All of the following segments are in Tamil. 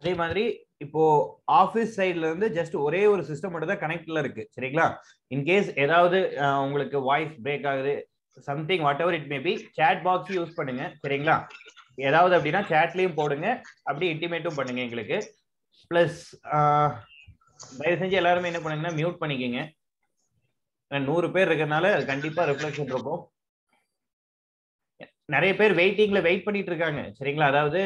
அதே மாதிரி இப்போ ஆபீஸ் சைட்ல இருந்து ஜஸ்ட் ஒரே ஒரு சிஸ்டம் மட்டும் தான் கனெக்ட்ல இருக்கு சரிங்களா. இன்கேஸ் ஏதாவது உங்களுக்கு வாய்ஸ் பிரேக் ஆகுது something what ever it may be sad box use பண்ணுங்க சரிங்களா. ஏதாவது அப்படின்னா சேட்லயும் போடுங்க, அப்படி இன்டிமேட்டும் பண்ணுங்க எங்களுக்கு. பிளஸ் தயவு செஞ்சு எல்லாருமே என்ன பண்ணுங்கன்னா மியூட் பண்ணிக்கோங்க. 100 பேர் இருக்கிறதுனால அது கண்டிப்பா ரிஃப்ளெக்ஷன் இருக்கும். நிறைய பேர் வெயிட்டிங்ல வெயிட் பண்ணிட்டு இருக்காங்க சரிங்களா. அதாவது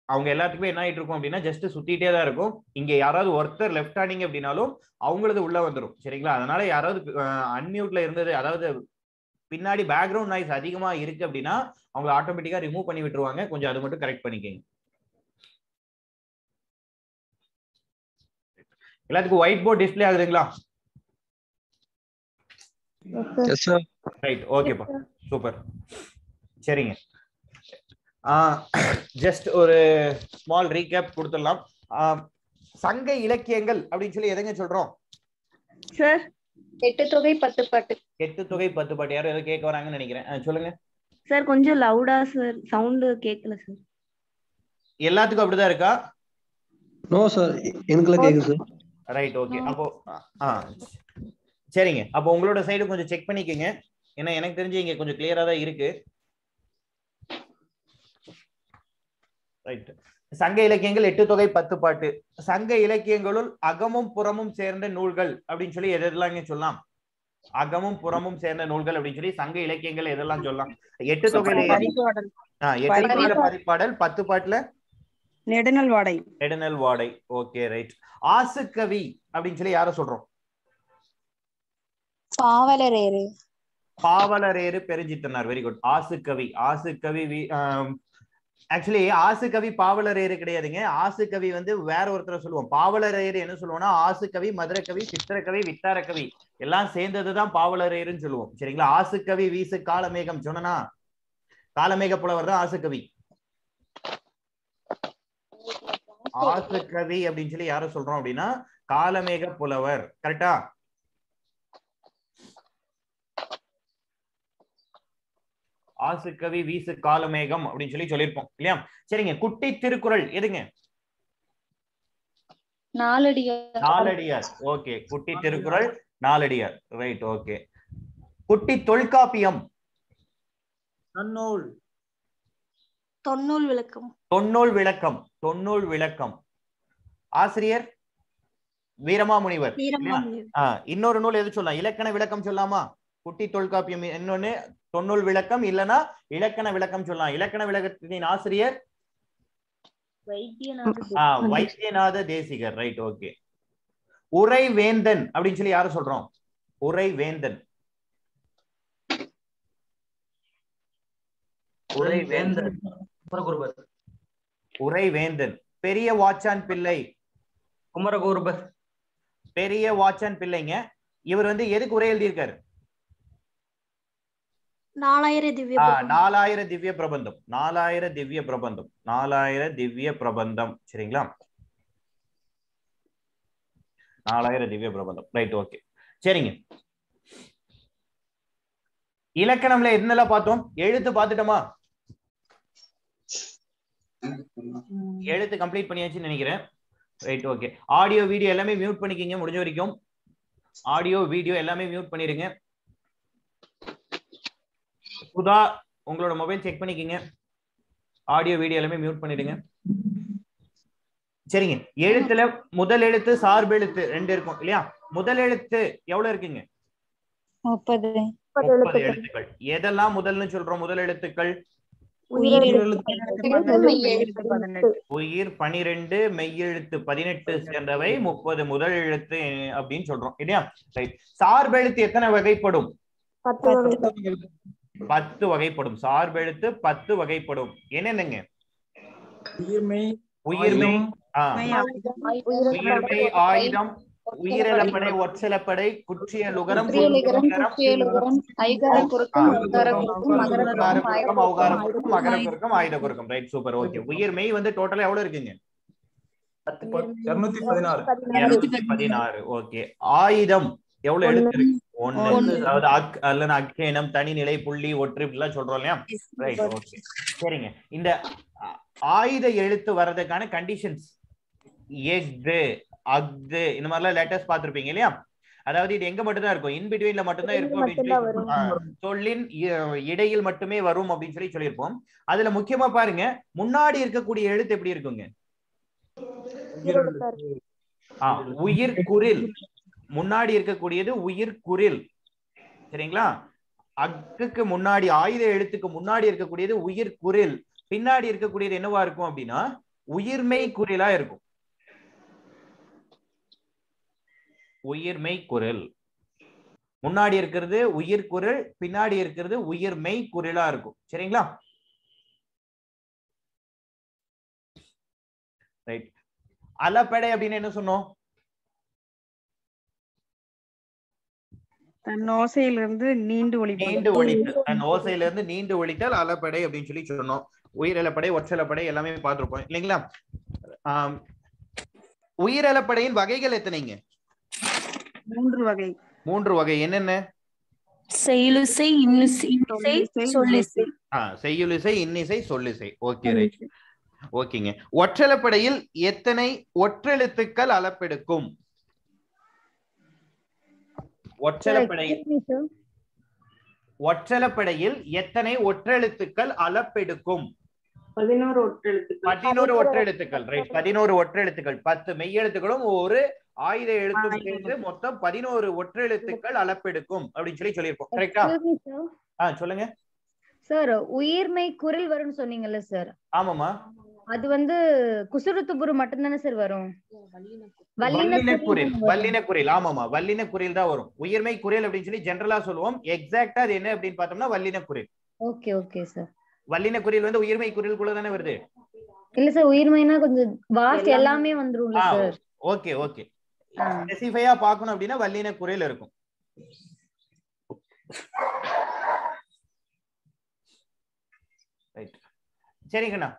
அவங்க எல்லாத்துக்குமே என்ன ஆயிட்டு இருக்கும் அப்படின்னா ஜஸ்ட் சுத்திட்டே தான் இருக்கும். இங்க யாராவது ஒருத்தர் லெஃப்ட் ஆனீங்க அப்படின்னாலும் அவங்களது உள்ள வந்துடும் சரிங்களா. அதனால யாராவது அன்மியூட்ல இருந்தது, அதாவது பின்னாடி பேக்ரவுண்ட் நாய்ஸ் அதிகமா இருக்கு அப்படின்னா அவங்க ஆட்டோமேட்டிக்கா ரிமூவ் பண்ணி விட்டுருவாங்க. கொஞ்சம் அது மட்டும் கரெக்ட் பண்ணிக்கங்க. எல்லாத்துக்கும் ஒயிட் போர்ட் டிஸ்பிளே ஆகுதுங்களா? ரைட், ஓகேப்பா, சூப்பர். சரிங்க, ஜஸ்ட் ஒரு ஸ்மால் ரீகேப் கொடுத்துடலாம். சங்க இலக்கியங்கள் அப்படின்னு சொல்லி எதங்க சொல்றோம் சார்? 8 தொகை 10 பாட்டு. 8 தொகை 10 பாட்டு. யாரும் ஏதோ கேட்க வராங்கன்னு நினைக்கிறேன், சொல்லுங்க சார். கொஞ்சம் லவுடா சார், சவுண்ட் கேட்கல சார். எல்லாத்துக்கும் அப்படிதான் இருக்கா? நோ சார், எனக்கு கேக்குது சார். Right, okay. அப்போ சரிங்க, அப்போ உங்களோட சைடு கொஞ்சம் செக் பண்ணிக்கங்க. ஏன்னா எனக்கு தெரிஞ்சு இங்க கொஞ்சம் கிளியரா தான் இருக்கு. ரைட். சங்க இலக்கியங்கள் 8 தொகை 10 பாட்டு. சங்க இலக்கியங்களுள் அகமும் புறமும் சேர்ந்த நூல்கள் அப்படின்னு சொல்லி எதெல்லாம் சொல்லலாம்? அகமும் புறமும் சேர்ந்த நூல்கள் அப்படின்னு சொல்லி சங்க இலக்கியங்கள் எதெல்லாம் சொல்லலாம்? 8 தொகையில பதிப்பாடல், 10 பாட்டுல நெடுநல் வாடை. நெடுநல் வாடை. Okay, right. ஆசுக்கவி அப்படின்னு சொல்லி யார சொல்றோம்? Pavalareru. Pavalareru Perunchithiranar. Very good. Asukavi. Asukavi actually Asukavi Pavalareru கிடையாதுங்க. ஆசுகவி வந்து வேற ஒருத்தரை சொல்லுவோம். பாவலரேறு என்ன சொல்லுவோம்னா ஆசுகவி, மதுரக்கவி, சித்திரக்கவி, வித்தாரக்கவி எல்லாம் சேர்ந்ததுதான் பாவலரேறுன்னு சொல்லுவோம் சரிங்களா. ஆசுகவி வீசு காலமேகம் சொன்னா காலமேக புலவர் தான் ஆசுகவி. ஆசுகவி அப்படின்னு சொல்லி யார சொல்றோம் அப்படின்னா காலமேக புலவர். கரெக்டா? ஆசுக்கவி வீசு காலமேகம் அப்படின்னு சொல்லி சொல்லியிருப்போம் இல்லையா. சரிங்க, குட்டி திருக்குறள் எதுங்க? நாலடியார். ஓகே, குட்டி திருக்குறள் நாலடியார். Right, okay. குட்டி தொல்காப்பியம் தொன்னூல் விளக்கம். தொன்னூல் விளக்கம். தொன்னூல் விளக்கம் ஆசிரியர் வீரமாமுனிவர். இன்னொரு நூல் எது சொல்லலாம்? இலக்கண விளக்கம் சொல்லாமா? குட்டி தொல்காப்பியம் இன்னொன்னு தொன்னூல் விளக்கம், இல்லனா இலக்கண விளக்கம் சொல்லலாம். இலக்கண விளக்கத்தின் ஆசிரியர் வைத்தியநாத தேசிகர். Right, okay. உரை வேந்தன் அப்படின்னு சொல்லி யார சொல்றோம்? உரை வேந்தன். உரை வேந்தன். உரை வேந்தன். பெரிய வாச்சான் பிள்ளை. குமரகுருபர். பெரிய வாச்சான் பிள்ளைங்க. இவர் வந்து எதுக்கு உரை எழுதியிருக்காரு? 4000 திவ்ய பிரபந்தம். 4000 திவ்ய பிரபந்தம். 4000 திவ்ய பிரபந்தம். 4000 திவ்ய பிரபந்தம் சரிங்களா. 4000 திவ்ய பிரபந்தம். Right, okay. சரிங்க, இலக்கணம்ல என்னெல்லாம் பார்த்தோம்? எழுத்து பார்த்துட்டோமா? எழுத்து கம்ப்ளீட் பண்ணியாச்சுன்னு நினைக்கிறேன். Right, okay. ஆடியோ வீடியோ எல்லாமே மியூட் பண்ணிக்கிங்க முடிஞ்ச வரைக்கும். ஆடியோ வீடியோ எல்லாமே மியூட் பண்ணிருங்க. சுதா, உங்களோட மொபைல் செக் பண்ணிக்கங்க. ஆடியோ வீடியோ எல்லாமே மியூட் பண்ணிடுங்க. சரிங்க, எழுத்துல முதல் எழுத்து சார்பு எழுத்து 2 இருக்கும் இல்லையா. முதல் எழுத்து எவ்வளவு இருக்குங்க? 30 எழுத்துக்கள். எதெல்லாம் முதல்னு சொல்றோம்? முதல் எழுத்துக்கள் உயிர் 12, மெய்யெழுத்து 18 சேர்ந்தவை 30 முதல் எழுத்து அப்படின்னு சொல்றோம் இல்லையா. ரைட். சார்பெழுத்து எத்தனை வகைப்படும்? 10 வகைப்படும். சார்பெழுத்து 10 வகைப்படும். என்னென்னங்க? உயிர்மெய், உயிர்மெய், ஆயுதம், உயிரிழப்படை, ஒற்சிலப்படை, குற்றியல் உகரம், ஐகார குறுக்கம், மகர குறுக்கம், ஆயுத குறுக்கம். Right, super, okay. உயிர்மெய் வந்து டோட்டலா எவ்வளவு இருக்குங்க? 216. ஓகே. ஆயுதம் எவ்வளவு எழுத்து இருக்கு? 1. அதாவது அக் அல்லது அக்கேனம், தனிநிலை, புள்ளி, ஒற்று இப்படிலாம் சொல்றோம் இல்லையா. Right, okay. சரிங்க, இந்த ஆயுத எழுத்து வர்றதுக்கான கண்டிஷன்ஸ் எஃகு, அஃது இந்த மாதிரிலாம் லெட்டர்ஸ் பார்த்திருப்பீங்க இல்லையா? அதாவது இது எங்க மட்டும் தான் இருக்கும், இன் பிட்வீன்ல மட்டும் தான் இருக்கும் அப்படின்னு சொல்லி சொல்லின் இடையில் மட்டுமே வரும் அப்படின்னு சொல்லி சொல்லியிருப்போம். அதுல முக்கியமா பாருங்க, முன்னாடி இருக்கக்கூடிய எழுத்து எப்படி இருக்குங்க? உயிர் குரில். முன்னாடி இருக்கக்கூடியது உயிர் குரில். சரிங்களா? அக்குக்கு முன்னாடி ஆயுத எழுத்துக்கு முன்னாடி இருக்கக்கூடியது உயிர் குரில், பின்னாடி இருக்கக்கூடியது என்னவா இருக்கும் அப்படின்னா உயிர்மெய் குரிலா இருக்கும். உயிர்மெய் குரில். முன்னாடி இருக்கிறது உயிர் குரில், பின்னாடி இருக்கிறது உயிர்மெய் குரிலா இருக்கும். சரிங்களா? ரைட். அலப்படை அப்படின்னு என்ன சொன்னோம்? தன் ஓசையிலிருந்து நீண்டு ஒலிப்பது. நீண்டு ஒலித்தல். தன் ஓசையிலிருந்து நீண்டு ஒலித்தல் அலப்படை அப்படின்னு சொல்லி சொன்னோம். உயிரலப்படை, ஒற்றலப்படை எல்லாமே பார்த்திருப்போம் இல்லைங்களா? உயிரலப்படையின் வகைகள் எத்தனைங்க? 3 வகை. 3 வகை. என்னென்ன? செய்யுளிசை, இன்னிசை, சொல்லிசை. செய்யுளிசை, இன்னிசை, சொல்லிசை. Okay, right. ஓகேங்க. ஒற்றலப்படையில் எத்தனை ஒற்றெழுத்துக்கள் அளப்பெடுக்கும்? ஒற்றலப்படையில் எத்தனை ஒற்றெழுத்துக்கள் அளப்பெடுக்கும்? 11 ஒற்றெழுத்துக்கள். 11 ஒற்றெழுத்துக்கள். ரைட். 11 ஒற்றெழுத்துக்கள். 10 மெய்யெழுத்துக்களும் ஒரு ஆயுத எழுத்தும் சேர்ந்து மொத்தம் 11 ஒற்றெழுத்துக்கள் அளப்பெடுக்கும் அப்படின்னு சொல்லி சொல்லியிருப்போம். கரெக்டா? சொல்லுங்க சார். உயிர்மை குரில் வரும்னு சொன்னீங்கல்ல சார்? ஆமாமா. அது குசுருத்துபுரு மட்டும் தானே சார் வரும்? வல்லின குரில். வல்லின குரில். ஆமாமா, வல்லின குரில் தான் வரும். உயிர்மை குரில் அப்படின்னு சொல்லி ஜெனரலா சொல்லுவோம். எக்ஸாக்ட்டா அது என்ன அப்படின்னு பார்த்தோம்னா வல்லின குரில். Okay okay sir. வல்லின குரில் உயிர்மை குரிலுக்குள்ள தானே வருது? இல்ல சார், உயிர்மைனா கொஞ்சம் வாஸ்ட் எல்லாமே வந்துரும்ல சார். Okay okay. ஸ்பெசிஃபையா பார்க்கணும் அப்படின்னா வல்லின குரில் இருக்கும். ரைட். சரிங்கண்ணா,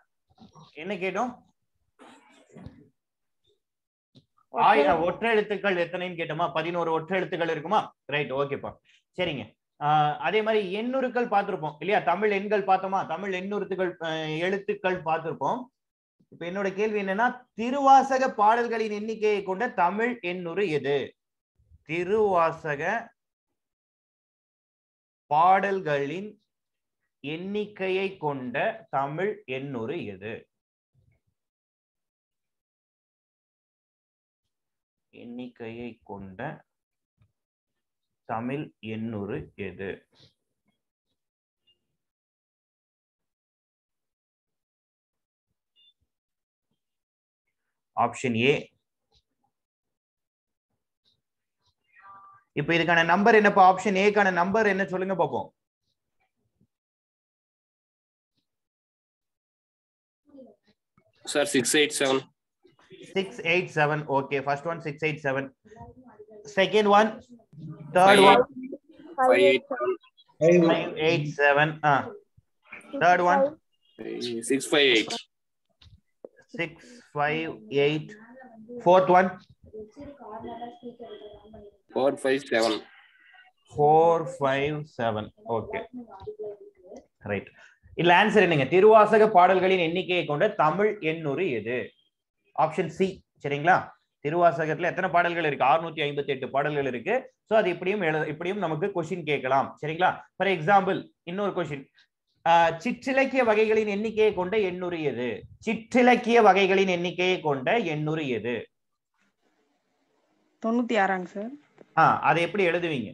என்ன கேட்டோம்? ஒற்றெழுத்துக்கள் எத்தனைன்னு கேட்டோமா? 11 ஒற்றெழுத்துக்கள் இருக்குமா? ரைட். ஓகேப்பா. சரிங்க. அதே மாதிரி எண்ணுருக்கள் பார்த்திருப்போம் இல்லையா? தமிழ் எண்கள் பார்த்தோமா? தமிழ் எழுத்துக்கள் பார்த்திருப்போம். இப்ப என்னோட கேள்வி என்னன்னா, திருவாசக பாடல்களின் எண்ணிக்கையை கொண்ட தமிழ் எண்ணுரு எது? திருவாசக பாடல்களின் எண்ணிக்கையை கொண்ட தமிழ் எண்ணுரு எது? எண்ணிக்கையை கொண்ட தமிழ் எண்ணுரு எது? Option A. இப்ப இதுக்கான நம்பர் என்னப்பா? ஆப்ஷன் ஏக்கான நம்பர் என்ன சொல்லுங்க பாப்போம். Sir, 687. 687. Okay, first one 687. Second one, third one 587. Third one 658. 658. Fourth one 457. 457. Okay, right. இல்ல ஆன்சர் என்னங்க? திருவாசக பாடல்களின் எண்ணிக்கையை கொண்ட தமிழ் எண்ணுரு எது? Option C. சரிங்களா? திருவாசகத்துல எத்தனை பாடல்கள் இருக்கு? 658 பாடல்கள் இருக்கு. சோ அது இப்படியும் நமக்கு கொஸ்டின் கேட்கலாம். சரிங்களா? ஃபார் எக்ஸாம்பிள் இன்னொரு கொஸ்டின், சிற்றிலக்கிய வகைகளின் எண்ணிக்கையை கொண்ட எண்ணுரு எது? சிற்றிலக்கிய வகைகளின் எண்ணிக்கையை கொண்ட எண்ணுரு எது? 96 சார். அதை எப்படி எழுதுவீங்க?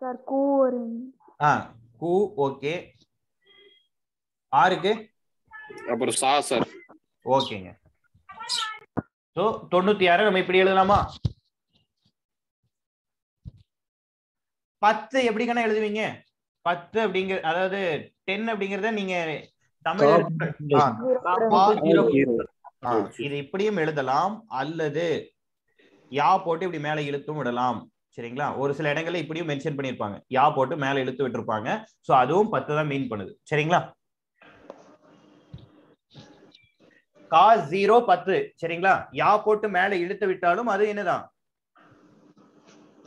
சார் கூ கூ. ஓகே. ஆருக்கு அப்புறம் சா சார். ஓகேங்க. சோ 96 நம்ம இப்படி எழுதலாமா? 10 எப்படி கண்ணா எழுதுவீங்க? 10 அப்படிங்கிற, அதாவது 10 அப்படிங்கறத நீங்க தமிழ் இது இப்படியும் எழுதலாம், அல்லது யா போட்டு இப்படி மேல இழுத்தும் விடலாம். சரிங்களா? ஒரு சில இடங்கள்ல இப்படியும் மென்ஷன் பண்ணிருப்பாங்க, யா போட்டு மேல இழுத்து விட்டுருப்பாங்க. சோ அதுவும் 10 தான் மீன் பண்ணுது. சரிங்களா? கா 0 10. சரிங்களா? யா போட்டு மேல இழுத்து விட்டாலும் அது என்னதான்?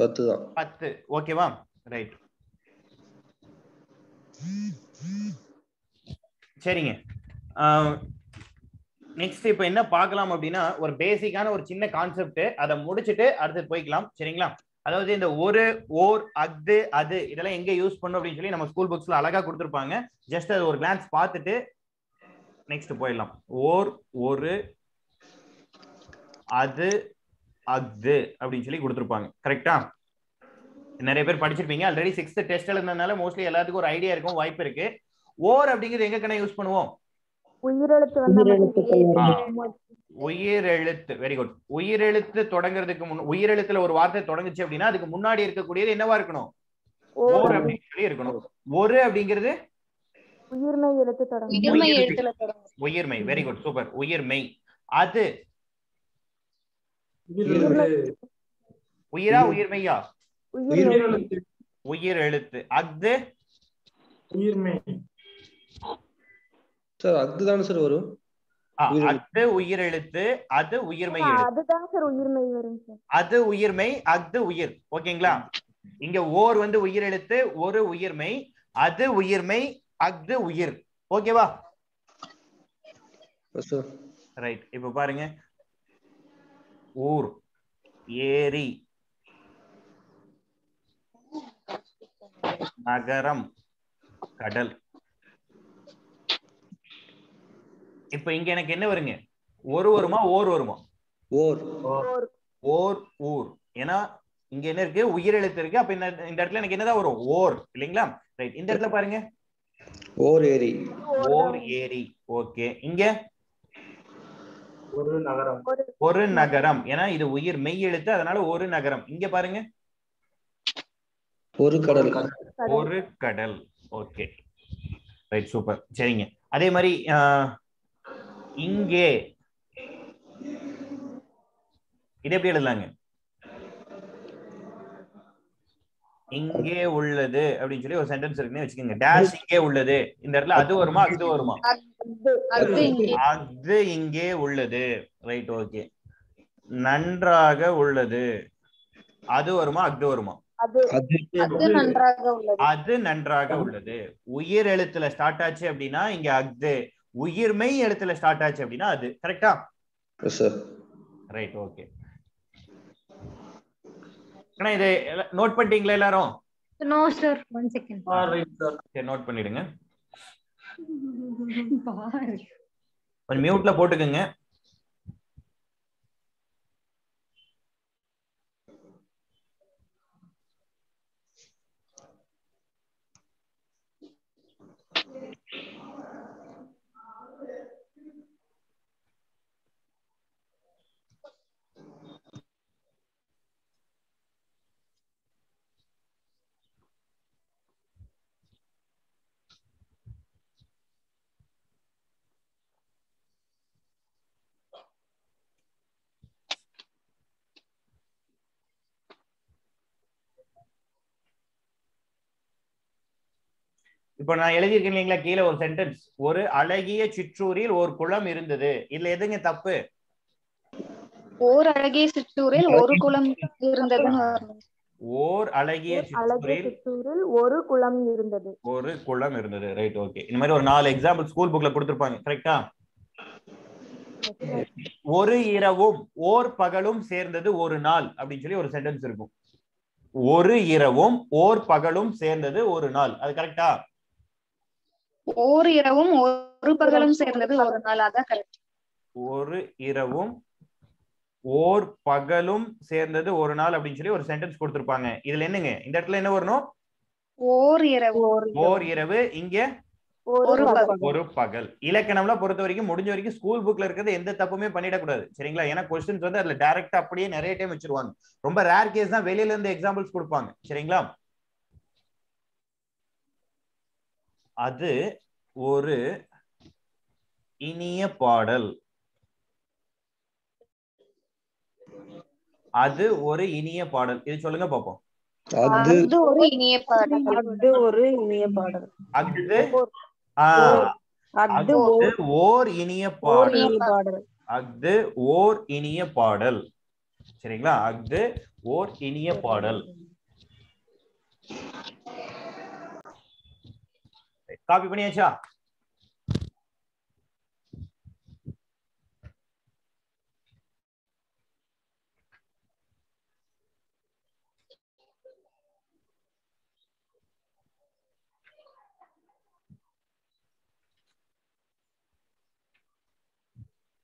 10 தான். 10. ஓகேவா? ரைட். சரிங்க. நெக்ஸ்ட் இப்ப என்ன பார்க்கலாம் அப்படின்னா ஒரு பேசிக்கான ஒரு சின்ன கான்செப்ட், அதை முடிச்சுட்டு அடுத்து போய்க்கலாம். சரிங்களா? அதாவது இந்த ஒரு, ஓர், அஃது, அது இதெல்லாம் எங்க யூஸ் பண்ணும் அப்படின்னு சொல்லி நம்ம ஸ்கூல் புக்ஸ்ல அழகா கொடுத்துருப்பாங்க. ஜஸ்ட் அது ஒரு கிளான்ஸ் பார்த்துட்டு நெக்ஸ்ட் போயிடலாம். ஓர், ஒரு, அது, அஃது அப்படின்னு சொல்லி கொடுத்துருப்பாங்க. கரெக்டா? நிறைய பேர் படிச்சிருப்பீங்க ஆல்ரெடி. 6th டெஸ்ட் எழுதுனதுனால மோஸ்ட்லி எல்லாத்துக்கும் ஒரு ஐடியா இருக்கும், வாய்ப்பு இருக்கு. ஓர் அப்படிங்கிறது எங்க கண்ணா யூஸ் பண்ணுவோம்? உயிரெழுத்து. Very good. உயிரெழுத்து தொடங்குறதுக்கு உயிரெழுத்துல ஒரு வார்த்தை தொடங்குச்சு அப்படின்னா அதுக்கு முன்னாடி இருக்கக்கூடியது என்னவா இருக்கணும்? ஓர் அப்படின்னு சொல்லி இருக்கணும். ஒரு அப்படிங்கிறது உயிர்மை எழுத்து தொடங்கும். உயிர்மை. Very good, super. உயிர்மை. அது உயிரா உயிர்மையா? உயிர் எழுத்து. அஃது உயிர்மை சார் அதுதானே சார் வரும். அஃது உயிர் எழுத்து, அது உயிர்மை எழுத்து. அதுதான் சார் உயிர்மை வரும் சார். அது உயிர்மை, அஃது உயிர். ஓகேங்களா? இங்க ஓர் வந்து உயிர் எழுத்து, ஒரு உயிர்மை, அது உயிர்மை, அஃது உயிர். ஓகேவா? ரைட். இப்ப பாருங்க, ஊர், ஏரி, நகரம், கடல். இப்ப இங்க எனக்கு என்ன வருங்க? ஒரு வருமா ஓர் வருமா? ஓர். ஓர், ஊர். ஏன்னா இங்க என்ன இருக்கு? உயிர் எழுத்து இருக்கு. அப்ப இந்த இடத்துல எனக்கு என்னதான் வரும்? ஓர் இல்லைங்களா? ரைட். இந்த இடத்துல பாருங்க, ஓர் ஏரி. ஓர் ஏரி. ஓகே. இங்க ஒரு நகரம். ஒரு நகரம். ஏன்னா இது உயிர் மெய் எழுத்து, அதனால ஒரு நகரம். இங்க பாருங்க, ஒரு கடல். ஒரு கடல். Okay, right, super. சரிங்க. அதே மாதிரி இங்கே இது எப்படி எழுதலாங்க? இங்கே உள்ளது அப்படின்னு சொல்லி ஒரு சென்டென்ஸ் இருக்குன்னு வச்சுக்கோங்க. டேஷ் இங்கே உள்ளது. இந்த இடத்துல அது வருமா அது வருமா? அது இங்கே உள்ளது. Right, okay. நன்றாக உள்ளது. அது வருமா அது வருமா? அது நன்றாக உள்ளது. உயிர் எழுத்துல ஸ்டார்ட் ஆச்சு அப்படின்னா இங்க அஃது, உயிர்மை எழுத்துல ஸ்டார்ட் ஆச்சு அப்படின்னா அது. கரெக்டா? Right, okay. இது நோட் பண்ணிட்டீங்களா எல்லாரும்? No sir, 1 second. சரி, நோட் பண்ணிடுங்க. கொஞ்சம் மியூட்ல போட்டுக்கங்க. இப்ப நான் எழுதியிருக்கேன் இல்லைங்களா கீழே ஒரு சென்டென்ஸ், ஒரு அழகிய சிற்றூரில் ஒரு குளம் இருந்தது. இதுல எதுங்க தப்பு? ஓர் அழகிய சிற்றூரில் ஒரு குளம் இருந்தது. ஓர் அழகிய சிற்றூரில் ஒரு குளம் இருந்தது. ஒரு குளம் இருந்தது. Right, okay. இந்த மாதிரி ஒரு 4 எக்ஸாம்பிள் ஸ்கூல் புக்ல கொடுத்திருப்பாங்க. கரெக்டா? ஒரு இரவும் ஓர் பகலும் சேர்ந்தது ஒரு நாள் அப்படின்னு சொல்லி ஒரு சென்டென்ஸ் இருக்கும். ஒரு இரவும் ஓர் பகலும் சேர்ந்தது ஒரு நாள். அது கரெக்டா? ஓர் இரவும் ஒரு பகலும் சேர்ந்தது ஒரு நாள். அதான் கரெக்ட். ஒரு இரவும் ஓர் பகலும் சேர்ந்தது ஒரு நாள் அப்படின்னு சொல்லி ஒரு சென்டென்ஸ் கொடுத்திருப்பாங்க. இதுல என்னங்க இந்த இடத்துல என்ன வரணும்? ஓர் இரவு. ஓர் இரவு. இங்க ஒரு பகல். இலக்கணம்லாம் பொறுத்த வரைக்கும் முடிஞ்ச வரைக்கும் ஸ்கூல் புக்ல இருக்கிறது எந்த தப்புமே பண்ணிடக்கூடாது. சரிங்களா? ஏன்னா கொஸ்டின்ஸ் வந்து அதுல டைரக்டா அப்படியே நிறைய டைம் வச்சிருவாங்க. ரொம்ப ரேர் கேஸ் தான் வெளியில இருந்து எக்ஸாம்பிள்ஸ் கொடுப்பாங்க. சரிங்களா? அது ஒரு இனிய பாடல். அது ஒரு இனிய பாடல். இது சொல்லுங்க பாப்போம். அது ஒரு இனிய பாடல். அது ஒரு இனிய பாடல். அது ஓர் இனிய பாடல். அது ஓர் இனிய பாடல். சரிங்களா? அது ஓர் இனிய பாடல். காப்பி பண்ணியாச்சா?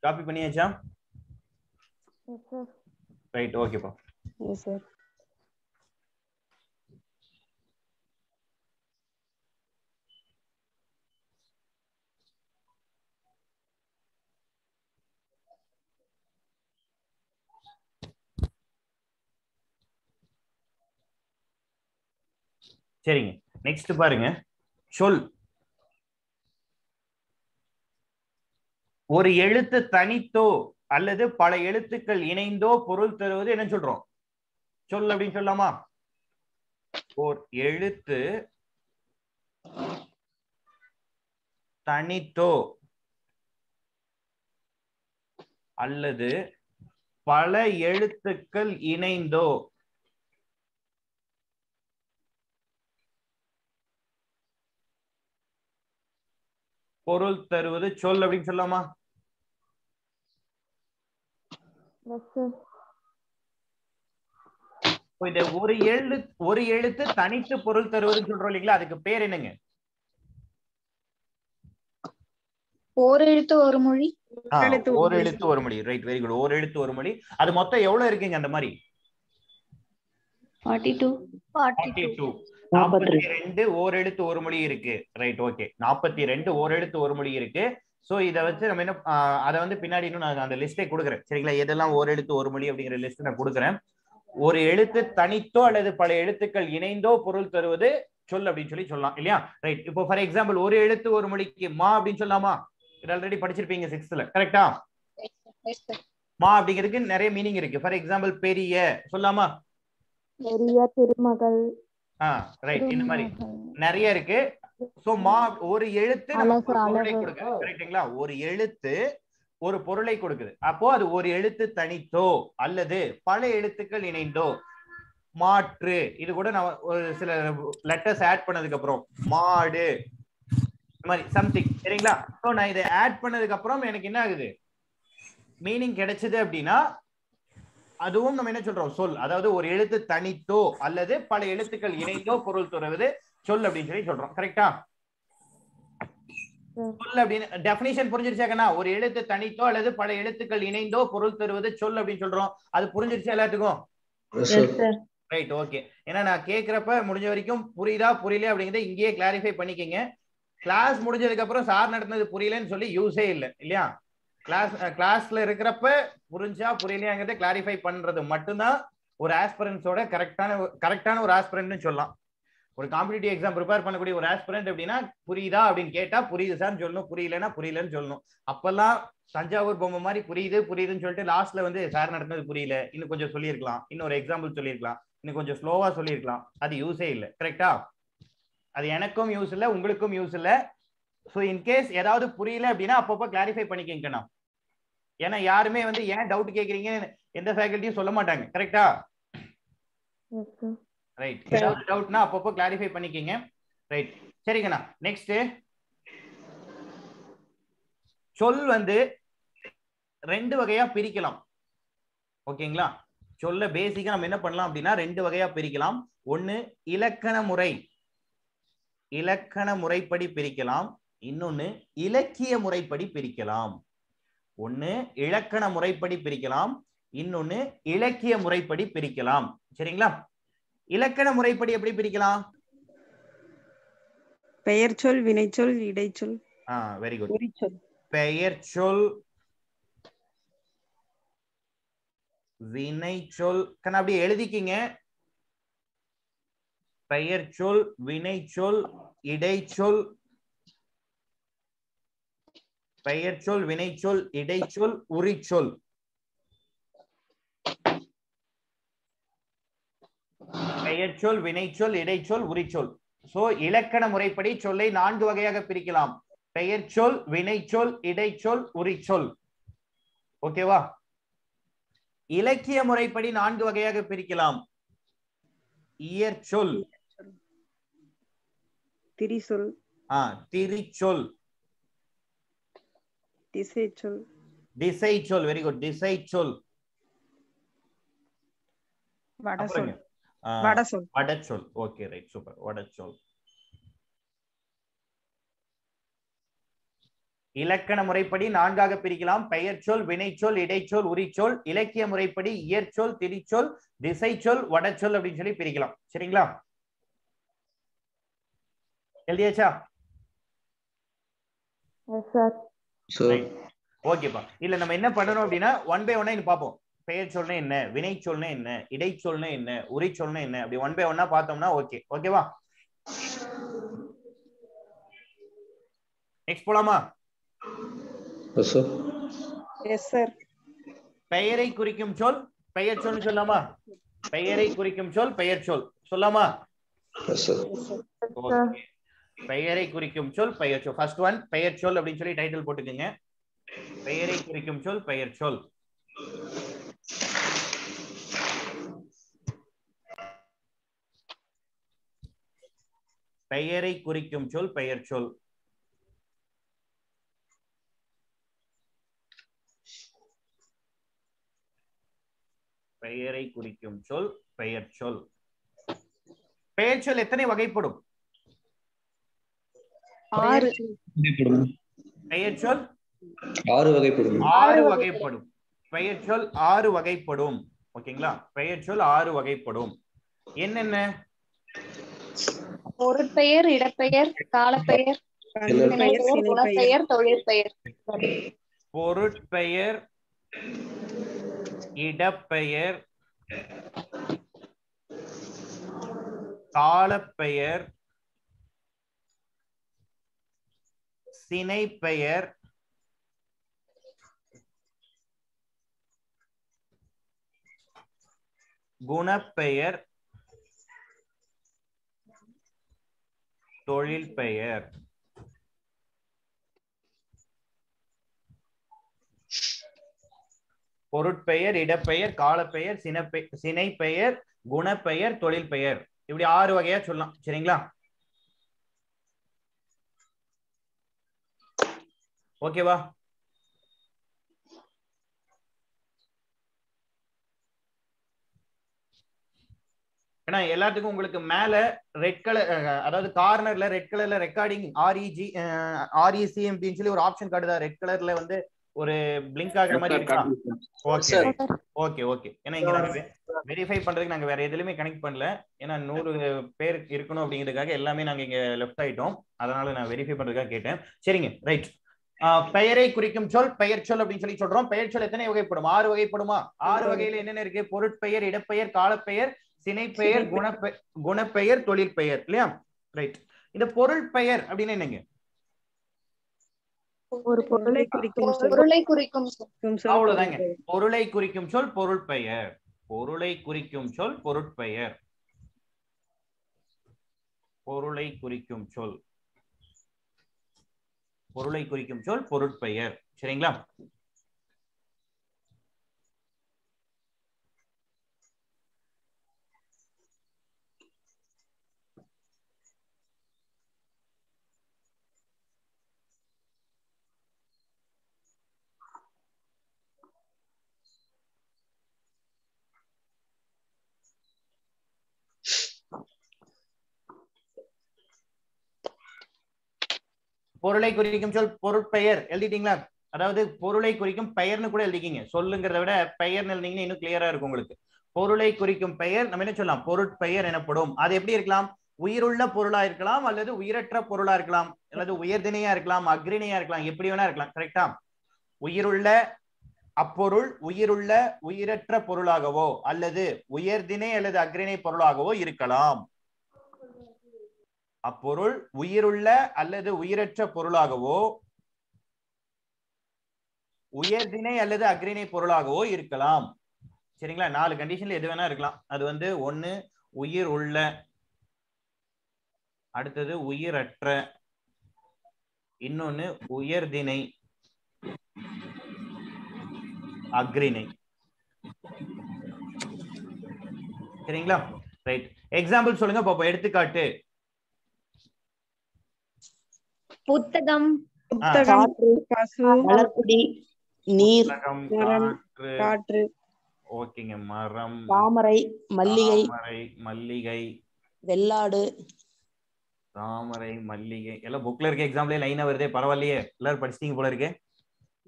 காப்பி பண்ணியாச்சா? Yes sir. ரைட், ஓகேப்பா. Yes sir. சரிங்க, நெக்ஸ்ட் பாருங்க. சொல். ஒரு எழுத்து தனித்தோ அல்லது பல எழுத்துக்கள் இணைந்தோ பொருள் தருவது என்ன சொல்றோம்? சொல் அப்படின்னு சொல்லலாமா? ஒரு எழுத்து தனித்தோ அல்லது பல எழுத்துக்கள் இணைந்தோ பொருள் தருவது சொல் அப்படின்னு சொல்லலாமா? Yes sir. இந்த ஒரு எழுத்து தனித்து பொருள் தருவதுன்னு சொல்றோம் இல்லைங்களா, அதுக்கு பேர் என்னங்க? ஓர் எழுத்து ஒரு மொழி. ஒரு எழுத்து ஒரு மொழி. Right, very good. ஒரு எழுத்து ஒரு மொழி. அது மொத்தம் எவ்வளவு இருக்குங்க அந்த மாதிரி? 42. 42 ஓர் எழுத்து ஒரு மொழி இருக்கு. Right, okay. 42 ஓர் எழுத்து ஒரு மொழி இருக்கு. சோ இத வச்சு நம்ம என்ன, அதை வந்து பின்னாடி இன்னும் நான் அந்த லிஸ்டே கொடுக்குறேன். சரிங்களா? எதெல்லாம் ஓர் எழுத்து ஒரு மொழி அப்படிங்கிற லிஸ்ட் நான் கொடுக்குறேன். ஒரு எழுத்து தனித்தோ அல்லது பல எழுத்துக்கள் இணைந்தோ பொருள் தருவது சொல் அப்படின்னு சொல்லலாம் இல்லையா? ரைட். இப்போ ஃபார் எக்ஸாம்பிள் ஒரு எழுத்து ஒரு மொழிக்கு மா அப்படின்னு சொல்லலாமா? இது ஆல்ரெடி படிச்சிருப்பீங்க 6th, கரெக்டா? மா அப்படிங்கிறதுக்கு நிறைய மீனிங் இருக்கு. ஃபார் எக்ஸாம்பிள் பெரிய சொல்லலாமா? பெரிய, திருமகள். ரைட், இந்த மாதிரி நிறைய இருக்கு. சோ மா ஒரு எழுத்து நமக்கு ஒரு பொருளை கொடுக்குது. கரெக்ட்டுங்களா? ஒரு எழுத்து ஒரு பொருளை கொடுக்குது. அப்போ அது ஒரு எழுத்து தனித்தோ அல்லது பல எழுத்துக்கள் இணைந்தோ. மாற்று, இது கூட நான் ஒரு சில லெட்டர்ஸ் ஆட் பண்ணதுக்கு அப்புறம் மாடு, இந்த மாதிரி சம்திங். சரிங்களா? சோ நான் இதை ஆட் பண்ணதுக்கு அப்புறம் எனக்கு என்ன ஆகுது, மீனிங் கிடைச்சது அப்படின்னா அதுவும் நம்ம என்ன சொல்றோம்? சொல். அதாவது ஒரு எழுத்து தனித்தோ அல்லது பல எழுத்துக்கள் இணைந்தோ பொருள் தருவது சொல் அப்படின்னு சொல்றோம். கரெக்டா? சொல் அப்படின்னு டெஃபினிஷன் புரிஞ்சிருச்சாக்கண்ணா? ஒரு எழுத்து தனித்தோ அல்லது பல எழுத்துக்கள் இணைந்தோ பொருள் தருவது சொல் அப்படின்னு சொல்றோம். அது புரிஞ்சிருச்சா எல்லாத்துக்கும்? Right, okay. ஏன்னா நான் கேட்கிறப்ப முடிஞ்ச வரைக்கும் புரியுதா புரியல அப்படிங்கறத இங்கேயே கிளாரிஃபை பண்ணிக்கங்க. கிளாஸ் முடிஞ்சதுக்கு அப்புறம் சார் நடத்தினது புரியலன்னு சொல்லி யூஸே இல்லை இல்லையா? கிளாஸ்ல இருக்கிறப்ப புரிஞ்சா புரியலையாங்கிறத கிளாரிஃபை பண்றது மட்டும்தான் ஒரு ஆஸ்பிரன்ஸோட கரெக்டான ஒரு ஆஸ்பிரன்ட்னு சொல்லலாம். ஒரு காம்படிட்டிவ் எக்ஸாம் ப்ரிப்பேர் பண்ணக்கூடிய ஒரு ஆஸ்பிரண்ட் அப்படின்னா புரியுதா அப்படின்னு கேட்டா புரியுது சார்னு சொல்லணும், புரியலன்னா புரியலன்னு சொல்லணும். அப்பெல்லாம் தஞ்சாவூர் பொம்மை மாதிரி புரியுதுன்னு சொல்லிட்டு லாஸ்ட்ல வந்து சார் நடத்தினது புரியல, இன்னும் கொஞ்சம் சொல்லியிருக்கலாம், இன்னொரு எக்ஸாம்பிள் சொல்லியிருக்கலாம், இன்னும் கொஞ்சம் ஸ்லோவா சொல்லியிருக்கலாம். அது யூஸே இல்லை. கரெக்டா? அது எனக்கும் யூஸ் இல்லை, உங்களுக்கும் யூஸ் இல்லை. ஸோ இன்கேஸ் ஏதாவது புரியல அப்படின்னா அப்பப்போ கிளாரிஃபை பண்ணிக்கங்கண்ணா. ஏன்னா யாருமே வந்து ஏன் டவுட் கேட்குறீங்க எந்த ஃபேக்கல்ட்டியும் சொல்ல மாட்டாங்க. கரெக்டா? ரைட். ஏதாவது டவுட்னா அப்பப்போ கிளாரிஃபை பண்ணிக்கங்க. ரைட், சரிங்கண்ணா. நெக்ஸ்ட், சொல் வந்து 2 வகையா பிரிக்கலாம். ஓகேங்களா? சொல்ல பேசிக்கா நம்ம என்ன பண்ணலாம் அப்படின்னா 2 வகையா பிரிக்கலாம். ஒன்னு இலக்கண முறைப்படி பிரிக்கலாம், இன்னொன்னு இலக்கிய முறைப்படி பிரிக்கலாம். ஒன்னு இலக்கண முறைப்படி பிரிக்கலாம், இன்னொன்னு இலக்கிய முறைப்படி பிரிக்கலாம். சரிங்களா? இலக்கண முறைப்படி எப்படி பிரிக்கலாம்? பெயர் சொல், வினைச்சொல், இடைச்சொல். Very good. குறிச்சொல். பெயர் சொல், வினைச்சொல். அப்படி எழுதிக்கிங்க. பெயர் சொல், வினைச்சொல், இடைச்சொல். பெயர் சொல், வினைச்சொல், இடைச்சொல், உரிச்சொல். பெயர் சொல், வினைச்சொல், இடைச்சொல், உரிச்சொல். சோ இலக்கண முறைப்படி சொல்லை 4 வகையாக பிரிக்கலாம். பெயர் சொல், வினைச்சொல், இடைச்சொல், உரிச்சொல். ஓகேவா? இலக்கிய முறைப்படி 4 வகையாக பிரிக்கலாம். இயற்சொல், திரிசொல், திரிச்சொல், திசைச்சொல். திசைச்சொல். Very good. திசைச்சொல். வடசொல். வடச்சொல். Okay, right, super. வடச்சொல். இலக்கண முறைப்படி 4ஆக பிரிக்கலாம். பெயர்ச்சொல், வினைச்சொல், இடைச்சொல், உரிச்சொல். இலக்கிய முறைப்படி இயற்சொல், திரிச்சொல், திசைச்சொல், வடச்சொல் அப்படின்னு சொல்லி பிரிக்கலாம். சரிங்களா? எழுதியாச்சா? ஓகேப்பா. இல்ல நம்ம என்ன பண்ணணும் அப்படின்னா 1 by 1 பார்ப்போம். பெயர் சொல்னா என்ன, வினை சொல்னா என்ன, இடைச்சொல்னா என்ன, உரை சொல்னா என்ன, அப்படி 1 by 1 பார்த்தோம்னா ஓகே. ஓகேவா? நெக்ஸ்ட் போலாமா? Yes sir. பெயரை குறிக்கும் சொல் பெயர் சொல் சொல்லலாமா? பெயரை குறிக்கும் சொல் பெயர் சொல் சொல்லலாமா? பெயரை குறிக்கும் சொல் பெயர் சொல். ஃபர்ஸ்ட் ஒன் பெயர் சொல் அப்படின்னு சொல்லி டைட்டில் போட்டுக்கோங்க. பெயரை குறிக்கும் சொல் பெயர் சொல். பெயரை குறிக்கும் சொல் பெயர் சொல். பெயரை குறிக்கும் சொல் பெயர் சொல். பெயர் சொல் எத்தனை வகைப்படும்? 6. பெயர் சொல் 6 வகைப்படும். 6 வகைப்படும். பெயர் சொல் 6 வகைப்படும். ஓகேங்களா? பெயர் சொல் 6 வகைப்படும். என்னென்ன? பொருட்பெயர், இடப்பெயர், காலப்பெயர், குணப்பெயர், தொழிற்பெயர். பொருட்பெயர், இடப்பெயர், காலப்பெயர், சினைப்பெயர், குணப்பெயர், தொழில் பெயர். பொருட்பெயர், இடப்பெயர், காலப்பெயர், சினைப்பெயர், குணப்பெயர், தொழில் பெயர். இப்படி 6 வகையா சொல்லலாம். சரிங்களா? ஓகேவா? ஏன்னா எல்லாத்துக்கும் உங்களுக்கு மேல ரெட் கலர், அதாவது கார்னர்ல ரெட் கலர்ல ரெக்கார்டிங் REC அப்படின்னு சொல்லி ஒரு ஆப்ஷன் காட்டுதா? ரெட் கலர்ல வந்து ஒரு பிளிங்க் ஆகுற மாதிரி இருக்கா? Okay okay okay. ஏன்னா இங்க நாங்க வெரிஃபை பண்றதுக்கு நாங்க வேற எதுலயுமே கனெக்ட் பண்ணல. ஏன்னா 100 பேர் இருக்கணும் அப்படிங்கிறதுக்காக எல்லாமே நாங்க இங்க லெஃப்ட் ஆயிட்டோம். அதனால நான் வெரிஃபை பண்றதுக்காக கேட்டேன். சரிங்க, ரைட். பெயரை குறிக்கும் சொல் பெயர் சொல் அப்படின்னு சொல்லி சொல்றோம். பெயர் சொல் எத்தனை வகைப்படும்? 6 வகைப்படுமா? 6 வகையில என்னென்ன இருக்கு? பொருட்பெயர், இடப்பெயர், காலப்பெயர், சினைப்பெயர், குணப்பெயர், தொழில் பெயர். இல்லையா? ரைட். இந்த பொருள் பெயர் அப்படின்னு என்னங்க? ஒரு பொருளை குறிக்கும் சொல். அவ்வளவுதாங்க. பொருளை குறிக்கும் சொல் பொருள் பெயர். பொருளை குறிக்கும் சொல் பொருட்பெயர். பொருளை குறிக்கும் சொல் பொருளை குறிக்கும் சொல் பொருட்பெயர். சரிங்களா? பொருளை குறிக்கும் சொல் பொருட்பெயர் எழுதிட்டீங்களா? அதாவது பொருளை குறிக்கும் பெயர்னு கூட எழுதிக்கிங்க. சொல்லுங்கிறத விட பெயர்னு எழுதிங்கன்னா இன்னும் கிளியரா இருக்கும் உங்களுக்கு. பொருளை குறிக்கும் பெயர் நம்ம என்ன சொல்லலாம்? பொருட்பெயர் எனப்படும். அது எப்படி இருக்கலாம்? உயிருள்ள பொருளா இருக்கலாம், அல்லது உயிரற்ற பொருளா இருக்கலாம், அல்லது உயர்திணையா இருக்கலாம், அக்ரிணையா இருக்கலாம், எப்படி வேணா இருக்கலாம். கரெக்டா? உயிருள்ள அப்பொருள் உயிருள்ள உயிரற்ற பொருளாகவோ அல்லது உயர்திணை அல்லது அக்ரிணை பொருளாகவோ இருக்கலாம். அப்பொருள் உயிருள்ள அல்லது உயிரற்ற பொருளாகவோ உயர்திணை அல்லது அக்ரிணை பொருளாகவோ இருக்கலாம். சரிங்களா? 4 கண்டிஷன்ல எது வேணா இருக்கலாம். அது வந்து 1 உயிர் உள்ள, அடுத்தது உயிரற்ற, இன்னொன்னு உயர்திணை அக்ரிணை. சரிங்களா? ரைட். எக்ஸாம்பிள் சொல்லுங்க பாப்போம். எடுத்துக்காட்டு. புத்தகம், பசு, மலர்குடி, நீர், காற்று. ஓகேங்க. மரம், தாமரை, மல்லிகை, மல்லிகை, வெள்ளாடு, தாமரை மல்லிகை எல்லாம் புக்ல இருக்க எக்ஸாம்லயே லைனா வருதே, பரவாயில்லையே எல்லாரும் படிச்சிட்டீங்க போல இருக்கு.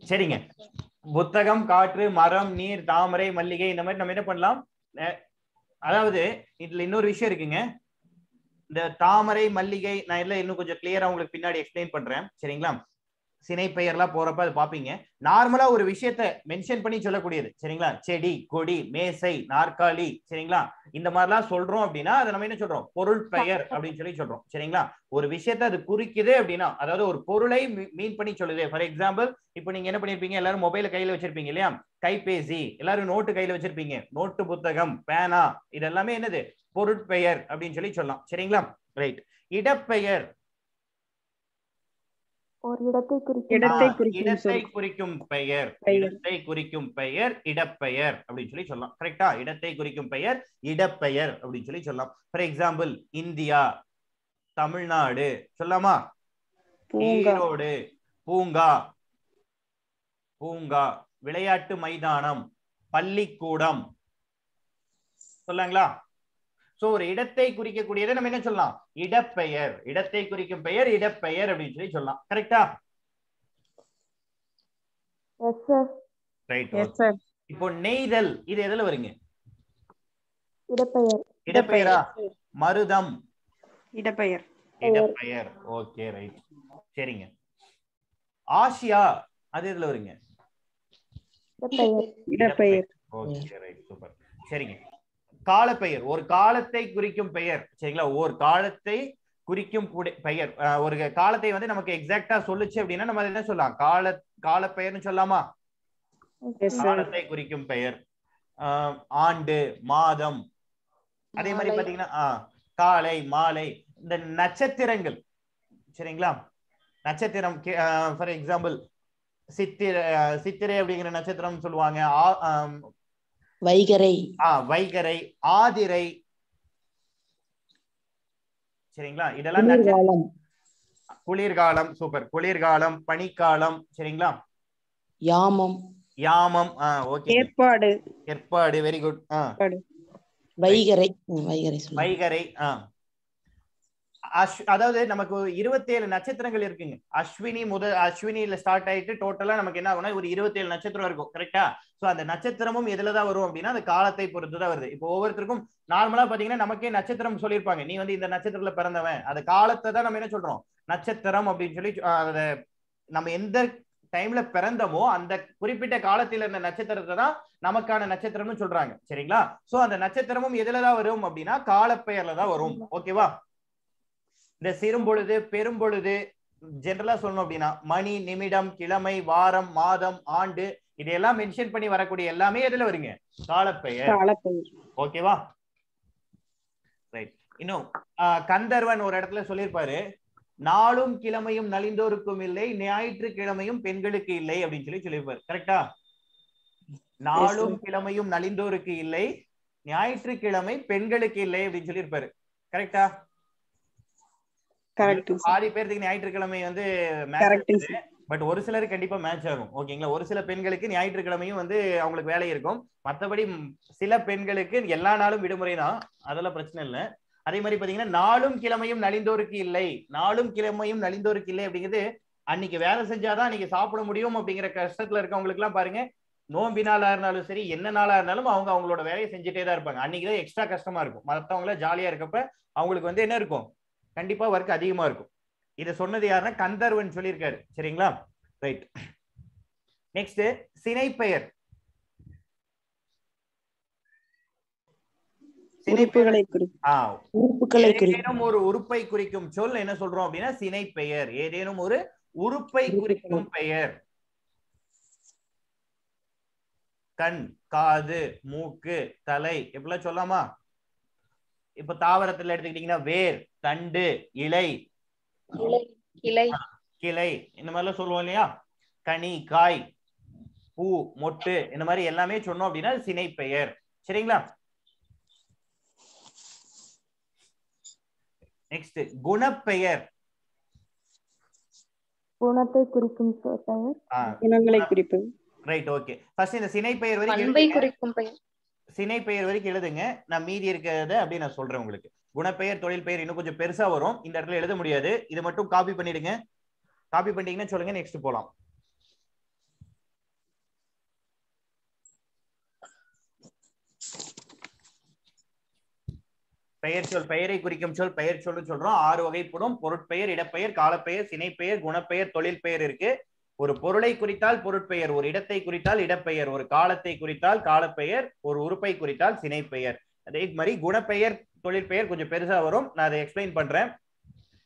சரிங்க, புத்தகம், காற்று, மரம், நீர், தாமரை, மல்லிகை இந்த மாதிரி நம்ம என்ன பண்ணலாம். அதாவது இதுல இன்னொரு விஷயம் இருக்குங்க. இந்த தாமரை மல்லிகை நான் எல்லாம் இன்னும் கொஞ்சம் கிளியரா உங்களுக்கு பின்னாடி எக்ஸ்பிளைன் பண்றேன். சரிங்களா? சினை பெயர்லாம் போறப்ப அது பாப்பீங்க. நார்மலா ஒரு விஷயத்த மென்ஷன் பண்ணி சொல்லக்கூடியது. சரிங்களா? செடி, கொடி, மேசை, நாற்காலி, சரிங்களா? இந்த மாதிரிலாம் சொல்றோம் அப்படின்னா அதை நம்ம என்ன சொல்றோம், பொருள் பெயர் அப்படின்னு சொல்லி சொல்றோம். சரிங்களா? ஒரு விஷயத்த அது குறிக்குது அப்படின்னா, அதாவது ஒரு பொருளை மீன் பண்ணி சொல்லுது. ஃபார் எக்ஸாம்பிள், இப்போ நீங்க என்ன பண்ணிருப்பீங்க, எல்லாரும் மொபைல கையில வச்சிருப்பீங்க இல்லையா, கைபேசி, எல்லாரும் நோட்டு கையில வச்சிருப்பீங்க, நோட்டு புத்தகம், பேனா, இதெல்லாமே என்னது, பொருட்பெயர் அப்படின்னு சொல்லி சொல்லலாம். சரிங்களா? ரைட். இடப்பெயர் ஒரு இடத்தை குறிக்கும் இடத்தை இடத்தை குறிக்கும் பெயர், இடத்தை குறிக்கும் பெயர் இடப்பெயர் அப்படின்னு சொல்லி சொல்லலாம். கரெக்டா? இடத்தை குறிக்கும் பெயர் இடப்பெயர் அப்படின்னு சொல்லி சொல்லலாம். ஃபார் எக்ஸாம்பிள், இந்தியா, தமிழ்நாடு சொல்லலாமா? ஈரோடு, பூங்கா, பூங்கா, விளையாட்டு மைதானம், பள்ளிக்கூடம் சொல்லாங்களா? சோ ஒரு இடத்தை குறிக்கக்கூடியதை நம்ம என்ன சொல்லலாம், இடப்பெயர். இடத்தை குறிக்கும் பெயர் இடப்பெயர் அப்படின்னு சொல்லி சொல்லலாம். கரெக்டா? Yes sir. Right. Yes sir. இப்போ நெய்தல், இது எதுல வருங்க? இடப்பெயர். இடப்பெயரா? மருதம் இடப்பெயர். இடப்பெயர். Okay, right. சரிங்க. ஆசியா, அது எதுல வருங்க? இடப்பெயர். இடப்பெயர். Okay, right, super. சரிங்க. காலப்பெயர், ஒரு காலத்தை குறிக்கும் பெயர். சரிங்களா? ஒரு காலத்தை குறிக்கும் பெயர். ஒரு காலத்தை வந்து நமக்கு எக்ஸாக்டா சொல்லுச்சு அப்படின்னா நம்ம என்ன சொல்லலாம், காலப்பெயர்னு சொல்லலாமா? காலத்தை குறிக்கும் பெயர். ஆண்டு, மாதம், அதே மாதிரி பாத்தீங்கன்னா காலை, மாலை, இந்த நட்சத்திரங்கள். சரிங்களா? நட்சத்திரம், ஃபார் எக்ஸாம்பிள் சித்திரை அப்படிங்கிற நட்சத்திரம் சொல்லுவாங்க. வைகரை, வைகரை, ஆதிரை. சரிங்களா? இதெல்லாம் குளிர்காலம். சூப்பர். குளிர்காலம், பனிக்காலம். சரிங்களா? யாமம், யாமம். ஓகே. ஏற்பாடு. ஏற்பாடு. Very good. வைகரை, வைகரை, வைகரை. அதாவது நமக்கு 27 நட்சத்திரங்கள் இருக்குங்க. அஸ்வினில ஸ்டார்ட் ஆயிட்டு டோட்டலா நமக்கு என்ன ஆகும்னா ஒரு 27 நட்சத்திரம் இருக்கும். கரெக்டா? சோ அந்த நட்சத்திரமும் எதுலதான் வரும் அப்படின்னா அந்த காலத்தை பொறுத்துதான் வருது. இப்போ ஒவ்வொருத்தருக்கும் நார்மலா பாத்தீங்கன்னா நமக்கே நட்சத்திரம் சொல்லியிருப்பாங்க, நீ வந்து இந்த நட்சத்திரத்துல பிறந்தவன். அந்த காலத்தை தான் நம்ம என்ன சொல்றோம், நட்சத்திரம் அப்படின்னு சொல்லி. நம்ம எந்த டைம்ல பிறந்தமோ அந்த குறிப்பிட்ட காலத்தில் இருந்த நட்சத்திரத்தை தான் நமக்கான நட்சத்திரம்னு சொல்றாங்க. சரிங்களா? சோ அந்த நட்சத்திரமும் எதுலதான் வரும் அப்படின்னா காலப்பெயர்ல தான் வரும். ஓகேவா? இந்த சிறும்பொழுது, பெரும்பொழுது, ஜெனரலா சொல்லணும் அப்படின்னா மணி, நிமிடம், கிழமை, வாரம், மாதம், ஆண்டு, இதெல்லாம் மென்ஷன் பண்ணி வரக்கூடிய எல்லாமே எதுல வருங்க, காலப்பெயர். ஓகேவா? ரைட். இன்னும் கந்தர்வன் ஒரு இடத்துல சொல்லியிருப்பாரு, நாளும் கிழமையும் நலிந்தோருக்கும் இல்லை, ஞாயிற்றுக்கிழமையும் பெண்களுக்கு இல்லை அப்படின்னு சொல்லி சொல்லியிருப்பாரு. கரெக்டா? நாளும் கிழமையும் நலிந்தோருக்கு இல்லை, ஞாயிற்றுக்கிழமை பெண்களுக்கு இல்லை அப்படின்னு சொல்லியிருப்பாரு. கரெக்டா? பாதி பேருக்கு ஞாயிற்றுக்கிழமை வந்து மேட்ச், பட் ஒரு சிலருக்கு கண்டிப்பா மேட்ச் ஆகும். ஓகேங்களா? ஒரு சில பெண்களுக்கு ஞாயிற்றுக்கிழமையும் வந்து அவங்களுக்கு வேலை இருக்கும். மற்றபடி சில பெண்களுக்கு எல்லா நாளும் விடுமுறை தான், அதெல்லாம் பிரச்சனை இல்லை. அதே மாதிரி பாத்தீங்கன்னா நாளும் கிழமையும் நலிந்தோருக்கு இல்லை, நாளும் கிழமையும் நலிந்தோருக்கு இல்லை அப்படிங்கிறது அன்னைக்கு வேலை செஞ்சாதான் அன்னைக்கு சாப்பிட முடியும் அப்படிங்கிற கஷ்டத்துல இருக்கவங்களுக்கு எல்லாம் பாருங்க, நோம்பி நாளா இருந்தாலும் சரி, என்ன நாளா இருந்தாலும் அவங்க அவங்களோட வேலையை செஞ்சுட்டே தான் இருப்பாங்க. அன்னைக்குதான் எக்ஸ்ட்ரா கஷ்டமா இருக்கும். மற்றவங்கள ஜாலியா இருக்கப்ப அவங்களுக்கு வந்து என்ன இருக்கும், கண்டிப்பா ஒர்க் அதிகமா இருக்கும். இத சொன்னது யாருன்னா கந்தர்வன் சொல்லியிருக்காரு. சரிங்களா? ரைட். நெக்ஸ்ட் சினைப்பெயர். ஏதேனும் ஒரு உறுப்பை குறிக்கும் சொல் என்ன சொல்றோம் அப்படின்னா சினைப்பெயர். ஏதேனும் ஒரு உறுப்பை குறிக்கும் பெயர். கண், காது, மூக்கு, தலை, எப்படிலாம் சொல்லலாமா? இப்ப தாவரத்துல எடுத்துக்கிட்டீங்கன்னா வேர், தண்டு, இலை, கிளை, இந்த மாதிரிலாம் சொல்லுவோம் இல்லையா? கனி, காய், பூ, மொட்டு, இந்த மாதிரி எல்லாமே சொன்னோம் அப்படின்னா சினை பெயர். சரிங்களா? நெக்ஸ்ட் குணப்பெயர். குணத்தை குறிக்கும் பெயர், குணங்களை குறிப்பது. ரைட். ஓகே. ஃபர்ஸ்ட் இந்த சினை பெயர் வரைக்கும் பண்பை குறிக்கும் பெயர். சினை பெயர் வரைக்கும் எழுதுங்க. நான் மீதி இருக்கிறத அப்படியே நான் சொல்றேன் உங்களுக்கு. குணப்பெயர் தொழில் பெயர் இன்னும் கொஞ்சம் பெருசா வரும், இந்த இடத்துல எழுத முடியாது. இது மட்டும் காப்பி பண்ணிடுங்க. காப்பி பண்ணிட்டீங்கன்னா சொல்லுங்க, நெக்ஸ்ட் போலாம். பெயர் சொல், பெயரை குறிக்கும் சொல் பெயர் சொல்லு சொல்றோம். 6 வகைப்படும். பொருட்பெயர், இடப்பெயர், காலப்பெயர், சினைப்பெயர், குணப்பெயர், தொழில் பெயர் இருக்கு. ஒரு பொருளை குறித்தால் பொருட்பெயர், ஒரு இடத்தை குறித்தால் இடப்பெயர், ஒரு காலத்தை குறித்தால் காலப்பெயர், ஒரு உறுப்பை குறித்தால் சினைப்பெயர். அதே மாதிரி குணப்பெயர் தொழில் பெயர் கொஞ்சம் பெருசா வரும், நான் அதை எக்ஸ்பிளைன் பண்றேன்.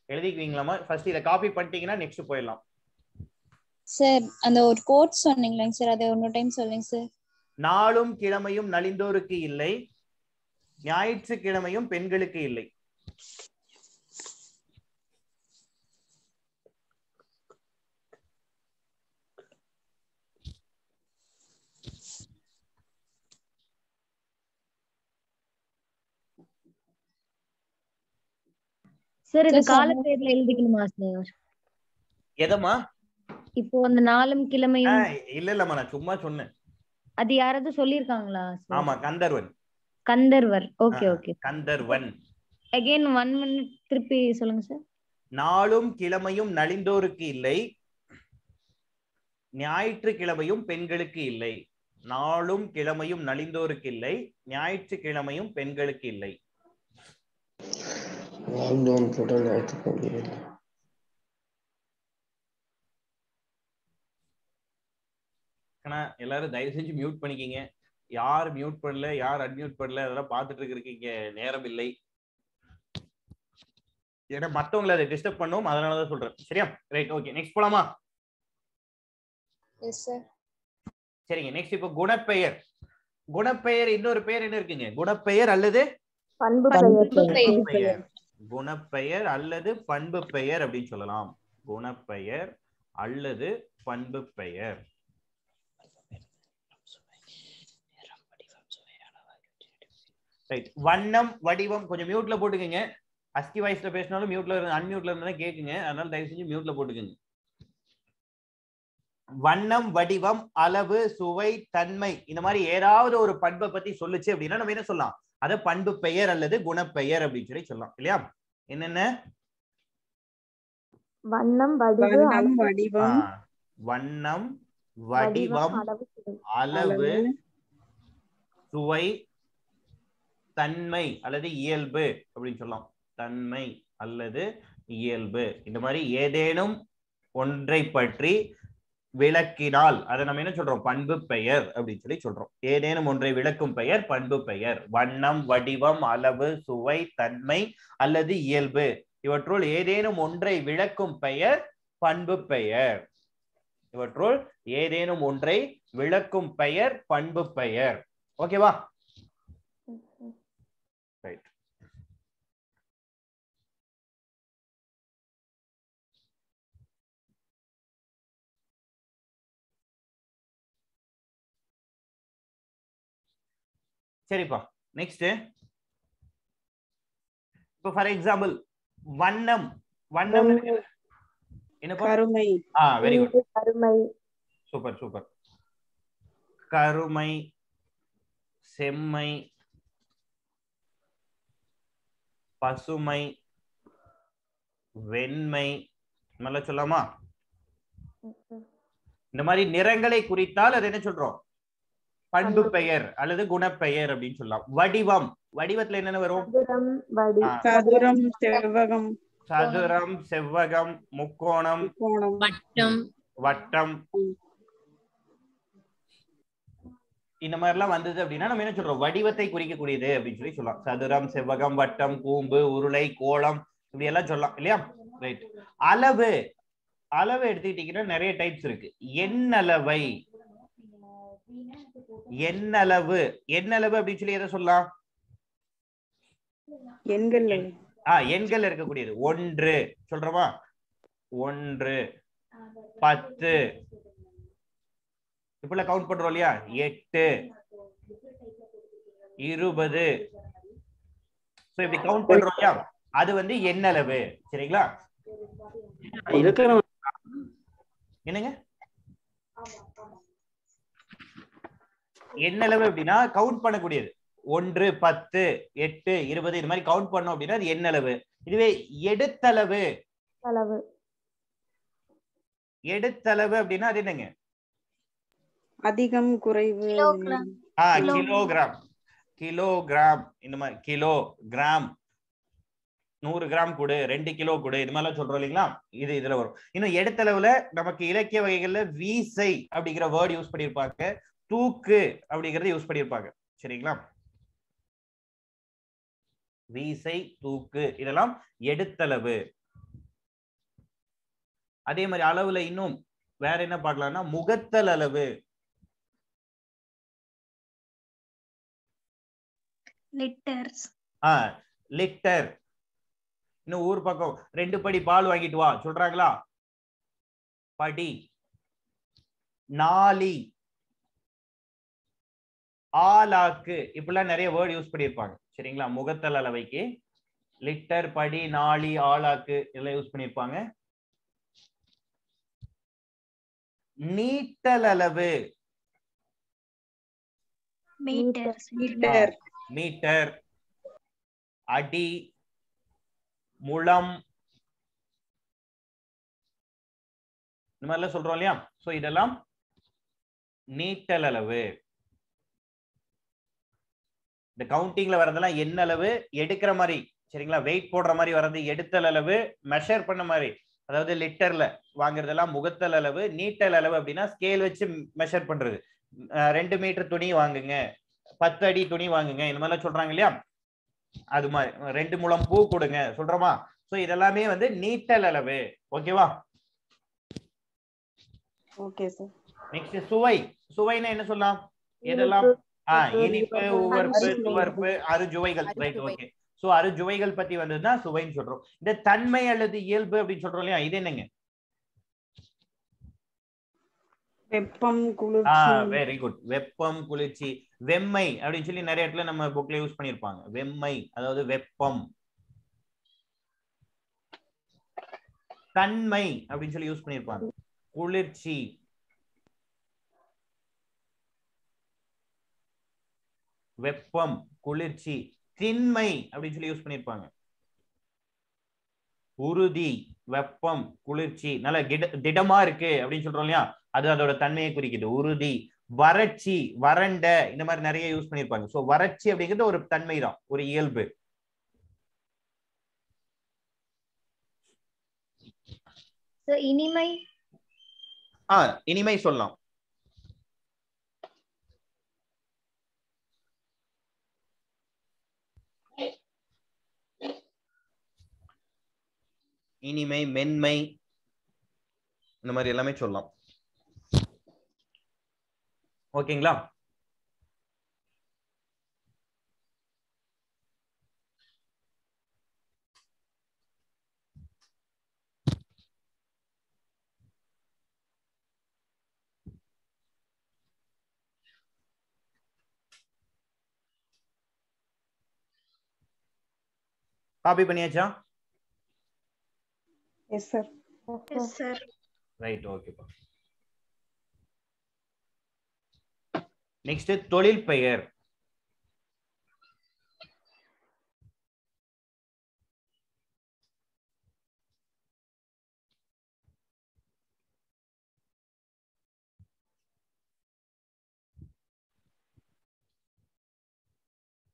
எழுதிக்குவீங்களாமா? ஃபர்ஸ்ட் இதை காப்பி பண்ணிட்டீங்கன்னா நெக்ஸ்ட் போயிடலாம். சார் அந்த ஒரு கோட் சொன்னீங்களா சார், அதை இன்னொரு டைம் சொல்லுங்க சார். நாளும் கிழமையும் நலிந்தோருக்கு இல்லை, ஞாயிற்றுக்கிழமையும் பெண்களுக்கு இல்லை. சார் இது கால பேர்ல எழுதிக்கணுமா சார்? எதமா? இப்போ அந்த நாளும் கிழமையும் இல்ல இல்லம்மா, நான் சும்மா சொன்னேன். அது யாராவது சொல்லிருக்காங்களா? ஆமா, கந்தர்வன். கந்தர்வர். Okay okay. கந்தர்வன். அகைன் 1 minute திருப்பி சொல்லுங்க சார். நாளும் கிழமையும் நலிந்தோருக்கு இல்லை, ஞாயிற்றுக்கிழமையும் பெண்களுக்கு இல்லை. நாளும் கிழமையும் நலிந்தோருக்கு இல்லை, ஞாயிற்றுக்கிழமையும் பெண்களுக்கு இல்லை. எல்லாரும் தயவு செஞ்சு மியூட் பண்ணிக்கிங்க. யார் மியூட் பண்ணல, யார் அன்மியூட் பண்ணல, அதெல்லாம் பார்த்துட்டு இருக்கீங்க. நேரம் இல்லை, ஏன்னா மத்தவங்களை அதை டிஸ்டர்ப் பண்ணும், அதனாலதான் சொல்றேன். சரியா? Right, okay. நெக்ஸ்ட் போலாமா? S sir. சரிங்க. நெக்ஸ்ட் இப்போ குணப்பெயர். குணப்பெயர் இன்னொரு பெயர் என்ன இருக்குங்க? குணப்பெயர் அல்லது பண்பு பெயர். குணப்பெயர் அல்லது பண்பு பெயர் அப்படின்னு சொல்லலாம். குணப்பெயர் அல்லது பண்பு பெயர். ரைட். வண்ணம், வடிவம் கொஞ்சம் மியூட்ல போட்டுக்கங்க. அஸ்கி வாய்ஸ்ல பேசினாலும் மியூட்ல அன்மியூட்ல இருந்தா கேக்குங்க, அதனால தயவு செஞ்சு மியூட்ல போட்டுக்கங்க. வண்ணம், வடிவம், அளவு, சுவை, தன்மை, இந்த மாதிரி ஏதாவது ஒரு பண்பை பத்தி சொல்லுச்சு அப்படின்னா நம்ம என்ன சொல்லலாம்? அத பண்பு பெயர் அல்லது குணப்பெயர் அப்படின்னு சொல்லி சொல்லலாம். இல்லையா? என்னென்ன? வண்ணம், வடிவம், வண்ணம், வடிவம், அளவு, சுவை, தன்மை அல்லது இயல்பு அப்படின்னு சொல்லலாம். தன்மை அல்லது இயல்பு, இந்த மாதிரி ஏதேனும் ஒன்றை பற்றி விளக்கினால் அதை நம்ம என்ன சொல்றோம்? பண்பு பெயர் அப்படின்னு சொல்லி சொல்றோம். ஏதேனும் ஒன்றை விளக்கும் பெயர் பண்பு பெயர். வண்ணம், வடிவம், அளவு, சுவை, தன்மை அல்லது இயல்பு, இவற்றுள் ஏதேனும் ஒன்றை விளக்கும் பெயர் பண்பு பெயர். இவற்றுள் ஏதேனும் ஒன்றை விளக்கும் பெயர் பண்பு பெயர். ஓகேவா? ரைட். சரிப்பா. நெக்ஸ்ட் இப்போ ஃபார் எக்ஸாம்பிள் வண்ணம். வண்ணம் என்னப்பா? கருமை. Very good. கருமை. Super super. கருமை, செம்மை, பசுமை, வெண்மை, நல்லா சொல்லாமா? இந்த மாதிரி நிறங்களை குறித்தால் அது என்ன சொல்றோம்? பண்பு பெயர் அல்லது குணப்பெயர் அப்படின்னு சொல்லலாம். வடிவம், வடிவத்துல என்னென்ன வரும்? சதுரம், செவ்வகம். சதுரம், செவ்வகம், முக்கோணம், வட்டம், இந்த மாதிரி எல்லாம் வந்தது அப்படின்னா நம்ம என்ன சொல்றோம்? வடிவத்தை குறிக்கக்கூடியது அப்படின்னு சொல்லி சொல்லலாம். சதுரம், செவ்வகம், வட்டம், கூம்பு, உருளை, கோளம், இப்படி எல்லாம் சொல்லலாம். இல்லையா? ரைட். அளவு. அளவு எடுத்துக்கிட்டீங்கன்னா நிறைய டைப்ஸ் இருக்கு. எண்ணளவை, எண்ணளவு, எண்ணளவு அப்படின்னு சொல்லி எதை சொல்லலாம்? எண்கள். எண்கள் இருக்கக்கூடியது. 1 சொல்றோமா? 1, 10 இப்ப கவுண்ட் பண்றோம் இல்லையா? 8, 20 இப்படி கவுண்ட் பண்றோம் இல்லையா? அது வந்து எண்ணளவு. சரிங்களா? என்னங்க எண்ணளவு அப்படின்னா கவுண்ட் பண்ணக்கூடியது. 1 10 8 20 இது மாதிரி கவுண்ட் பண்ணோம் அப்படின்னா அது எண்ணளவு. இதுவே எடுத்தளவு அளவு எடுத்தளவு அப்படின்னா அது என்னங்க? அதிகம் குறைவு கிலோகிராம் கிலோகிராம் இந்த மாதிரி கிலோ கிராம் 100 கிராம் கொடு 2 கிலோ கொடு இது மாதிரிலாம் சொல்றோம் இல்லைங்களா? இது இதுல வரும். இன்னும் எடுத்தளவுல நமக்கு இலக்கிய வகைகள்ல வீசை அப்படிங்கிற வேர்ட் யூஸ் பண்ணியிருப்பாங்க, தூக்கு அப்படிங்கறத யூஸ் பண்ணியிருப்பாங்க. சரிங்களா? வீசை தூக்கு இதெல்லாம் எடுத்தளவு. அதே மாதிரி அளவுல இன்னும் வேற என்ன பார்க்கலாம்னா முகத்தல் அளவு. Litres litre. இன்னும் ஊர் பக்கம் 2 படி பால் வாங்கிட்டு வா சொல்றாங்களா? படி. நாளி ஆலாக்கு இப்படிலாம் நிறைய வேர்ட் யூஸ் பண்ணியிருப்பாங்க. சரிங்களா? முகத்தல் அளவைக்கு லிட்டர் படி நாளி ஆலாக்கு இதெல்லாம் யூஸ் பண்ணியிருப்பாங்க. நீட்டல் அளவு மீட்டர் அடி முழம் இந்த மாதிரிலாம் சொல்றோம் இல்லையா? சோ இதெல்லாம் நீட்டல் அளவு. இந்த கவுண்டிங்ல வரதெல்லாம் என்ன அளவு எடுக்கிற மாதிரி. சரிங்களா? வெயிட் போடுற மாதிரி வர்றது எடுத்தல் அளவு, மெஷர் பண்ண மாதிரி அதாவது லிட்டர்ல வாங்குறதெல்லாம் முகத்தல் அளவு. நீட்டல் அளவு அப்படின்னா ஸ்கேல் வச்சு மெஷர் பண்றது. 2 மீட்டர் துணி வாங்குங்க, 10 அடி துணி வாங்குங்க இந்த மாதிரிலாம் சொல்றாங்க இல்லையா? அது மாதிரி 2 முழம் பூ கொடுங்க சொல்றோமா? சோ இதெல்லாமே வந்து நீட்டல் அளவு. ஓகேவா? Okay sir. நெக்ஸ்ட் சுவை. சுவைனா என்ன சொல்லலாம்? எதெல்லாம்? இனிப்பு, உவர்ப்பு, துவர்ப்பு, அறுசுவைகள். Right, okay. சோ அறுசுவைகள் பத்தி வந்ததுன்னா சுவைன்னு சொல்றோம். இந்த தன்மை அல்லது இயல்பு அப்படின்னு சொல்றோம் இல்லையா? இது என்னங்க? வெப்பம் குளிர்ச்சி. Very good. வெப்பம் குளிர்ச்சி. வெம்மை அப்படின்னு சொல்லி நிறைய இடத்துல நம்ம புக்ல யூஸ் பண்ணிருப்பாங்க. வெம்மை அதாவது வெப்பம். தன்மை அப்படின்னு சொல்லி யூஸ் பண்ணிருப்பாங்க. குளிர்ச்சி. வெப்பம் குளிர்ச்சி. திண்மை அப்படின்னு சொல்லி யூஸ் பண்ணிருப்பாங்க. உறுதி. வெப்பம் குளிர்ச்சி நல்ல திடமா இருக்கு அப்படின்னு சொல்றோம் இல்லையா? அது அதோட தன்மையை குறிக்குது. உறுதி. வறட்சி வறண்ட இந்த மாதிரி நிறைய யூஸ் பண்ணிருப்பாங்க. சோ வறட்சி அப்படிங்கிறது ஒரு தன்மை தான், ஒரு இயல்பு. இனிமை. இனிமை சொல்லலாம். இனிமை, மென்மை இந்த மாதிரி எல்லாமே சொல்லலாம். ஓகேங்களா? காப்பி பண்ணியாச்சா? Yes sir. Yes sir. Right, ஓகேப்பா. நெக்ஸ்ட் தொழில் பெயர்.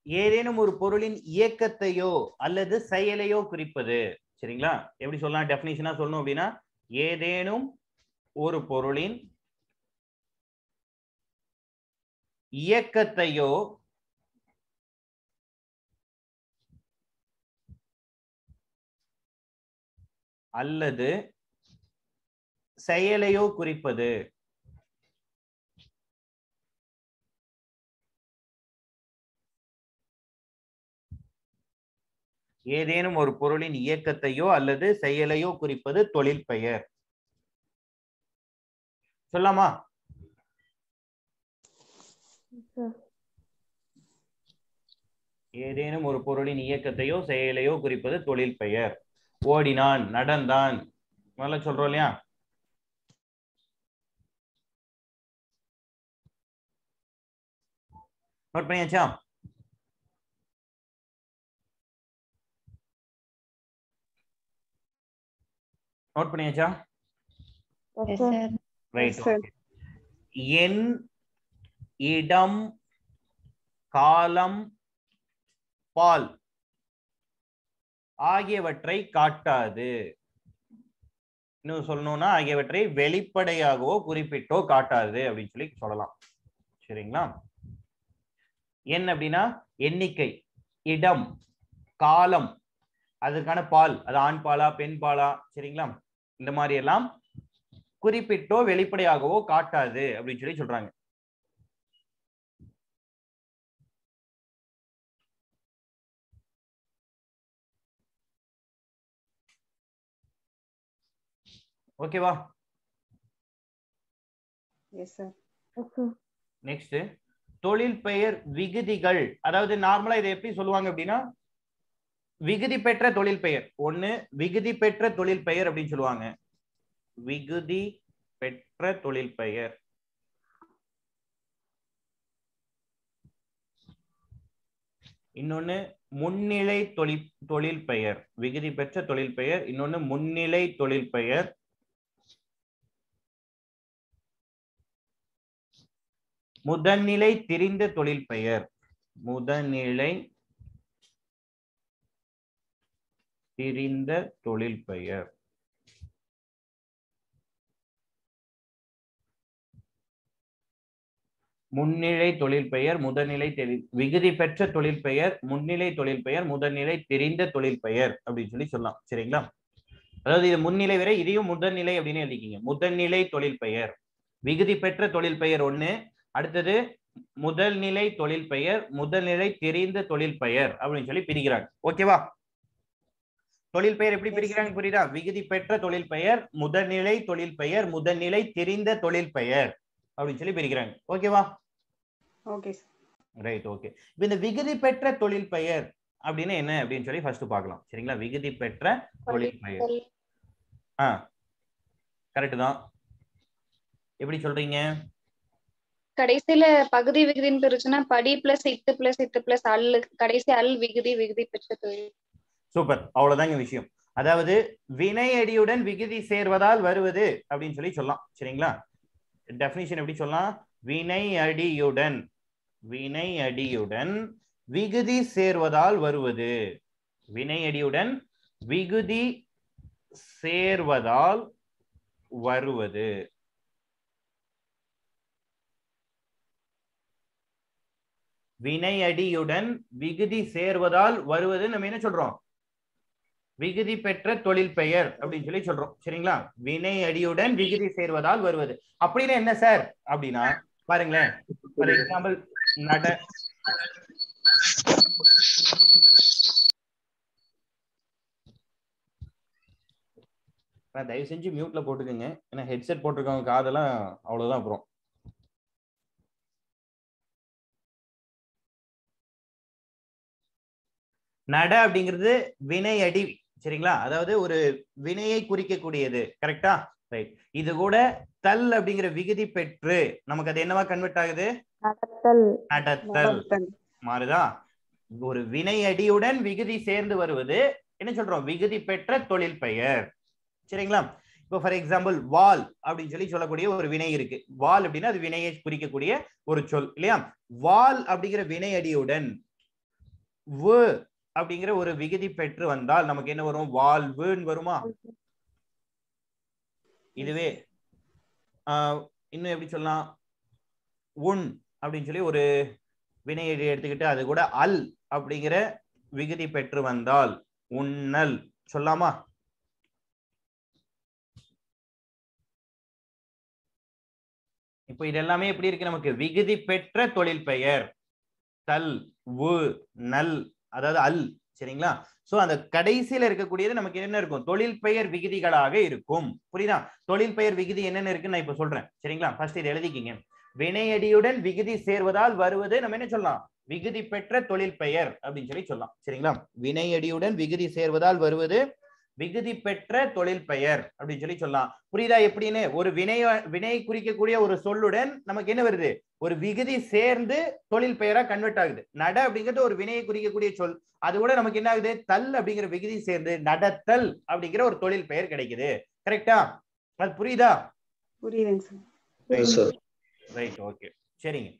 ஏதேனும் ஒரு பொருளின் இயக்கத்தையோ அல்லது செயலையோ குறிப்பது. சரிங்களா? எப்படி சொல்லலாம்? டெஃபினிஷனா சொல்லணும் அப்படின்னா ஏதேனும் ஒரு பொருளின் இயக்கத்தையோ அல்லது செயலையோ குறிப்பது. ஏதேனும் ஒரு பொருளின் இயக்கத்தையோ அல்லது செயலையோ குறிப்பது தொழில் பெயர். சொல்லாமா? ஏதேனும் ஒரு பொருளின் இயக்கத்தையோ செயலையோ குறிப்பது தொழில் பெயர். ஓடினான், நடந்தான் நல்லா சொல்றோம் இல்லையா? நோட் பண்ணியாச்சா? நோட் பண்ணியாச்சா? ரைட். எண், இடம், காலம், பால் ஆகியவற்றை காட்டாது. இன்னும் சொல்லணும்னா ஆகியவற்றை வெளிப்படையாகவோ குறிப்பிட்டோ காட்டாது அப்படின்னு சொல்லி சொல்லலாம். சரிங்களா? எண் அப்படின்னா எண்ணிக்கை, இடம், காலம், அதுக்கான பால், அது ஆண் பாலா பெண் பாலா, சரிங்களா? இந்த மாதிரி எல்லாம் குறிப்பிட்டோ வெளிப்படையாகவோ காட்டாது அப்படின்னு சொல்லி சொல்றாங்க. ஓகேவா? Yes sir. நெக்ஸ்ட் தொழில் பெயர் விகுதிகள். அதாவது நார்மலா இதை எப்படி சொல்லுவாங்க அப்படின்னா விகுதி பெற்ற தொழில் பெயர். ஒண்ணு விகுதி பெற்ற தொழில் பெயர் அப்படின்னு சொல்லுவாங்க. விகுதி பெற்ற தொழில் பெயர். இன்னொன்னு முன்னிலை தொழில் பெயர். விகுதி பெற்ற தொழில் பெயர். இன்னொன்னு முன்னிலை தொழில் பெயர். முதல்நிலை திரிந்த தொழில் பெயர். முதல்நிலை திரிந்த தொழில் பெயர். முன்னிலை தொழில் பெயர், முதல்நிலை விகுதி பெற்ற தொழில் பெயர், முன்னிலை தொழில் பெயர், முதல்நிலை தெரிந்த தொழில் பெயர் அப்படின்னு சொல்லி சொல்லலாம். சரிங்களா? அதாவது இது முன்னிலை வரை, இதையும் முதல்நிலை அப்படின்னு எழுதிக்கிங்க. முதல்நிலை தொழில் பெயர், விகுதி பெற்ற தொழில் பெயர் ஒண்ணு. அடுத்தது முதல்நிலை தொழில் பெயர், முதல்நிலை தெரிந்த தொழில் பெயர் அப்படின்னு சொல்லி பிரிக்கிறாங்க. ஓகேவா? தொழில் பெயர் எப்படி பிரிக்கிறாங்க புரியுதா? விகுதி பெற்ற தொழில் பெயர், முதல்நிலை தொழில் பெயர், முதல்நிலை தெரிந்த தொழில் பெயர் அப்படின்னு சொல்லி பிரிக்கிறாங்க. ஓகேவா? Okay right. ஓகே. இப்போ இந்த விகுதி பெற்ற தொழில் பெயர் அப்படின்னு என்ன அப்படின்னு சொல்லி ஃபர்ஸ்ட் பார்க்கலாம். சரிங்களா? விகுதி பெற்ற தொழில் பெயர். கரெக்ட் தான். எப்படி சொல்றீங்க? கடைசியில பகுதி விகுதின்னு பிரிச்சுன்னா படி பிளஸ் இட்டு பிளஸ் இட்டு பிளஸ் அல், கடைசி அல் விகுதி, விகுதி பெற்ற தொழில். சூப்பர். அவ்வளவுதாங்க விஷயம். அதாவது வினை அடியுடன் விகுதி சேர்வதால் வருவது அப்படின்னு சொல்லி சொல்லலாம். சரிங்களா? டெஃபினிஷன் எப்படி சொல்லலாம்? வினை அடியுடன், வினை அடியுடன் விகுதி சேர்வதால் வருவது. வினை அடியுடன் விகுதி சேர்வதால் வருவது. வினை அடியுடன் விகுதி சேர்வதால் வருவது நம்ம என்ன சொல்றோம்? விகுதி பெற்ற தொழில் பெயர் அப்படின்னு சொல்லி சொல்றோம். சரிங்களா? வினை அடியுடன் விகுதி சேர்வதால் வருவது அப்படின்னு என்ன சார் அப்படின்னா பாருங்களேன். ஃபார் எக்ஸாம்பிள் நட, தயவு செஞ்சு மியூட்ல போட்டுக்கோங்க. ஏன்னா ஹெட்செட் போட்டிருக்கவங்க காதெல்லாம் அவ்வளவுதான். அப்புறம் நட அப்படிங்கிறது வினை அடி. சரிங்களா? அதாவது ஒரு வினையை குறிக்கக்கூடியது. கரெக்டா? ரைட். இது கூட தல் அப்படிங்கிற விகுதி பெற்று நமக்கு அது என்னவா கன்வெர்ட் ஆகுது? நடத்தல். மாறுதா? ஒரு வினை அடியுடன் விகுதி சேர்ந்து வருவது என்ன சொல்றோம்? விகுதி பெற்ற தொழில் பெயர். சரிங்களா? இப்போ ஃபார் எக்ஸாம்பிள் வால் அப்படின்னு சொல்லி சொல்லக்கூடிய ஒரு வினை இருக்கு. வால் அப்படின்னா அது வினையை குறிக்கக்கூடிய ஒரு சொல் இல்லையா? வால் அப்படிங்கிற வினை அடியுடன் அப்படிங்கிற ஒரு விகுதி பெற்று வந்தால் நமக்கு என்ன வரும்? வாழ்வுன்னு வருமா? இதுவே இன்னும் எப்படி சொல்லலாம்? உன் அப்படின்னு சொல்லி ஒரு வினை எடுத்துக்கிட்டு அது கூட அல் அப்படிங்கிற விகுதி பெற்று வந்தால் உண்ணல் சொல்லாமா? இப்போ இது எல்லாமே எப்படி இருக்கு? நமக்கு விகுதி பெற்ற தொழில் பெயர். தல், உ, நல், அதாவது அல். சரிங்களா? சோ அந்த கடைசியில இருக்கக்கூடியது நமக்கு என்ன இருக்கும்? தொழில் பெயர் விகுதிகளாக இருக்கும். புரியுதா? தொழில் பெயர் விகுதி என்னென்ன இருக்குன்னு நான் இப்ப சொல்றேன். சரிங்களா? ஃபர்ஸ்ட் இதை எழுதிக்கிங்க. வினையடியுடன் விகுதி சேர்வதால் வருவது நம்ம என்ன சொல்லலாம்? விகுதி பெற்ற தொழில் பெயர் அப்படின்னு சொல்லி சொல்லலாம். சரிங்களா? வினையடியுடன் விகுதி சேர்வதால் வருவது விகுதி பெற்ற தொழில் பெயர் அப்படின்னு சொல்லி சொல்லலாம். புரியுதா எப்படின்னு? ஒரு வினை குறிக்கக்கூடிய ஒரு சொல்லுடன் நமக்கு என்ன வருது, ஒரு விகுதி சேர்ந்து தொழில் பெயரா கன்வெர்ட் ஆகுது. நட அப்படிங்கிறது ஒரு வினையை குறிக்கக்கூடிய சொல், அது கூட நமக்கு என்ன ஆகுது, தல் அப்படிங்கிற விகுதி சேர்ந்து நடத்தல் அப்படிங்கிற ஒரு தொழில் பெயர் கிடைக்குது. கரெக்டா? அது புரியுதா? புரியுதுங்க சார். ரைட், ஓகே, சரிங்க.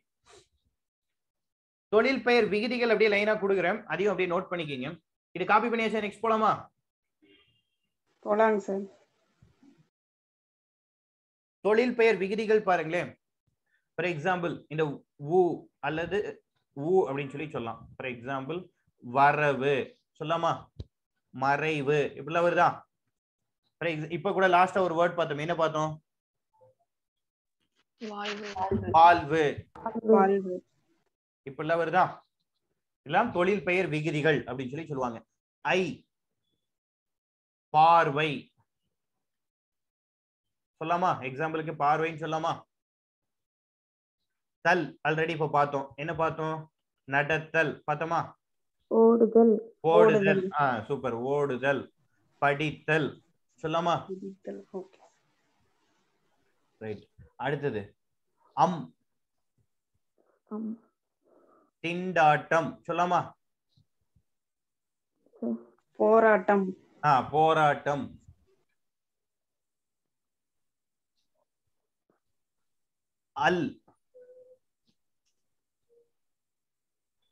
தொழில் பெயர் விகுதிகள் அப்படியே லைனா கொடுக்குறேன், அதையும் அப்படியே நோட் பண்ணிக்கிங்க. இது காப்பி பண்ணியாச்சா? நெக்ஸ்ட் போலாமா? போலாங்க சார். தொழில் பெயர் விகுதிகள் பாருங்களேன். ஃபார் எக்ஸாம்பிள் இந்த ஊ அல்லது ஊ அப்படின்னு சொல்லி சொல்லலாம். ஃபார் எக்ஸாம்பிள் வரவு சொல்லலாமா, மறைவு இப்படிலாம் வருதா? இப்ப கூட லாஸ்டா ஒரு வேர்ட் பார்த்தோம், என்ன பார்த்தோம்? வாழ்வு. இப்படிலாம் வருதா? எல்லாம் தொழில் பெயர் விகுதிகள் அப்படின்னு சொல்லி சொல்லுவாங்க. ஐ பார்வை சொல்லலாமா, எக்ஸாம்பிளுக்கு பார்வைன்னு சொல்லலாமா. தல் ஆல்ரெடி இப்ப பார்த்தோம், என்ன பார்த்தோம்? நடத்தல் பார்த்தோமா. ஓடுதல். ஓடுதல், சூப்பர், ஓடுதல். படித்தல் சொல்லலாமா. ரைட், அடுத்தது அம் திண்டாட்டம் சொல்லலாமா. போராட்டம். போராட்டம். அல்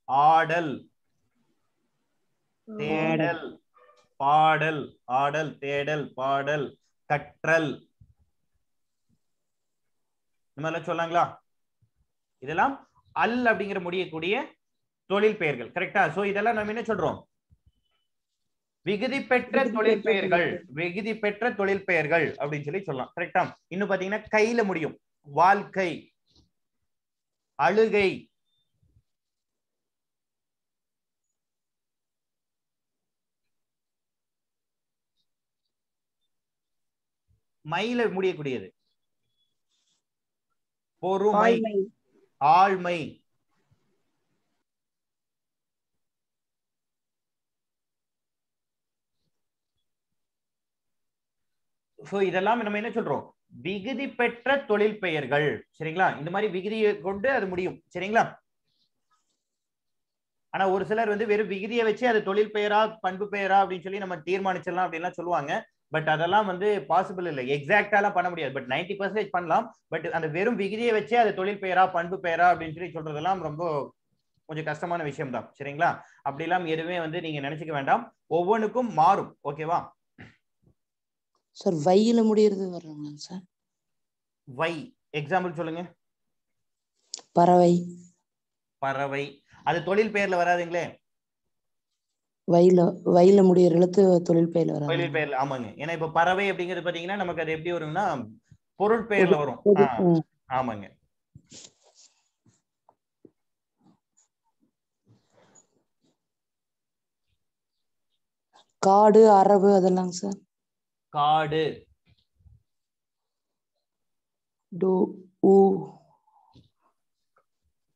ஆடல். தேடல் பாடல். ஆடல் தேடல் பாடல் கற்றல். இந்த மாதிரிலாம் சொல்லாங்களா? இதெல்லாம் அல் அப்படிங்கிற முடியக்கூடிய தொழில் பெயர்கள். கரெக்டா? சோ இதெல்லாம் நம்ம என்ன சொல்றோம்? விகுதி பெற்ற தொழில் பெயர்கள். விகுதி பெற்ற தொழில் பெயர்கள் அப்படின்னு சொல்லி சொல்லலாம். கரெக்டா? இன்னும் பாத்தீங்கன்னா கையில முடியும். வாழ்க்கை, அழுகை, மயில முடியக்கூடியது பொறுமை, ஆழ்மை. சோ இதெல்லாம் நம்ம என்ன சொல்றோம்? விகுதி பெற்ற தொழில் பெயர்கள். சரிங்களா? இந்த மாதிரி விகுதியை கொண்டு அது முடியும். சரிங்களா? ஆனா ஒரு சிலர் வந்து வெறும் விகுதியை வச்சு அது தொழில் பெயரா பண்பு பெயரா அப்படின்னு சொல்லி நம்ம தீர்மானிச்சிடலாம் அப்படின்லாம் சொல்லுவாங்க. பட் அதெல்லாம் வந்து பாசிபிள் இல்லை, எக்ஸாக்டாலாம் பண்ண முடியாது. பட் 90% பண்ணலாம். பட் அந்த வெறும் விகுதியை வச்சே அது தொழில் பெயரா பண்பு பெயரா அப்படின்னு சொல்லி சொல்றதெல்லாம் ரொம்ப கொஞ்சம் கஷ்டமான விஷயம் தான். சரிங்களா? அப்படிலாம் எதுவுமே வந்து நீங்க நினைச்சுக்க வேண்டாம், ஒவ்வொன்றுக்கும் மாறும். ஓகேவா சார்? வையில முடியறது வர்றாங்க சார். வை எக்ஸாம்பிள் சொல்லுங்க. பறவை. பறவை அது தொழில் பெயர்ல வராதுங்களே. வையில முடியற எழுத்து தொழில் பெயர்ல வராது. தொழில் பெயர்ல, ஆமாங்க. ஏன்னா இப்ப பறவை அப்படிங்கிறது பாத்தீங்கன்னா நமக்கு அது எப்படி வரும்னா பொருள் பெயர்ல வரும். ஆமாங்க. காடு, அரவு அதெல்லாம் சார். காடு.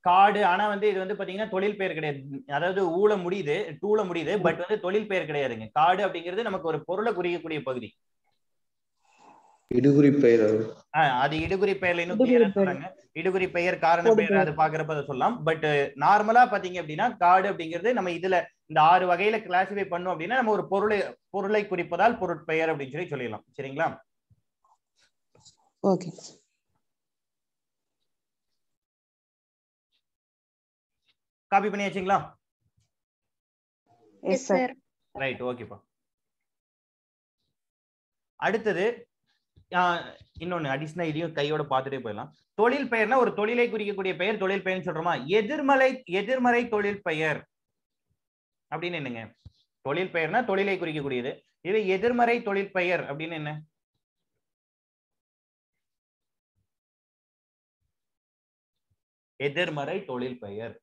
காடு. ஆனா வந்து இது வந்து பாத்தீங்கன்னா தொழில் பெயர் கிடையாது. அதாவது ஊல முடியுது, டூல முடியுது, பட் வந்து தொழில் பெயர் கிடையாதுங்க. காடு அப்படிங்கிறது நமக்கு ஒரு பொருளை குறிக்கக்கூடிய பகுதி. இடுகுறி பெயர். அது இடுகுறி பெயர்ல இன்னும் கிளியரா சொல்றாங்க. இடுகுறி பெயர், காரண பெயர், அது பாக்குறப்ப அதை சொல்லலாம். பட் நார்மலா பாத்தீங்க அப்படின்னா காடு அப்படிங்கிறது நம்ம இதுல இந்த 6 வகையில கிளாசிஃபை பண்ணோம் அப்படின்னா நம்ம ஒரு பொருளை குறிப்பதால் பொருட்பெயர் அப்படின்னு சொல்லி சொல்லிடலாம். சரிங்களா? ஓகே. காப்பி பண்ணியாச்சுங்களா? Yes sir. ரைட், ஓகேப்பா. அடுத்தது இன்னொன்னு அடிஷனலா இதையும் கையோட பார்த்துட்டே போயிடலாம். தொழில் பெயர்னா ஒரு தொழிலை குறிக்கக்கூடிய பெயர் தொழில் பெயர்னு சொல்றோமா. எதிர்மறை தொழில் பெயர் அப்படின்னு என்னங்க? தொழில் பெயர்னா தொழிலை குறிக்கக்கூடியது. இது எதிர்மறை தொழில் பெயர் அப்படின்னு என்ன? எதிர்மறை தொழில் பெயர்.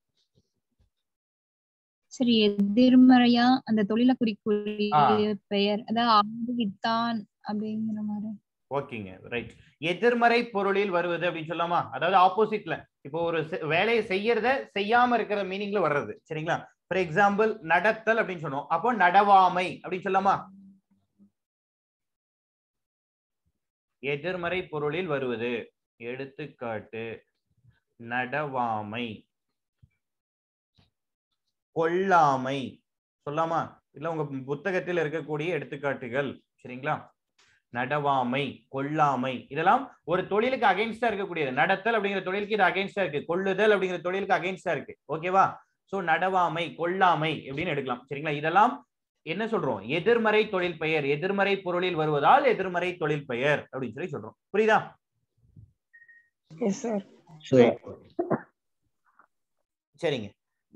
சரி, எதிர்மறையா அந்த தொழிலை குறிக்கக்கூடிய பெயர், அதாவது வித்தான் அப்படிங்கிற மாதிரி. ஓகேங்க, ரைட். எதிர்மறை பொருளில் வருவது அப்படின்னு சொல்லாமா, அதாவது ஆப்போசிட்ல. இப்போ ஒரு வேலையை செய்யறத செய்யாம இருக்கிற மீனிங்ல வர்றது. சரிங்களா? ஃபார் எக்ஸாம்பிள் நடத்தல் அப்படின்னு சொன்னோம், அப்போ நடவாமை அப்படின்னு சொல்லாமா. எதிர்மறை பொருளில் வருவது. எடுத்துக்காட்டு நடவாமை, கொல்லாமை. சொல்லாமா? இல்ல உங்க புத்தகத்தில் இருக்கக்கூடிய எடுத்துக்காட்டுகள். சரிங்களா? நடவாமை, கொல்லாமை இதெல்லாம் ஒரு தொழிலுக்கு அகைன்ஸ்டா இருக்கக்கூடியது. நடத்தல் அப்படிங்கிற தொழிலுக்கு இது அகைன்ஸ்டா இருக்கு. கொள்ளுதல் அப்படிங்கிற தொழிலுக்கு அகைன்ஸ்டா இருக்கு. ஓகேவா? சோ நடவாமை, கொல்லாமை அப்படின்னு எடுக்கலாம். சரிங்களா? இதெல்லாம் என்ன சொல்றோம்? எதிர்மறை தொழில் பெயர். எதிர்மறை பொருளில் வருவதால் எதிர்மறை தொழில் பெயர் அப்படின்னு சொல்லி சொல்றோம். புரியுதா? சரிங்க.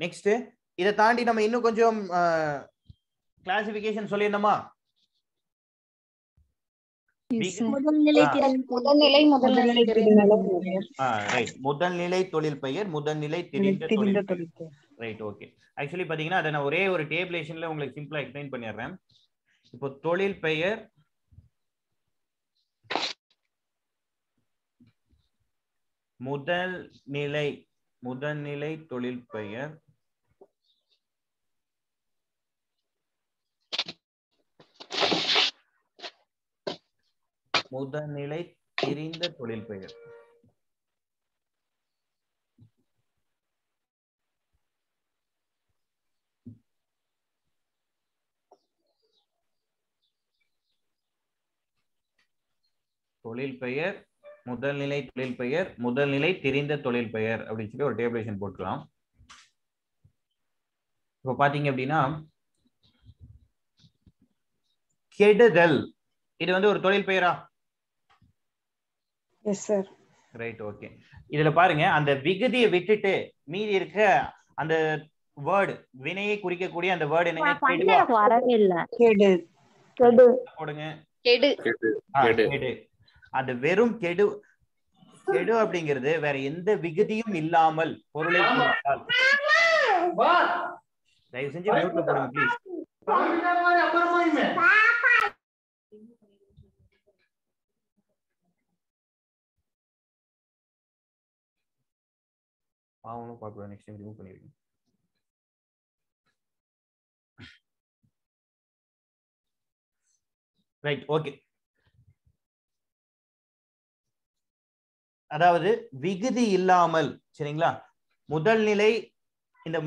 நெக்ஸ்ட் இதை தாண்டி நம்ம இன்னும் கொஞ்சம் கிளாசிபிகேஷன் சொல்லிடணுமா? முதல்நிலை தொழில் பெயர், முதல்நிலை திரிந்த தொழில் பெயர். Right, okay. ஆக்சுவலி பாத்தீங்கன்னா அதை நான் ஒரே ஒரு டேபிளேஷன்ல உங்களுக்கு சிம்பிளா எக்ஸ்பிளைன் பண்ணிடுறேன். இப்போ தொழில் பெயர், முதல்நிலை தொழில் பெயர், முதல்நிலை திரிந்த தொழில் பெயர். தொழில் பெயர், முதல்நிலை தொழில் பெயர், முதல்நிலை திரிந்த தொழில் பெயர் அப்படின்னு சொல்லி ஒரு டேபிளேஷன் போட்டுக்கலாம். இப்போ பாத்தீங்க அப்படின்னா கெடுதல், இது வந்து ஒரு தொழில் பெயரா? S sir. Right, okay. இதுல பாருங்க, அந்த விகுதியை விட்டுட்டு மீதி இருக்க அந்த வேர்டு, வினையை குறிக்கக்கூடிய அந்த வேர்டு என்ன? வரவே இல்ல. கெடு. போடுங்க. கெடு. கெடு. அது வெறும் கெடு. கெடு அப்படிங்கிறது வேற எந்த விகுதியும் இல்லாமல் பொருளை குறித்தால். தயவு செஞ்சு மியூட்ல போடுங்க ப்ளீஸ். பாவனும் பார்க்கலாம். நெக்ஸ்ட் டைம் ரிமூவ் பண்ணிருக்கேன். Right, okay. அதாவது விகுதி இல்லாமல், சரிங்களா? முதல் நிலை, இந்த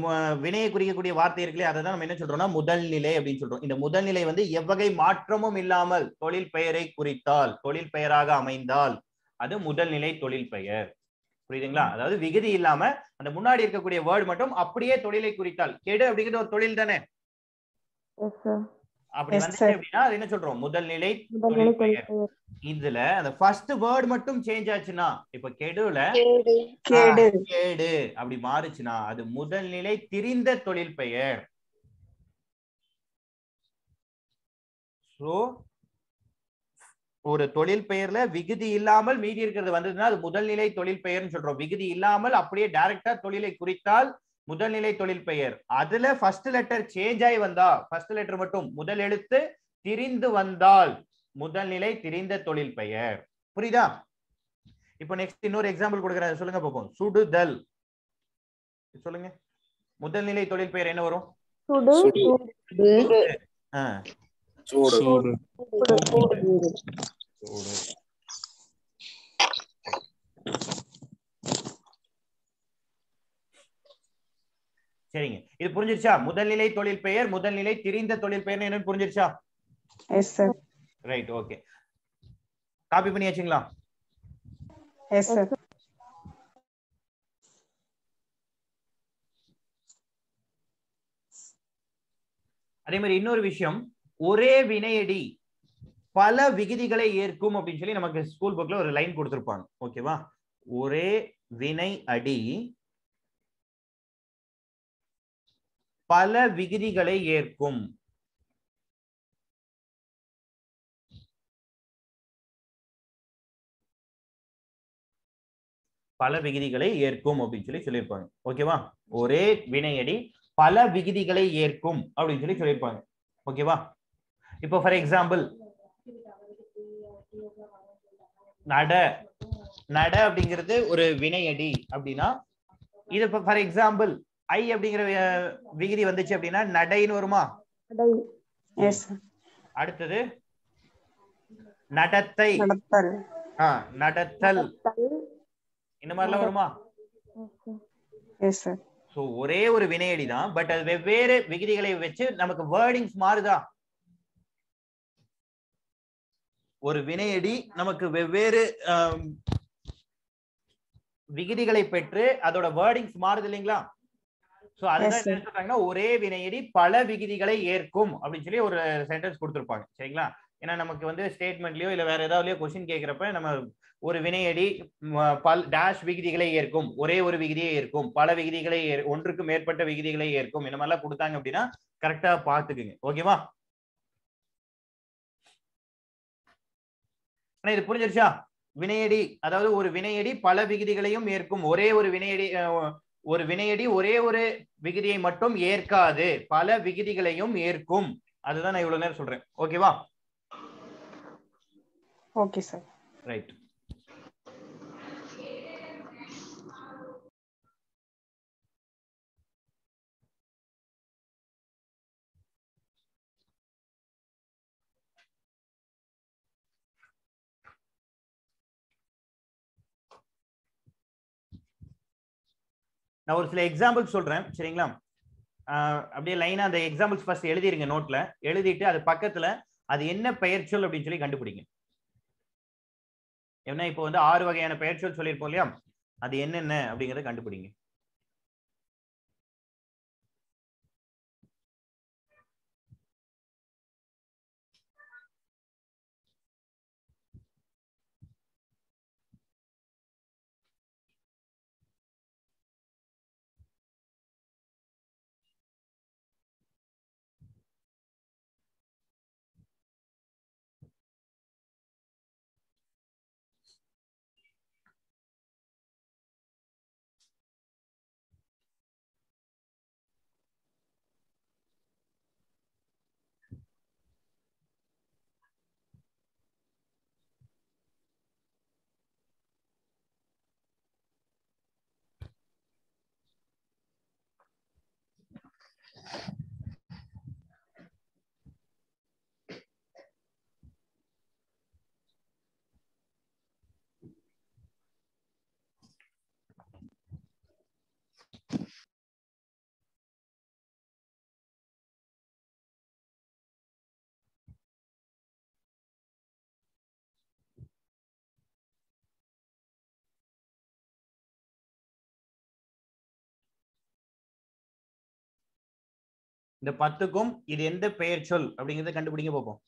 வினையை குறிக்கக்கூடிய வார்த்தை இருக்குல்ல, அதை தான் நம்ம என்ன சொல்றோம்னா முதல் நிலை அப்படின்னு சொல்றோம். இந்த முதல் நிலை வந்து எவ்வகை மாற்றமும் இல்லாமல் தொழில் பெயரை குறித்தால், தொழில் பெயராக அமைந்தால் அது முதல் நிலை தொழில் பெயர். புரியுதுங்களா? அதாவது விகுதி இல்லாம அந்த முன்னாடி இருக்கக்கூடிய வேர்டு மட்டும் அப்படியே தொழிலை குறித்தால். கெடு அப்படிங்கிறது ஒரு தொழில் தானே? அப்படி வந்துச்சு அப்படின்னா அது என்ன சொல்றோம்? முதல் நிலை தொழில் பெயர். இதுல அந்த ஃபர்ஸ்ட் வேர்ட் மட்டும் சேஞ்ச் ஆச்சுன்னா, இப்ப கெடுல கேடு அப்படி மாறுச்சுன்னா அது முதல் நிலை திரிந்த தொழில் பெயர். சோ ஒரு தொழில் பெயர்ல விகுதி இல்லாமல் மீதி இருக்கிறது வந்ததுன்னா அது முதல் நிலை தொழில் பெயர்னு சொல்றோம். விகுதி இல்லாமல் அப்படியே டைரக்டா தொழிலை குறித்தால் முதல் நிலை தொழில் பெயர். அதுல ஃபர்ஸ்ட் லெட்டர் சேஞ்ச் ஆகி வந்தா, ஃபர்ஸ்ட் லெட்டர் மட்டும் முதல் எழுத்து திரிந்து வந்தால் முதல் நிலை திரிந்த தொழில் பெயர். புரியுதா? இப்போ நெக்ஸ்ட் இன்னொரு எக்ஸாம்பிள் கொடுக்குறேன், சொல்லுங்க பாப்போம். சுடுதல் சொல்லுங்க. முதல் நிலை தொழில் பெயர் என்ன வரும்? சரிங்க, இது புரிஞ்சிருச்சா? முதல்நிலை தொழில் பெயர், முதல்நிலை திரிந்த தொழில் பெயர் என்னன்னு புரிஞ்சிருச்சா? Yes sir. Right, okay. Copy பண்ணியாச்சுங்களா? Yes sir. அதே மாதிரி இன்னொரு விஷயம், ஒரே வினையடி பல விகுதிகளை ஏற்கும் அப்படின்னு சொல்லி நமக்கு ஸ்கூல் புக்ல ஒரு லைன் கொடுத்திருப்பாங்க. ஓகேவா? ஒரே வினை அடி பல விகுதிகளை ஏற்கும். பல விகுதிகளை ஏற்கும் அப்படின்னு சொல்லி சொல்லியிருப்பாங்க. ஓகேவா? ஒரே வினையடி பல விகுதிகளை ஏற்கும் அப்படின்னு சொல்லி சொல்லியிருப்பாங்க. ஓகேவா? இப்போ ஃபார் எக்ஸாம்பிள் நட, நட அப்படிங்கிறது ஒரு வினையடி அப்படின்னா, இது இப்போ ஃபார் எக்ஸாம்பிள் ஐ அப்படிங்கிற விகுதி வந்துச்சு அப்படின்னா நடைன்னு வருமா? அடுத்தது நடத்தை நடத்தல். நடத்தல் இந்த மாதிரிலாம் வருமா? Yes sir. சோ ஒரே ஒரு வினையடி தான், பட் அது வெவ்வேறு விகுதிகளை வச்சு நமக்கு வேர்டிங்ஸ் மாறுதா? ஒரு வினையடி நமக்கு வெவ்வேறு விகுதிகளை பெற்று அதோட வேர்டிங்ஸ் மாறுது இல்லைங்களா? சோ அதுதான் என்ன சொல்றாங்கன்னா, ஒரே வினையடி பல விகுதிகளை ஏற்கும் அப்படின்னு சொல்லி ஒரு சென்டென்ஸ் கொடுத்திருப்பாங்க. சரிங்களா? ஏன்னா நமக்கு வந்து ஸ்டேட்மெண்ட்லயோ இல்ல வேற ஏதாவதுலயோ கொஸ்டின் கேட்கிறப்ப நம்ம ஒரு வினையடி டேஷ் விகுதிகளை ஏற்கும், ஒரே ஒரு விகுதியை ஏற்கும், பல விகுதிகளை ஒன்றுக்கு மேற்பட்ட விகுதிகளை ஏற்கும், இந்த மாதிரிலாம் கொடுத்தாங்க அப்படின்னா கரெக்டா பாத்துக்குங்க. ஓகேவா? ஆனா இது புரிஞ்சிருச்சா? வினையடி அதாவது ஒரு வினையடி பல விகுதிகளையும் ஏற்கும், ஒரே ஒரு வினையடி ஒரே ஒரு விகுதியை மட்டும் ஏற்காது, பல விகுதிகளையும் ஏற்கும். அதுதான் நான் இவ்வளவு நேரம் சொல்றேன். ஓகேவா? Okay sir. ரைட். நான் ஒரு சில எக்ஸாம்பிள்ஸ் சொல்றேன். சரிங்களா? அப்படியே லைனா அந்த எக்ஸாம்பிள்ஸ் ஃபர்ஸ்ட் எழுதிருங்க நோட்ல. எழுதிட்டு அது பக்கத்துல அது என்ன பெயர்ச்சொல் அப்படின்னு சொல்லி கண்டுபிடிங்க. ஏன்னா இப்போ வந்து 6 வகையான பெயர்ச்சொல் சொல்லியிருப்போம் இல்லையா? அது என்னென்ன அப்படிங்கறத கண்டுபிடிங்க. இந்த 10க்கும் இது எந்த பெயர் சொல் அப்படிங்கறத கண்டுபிடிங்க பார்ப்போம்.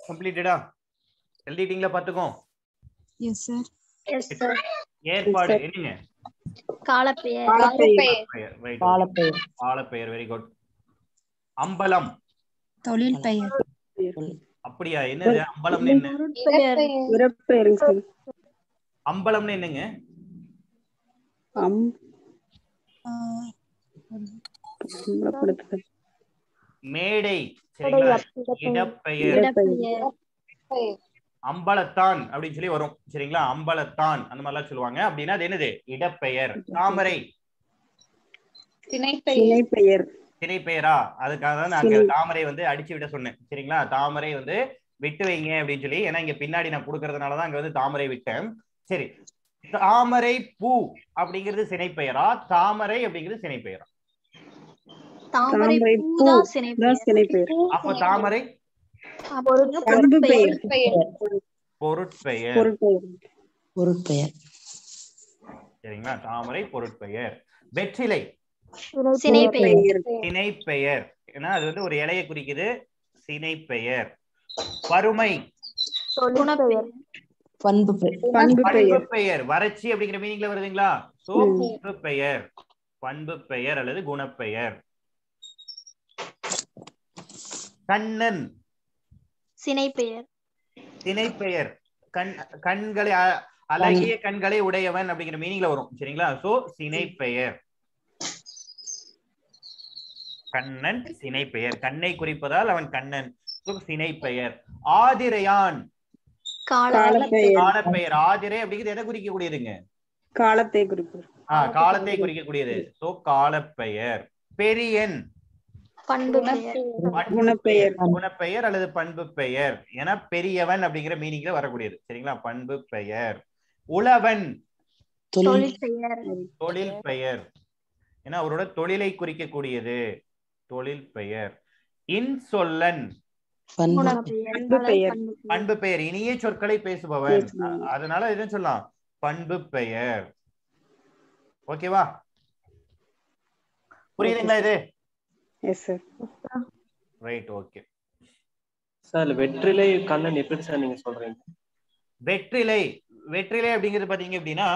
கம்ப்ளீட்டடா எழுதிட்டீங்களா பாத்துக்கோ. S sir. Yes sir. ஏற்பாடு என்னங்க? காலப்பெயர். காலப்பெயர். Very good. அம்பலம் தொழில் பெயர். அப்படியா? என்னது அம்பலம்னு? என்ன அம்பலம்னு என்னங்க? மேடை. சரிங்களா? இடப்பெயர். அம்பலத்தான் அப்படின்னு சொல்லி வரும். சரிங்களா? அம்பலத்தான் அந்த மாதிரிலாம் சொல்லுவாங்க. அப்படின்னா அது என்னது? இடப்பெயர். தாமரை திணைப்பெயரா? அதுக்காக தான் நான் தாமரை வந்து அடிச்சு விட சொன்னேன். சரிங்களா? தாமரை வந்து விட்டு வைங்க அப்படின்னு சொல்லி, ஏன்னா இங்க பின்னாடி நான் கொடுக்கறதுனாலதான் அங்க வந்து தாமரை விட்டேன். சரி, தாமரை பூ அப்படிங்கிறது சினைப்பெயரா, தாமரை அப்படிங்கிறது சினைப்பெயரா? அப்ப தாமரை பொருட்பெயர். சரிங்களா? தாமரை பொருட்பெயர். வெற்றிலை சினைப்பெயர். ஏன்னா அது வந்து ஒரு இலையை குறிக்குது. சினைப்பெயர். வறுமை பண்பு பெயர். வறட்சி அப்படிங்கிற மீனிங்ல வருதுங்களா? பண்பு பெயர். பண்பு பெயர் அல்லது குணப்பெயர். கண்ணன் சினைப்பெயர். கண்களை அழகிய கண்களை உடையவன் அப்படிங்கிற மீனிங்ல வரும். சரிங்களா? சோ சினைப்பெயர். கண்ணன் சினைப்பெயர். கண்ணை குறிப்பதால் அவன் கண்ணன். சினைப்பெயர். ஆதிரையான் காலப்பெயர். ஆதிரை அப்படிங்கிறது எதை குறிக்கக்கூடியதுங்க? காலத்தை குறிக்கக்கூடியது. சோ காலப்பெயர். பெரியன் குணப்பெயர் அல்லது பண்பு பெயர். ஏன்னா பெரியவன் அப்படிங்கிற மீனிங்ல வரக்கூடியது. சரிங்களா? பண்பு பெயர். உழவன் தொழில் பெயர். ஏன்னா அவரோட தொழிலை குறிக்கக்கூடியது. தொழில் பெயர். இன்சொல்லன் பண்பு பெயர். இனிய சொற்களை பேசுபவன். அதனால என்ன சொல்லலாம்? பண்பு பெயர். ஓகேவா? புரியுதுங்களா இது? S sir. Right, okay sir. வெற்றிலை கண்ணன் எப்படி சார் நீங்க சொல்றீங்க? வெற்றிலை அப்படிங்கிறது பாத்தீங்க அப்படின்னா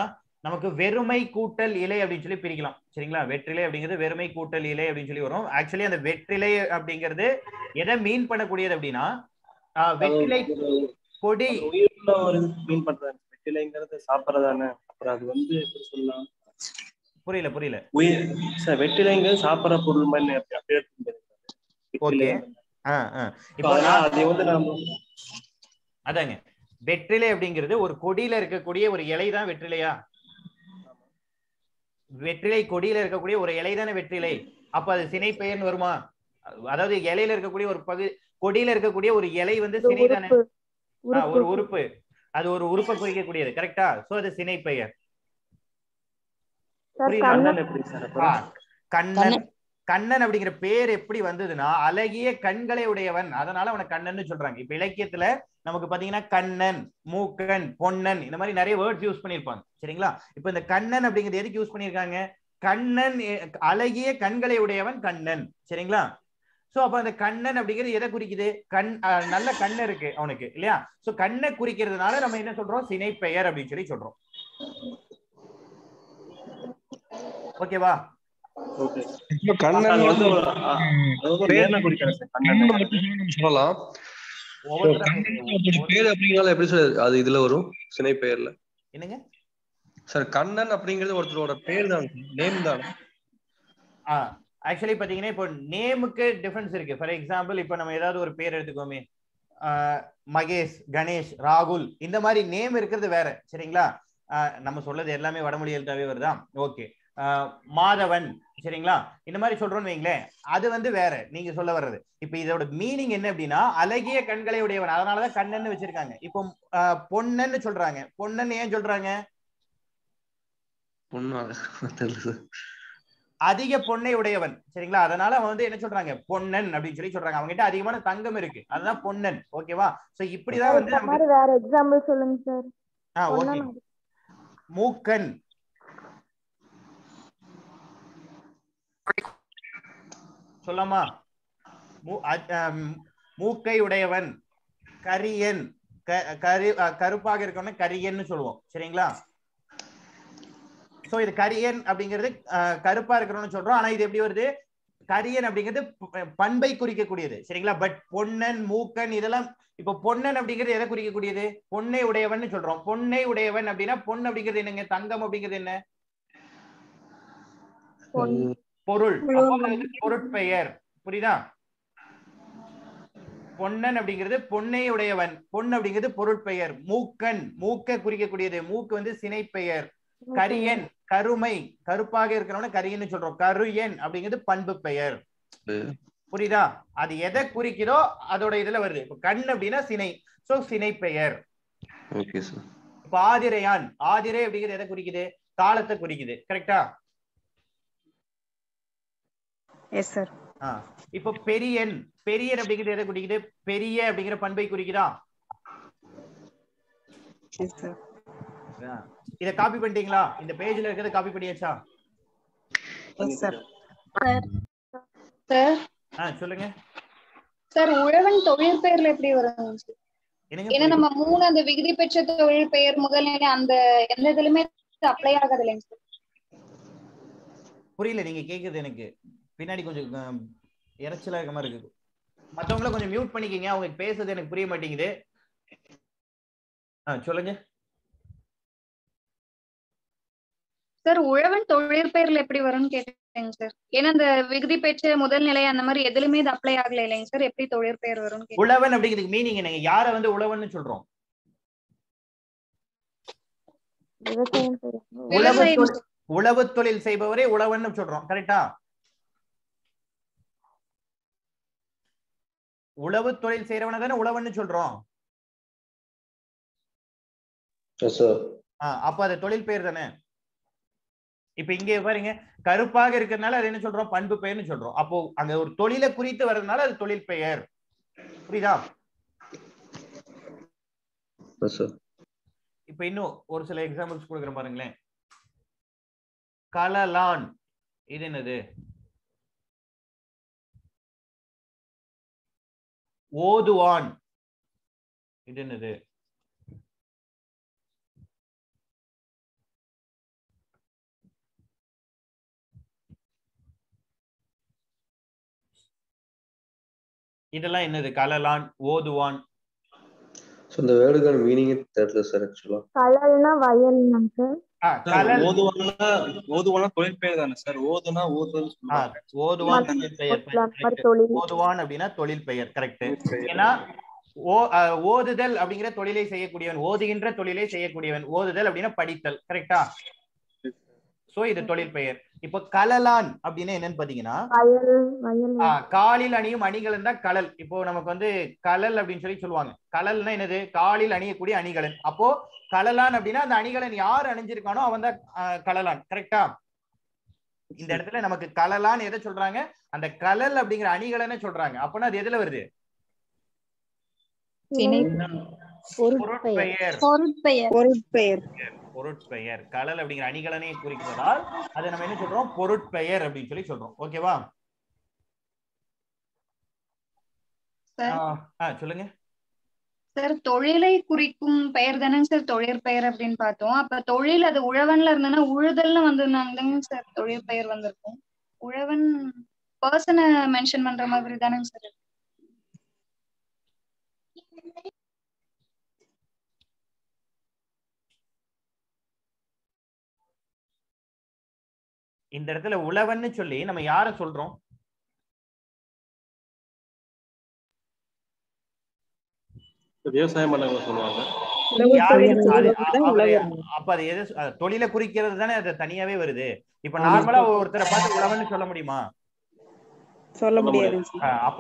நமக்கு வெறுமை கூட்டல் இலை அப்படின்னு சொல்லி பிரிக்கலாம். சரிங்களா? வெற்றிலை அப்படிங்கிறது வெறுமை கூட்டல் இலை அப்படின்னு சொல்லி வரும். ஆக்சுவலி அந்த வெற்றிலை அப்படிங்கிறது எதை மீன் பண்ணக்கூடியது அப்படின்னா வெற்றிலை கொடி மீன் பண்றாங்க. வெற்றிலைங்கிறது சாப்பிடறதானே? அப்புறம் அது வந்து எப்படி சொல்லலாம்? புரியல சார். வெற்றிலைங்கிறது சாப்பிடற பொருள் மாதிரி அப்படியே. ஓகே. இப்போ அது வந்து நாம அதாங்க வெற்றிலை அப்படிங்கிறது ஒரு கொடியில இருக்கக்கூடிய ஒரு இலை தான் வெற்றிலையா? வெற்றிலை கொடியில இருக்கக்கூடிய ஒரு இலை தானே வெற்றிலை. அப்ப அது சினைப்பெயர்னு வருமா? அதாவது இலையில இருக்கக்கூடிய ஒரு கொடியில இருக்கக்கூடிய ஒரு இலை வந்து சினை தானே? ஒரு உறுப்பு. அது ஒரு உறுப்பை குறிக்கக்கூடியது. கரெக்டா? சோ அது சினைப்பெயர். கண்ணன் அப்படிங்கிற பேர் எப்படி வந்ததுன்னா அழகிய கண்களை உடையவன். அதனால அவனை கண்ணன் சொல்றாங்க. இப்ப இலக்கியத்துல நமக்கு பாத்தீங்கன்னா கண்ணன், மூக்கன், பொன்னன் இந்த மாதிரி நிறைய வேர்ட்ஸ் யூஸ் பண்ணிருப்பாங்க. சரிங்களா? இப்ப இந்த கண்ணன் அப்படிங்கிறது எதுக்கு யூஸ் பண்ணிருக்காங்க? கண்ணன் அழகிய கண்களை உடையவன் கண்ணன். சரிங்களா? சோ அப்ப அந்த கண்ணன் அப்படிங்கிறது எதை குறிக்குது? நல்ல கண்ணு இருக்கு அவனுக்கு இல்லையா? சோ கண்ணை குறிக்கிறதுனால நம்ம என்ன சொல்றோம்? சினைப்பெயர் அப்படின்னு சொல்லி சொல்றோம். ஓகேவா? சொல்லலாம். பேரு அப்படிங்கறத எப்படி சார் அது இதுல வரும்? சினை பெயர்ல என்னங்க சார்? கண்ணன் அப்படிங்கிறது ஒருத்தரோட பேர் தான், நேம் தான். ஆக்சுவலி பாத்தீங்கன்னா இப்போ நேமுக்கு டிஃபரன்ஸ் இருக்கு. ஃபார் எக்ஸாம்பிள் இப்போ நம்ம ஏதாவது ஒரு பேர் எடுத்துக்கோமே, மகேஷ், கணேஷ், ராகுல் இந்த மாதிரி நேம் இருக்கிறது வேற. சரிங்களா? நம்ம சொல்றது எல்லாமே வடமொழி எழுத்தாவே வருதா? ஓகே. மாதவன். சரிங்களா? இந்த மாதிரி சொல்றோம்னு வைங்களேன், அது வந்து வேற நீங்க சொல்ல வர்றது. இப்ப இதோட மீனிங் என்ன அப்படின்னா அழகிய கண்களை உடையவன். அதனாலதான் கண்ணன்னு வச்சிருக்காங்க. இப்போ பொன்னன்னு சொல்றாங்க. பொன்னன்னு ஏன் சொல்றாங்க? அதிக பொன்னை உடையவன். சரிங்களா? அதனால அவன் வந்து என்ன சொல்றாங்க? பொன்னன் அப்படின்னு சொல்லி சொல்றாங்க. அவங்க கிட்ட அதிகமான தங்கம் இருக்கு, அதுதான் பொன்னன். ஓகேவா? சோ இப்படிதான் வந்து வேற எக்ஸாம்பிள் சொல்லுங்க சார். ஓகே. மூக்கன். சொல்லாமா? மூக்கை உடையவன். கரியன் கருப்பாக இருக்கணும் கரியன்னு சொல்லுவோம். சரிங்களா? சோ இது கரியன் அப்படிங்கிறது கருப்பா இருக்கணும்னு சொல்றோம். ஆனா இது எப்படி வருது? கரியன் அப்படிங்கிறது பண்பை குறிக்கக்கூடியது. சரிங்களா? பட் பொன்னன் மூக்கன் இதெல்லாம் இப்ப பொன்னன் அப்படிங்கிறது எதை குறிக்கக்கூடியது? பொன்னை உடையவன் சொல்றோம். பொன்னை உடையவன் அப்படின்னா பொன் அப்படிங்கிறது என்னங்க? தங்கம் அப்படிங்கிறது என்ன? பொருள். பொருட்பெயர். புரியுதா? பொன்னன் அப்படிங்கிறது பொன்னை உடையவன், பொன் அப்படிங்கிறது பொருட்பெயர். மூக்கன் மூக்க குறிக்கக்கூடியது, மூக்கு வந்து சினைப்பெயர். கரியன் கருமை கருப்பாக இருக்கிறவன கரியன்னு சொல்றோம். கருயன் அப்படிங்கிறது பண்பு பெயர். புரியுதா? அது எதை குறிக்குதோ அதோட இதுல வருது. இப்ப கண் அப்படின்னா சினை, சோ சினை பெயர். இப்ப ஆதிரையான் ஆதிரை அப்படிங்கிறது எதை குறிக்குது? காலத்தை குறிக்குது. கரெக்டா? Yes sir. இப்ப பெரியன் பெரியன் அப்படிங்கிறது எதை குறிக்குது? பெரிய அப்படிங்கிற பண்பை குறிக்குதா? Yes sir. இத காப்பி பண்ணிட்டீங்களா? இந்த பேஜ்ல இருக்கிறத காப்பி பண்ணியாச்சா? Yes sir. சார் சொல்லுங்க சார். உழவன் தொழில் பெயர்ல எப்படி வரும்? ஏன்னா நம்ம 3 அந்த விகுதி பெற்ற தொழில் பெயர் முதல்நிலை அந்த எந்த இதுலயுமே அப்ளை ஆகாது இல்லைங்க சார்? புரியல நீங்க கேக்குது. எனக்கு பின்னாடி கொஞ்சம் இறைச்சலா இருக்க மாதிரி இருக்கு. மத்தவங்கள கொஞ்சம் மியூட் பண்ணிக்கங்க. அவங்க பேசுறது எனக்கு புரிய மாட்டேங்குது. சொல்லுங்க சார். உழவன் தொழில் பெயர்ல எப்படி வரும்னு கேட்டேங்க சார். ஏன்னா அந்த விகுதி பெற்ற முதல் நிலை அந்த மாதிரி எதுலயுமே இது அப்ளை ஆகல இல்லைங்க சார்? எப்படி தொழில் பெயர் வரும்? உழவன் அப்படிங்கிறதுக்கு மீனிங் என்னங்க? யார வந்து உழவன்னு சொல்றோம்? உழவு தொழில் செய்பவரே உழவன்னு சொல்றோம். கரெக்டா? உழவு தொழில் செய்யறவன தானே உழவன்னு சொல்றோம். அப்ப அது தொழில் பெயர் தானே. இப்ப இங்கே பாருங்க, கருப்பாக இருக்கிறதுனால அது என்ன சொல்றோம்? பண்பு பெயர்னு சொல்றோம். அப்போ அங்க ஒரு தொழிலை குறித்து வர்றதுனால அது தொழில் பெயர். புரியுதா? இப்ப இன்னும் ஒரு சில எக்ஸாம்பிள்ஸ் கொடுக்குறேன் பாருங்களேன். கலலான் இது என்னது? ஓதுவான் இது என்னது? இதெல்லாம் என்னது? கலலான் ஓதுவான். இந்த வேர்டுக்கான மீனிங் தெரியல சார். ஆக்சுவலா கலல்னா வயல்னா சார். ஓதுவானா தொழில் பெயர் தானே சார்? ஓதுனா ஊதுன்னு சொல்லுவாங்க. ஓதுவான் தொழில் பெயர். ஓதுவான் அப்படின்னா தொழில் பெயர். கரெக்ட். ஏன்னா ஓதுதல் அப்படிங்கிற தொழிலை செய்யக்கூடியவன், ஓதுகின்ற தொழிலை செய்யக்கூடியவன். ஓதுதல் அப்படின்னா படித்தல். கரெக்டா? சோ இது தொழில் பெயர். இப்போ கலலான் அப்படின்னா என்னன்னு பாத்தீங்கன்னா காலில் அணியும் அணிகலன் தான் கலல். இப்போ நமக்கு வந்து கலல் அப்படின்னு சொல்லி சொல்லுவாங்க. கலல்னா என்னது? காலில் அணியக்கூடிய அணிகலன். அப்போ கலலான் அப்படின்னா அந்த அணிகலன் யார் அணிஞ்சிருக்கானோ அவன் தான் கலலான். கரெக்டா? இந்த இடத்துல நமக்கு கலலான் எதை சொல்றாங்க? அந்த கலல் அப்படிங்கிற அணிகலனை சொல்றாங்க. அப்பனா அது எதுல வருது? பொருட்பெயர். கலல் அப்படிங்கிற அணிகலனை குறிக்கிறதால் அதை நம்ம என்ன சொல்றோம்? பொருட்பெயர் அப்படின்னு சொல்லி சொல்றோம். ஓகேவா? சொல்லுங்க சார். தொழிலை குறிக்கும் பெயர் தானே சார் தொழில் பெயர் அப்படின்னு பார்த்தோம். அப்ப தொழில் அது உழவன்ல இருந்தனா உழுதல்னு வந்திருந்தாங்க சார் தொழில் பெயர் வந்திருக்கும். உழவன் பர்சனை மென்ஷன் பண்ற மாதிரி தானே சார்? இந்த இடத்துல உழவன்னு சொல்லி நம்ம யார சொல்றோம்? விவசாயம் பண்ணவங்க சொல்லுவாங்க. அப்ப அது எது? தொழிலை குறிக்கிறது தானே. அது தனியாவே வருது. இப்ப நார்மலா ஒருத்தரை பார்த்து உழவன்னு சொல்ல முடியுமா? சொல்ல முடியாது. அப்ப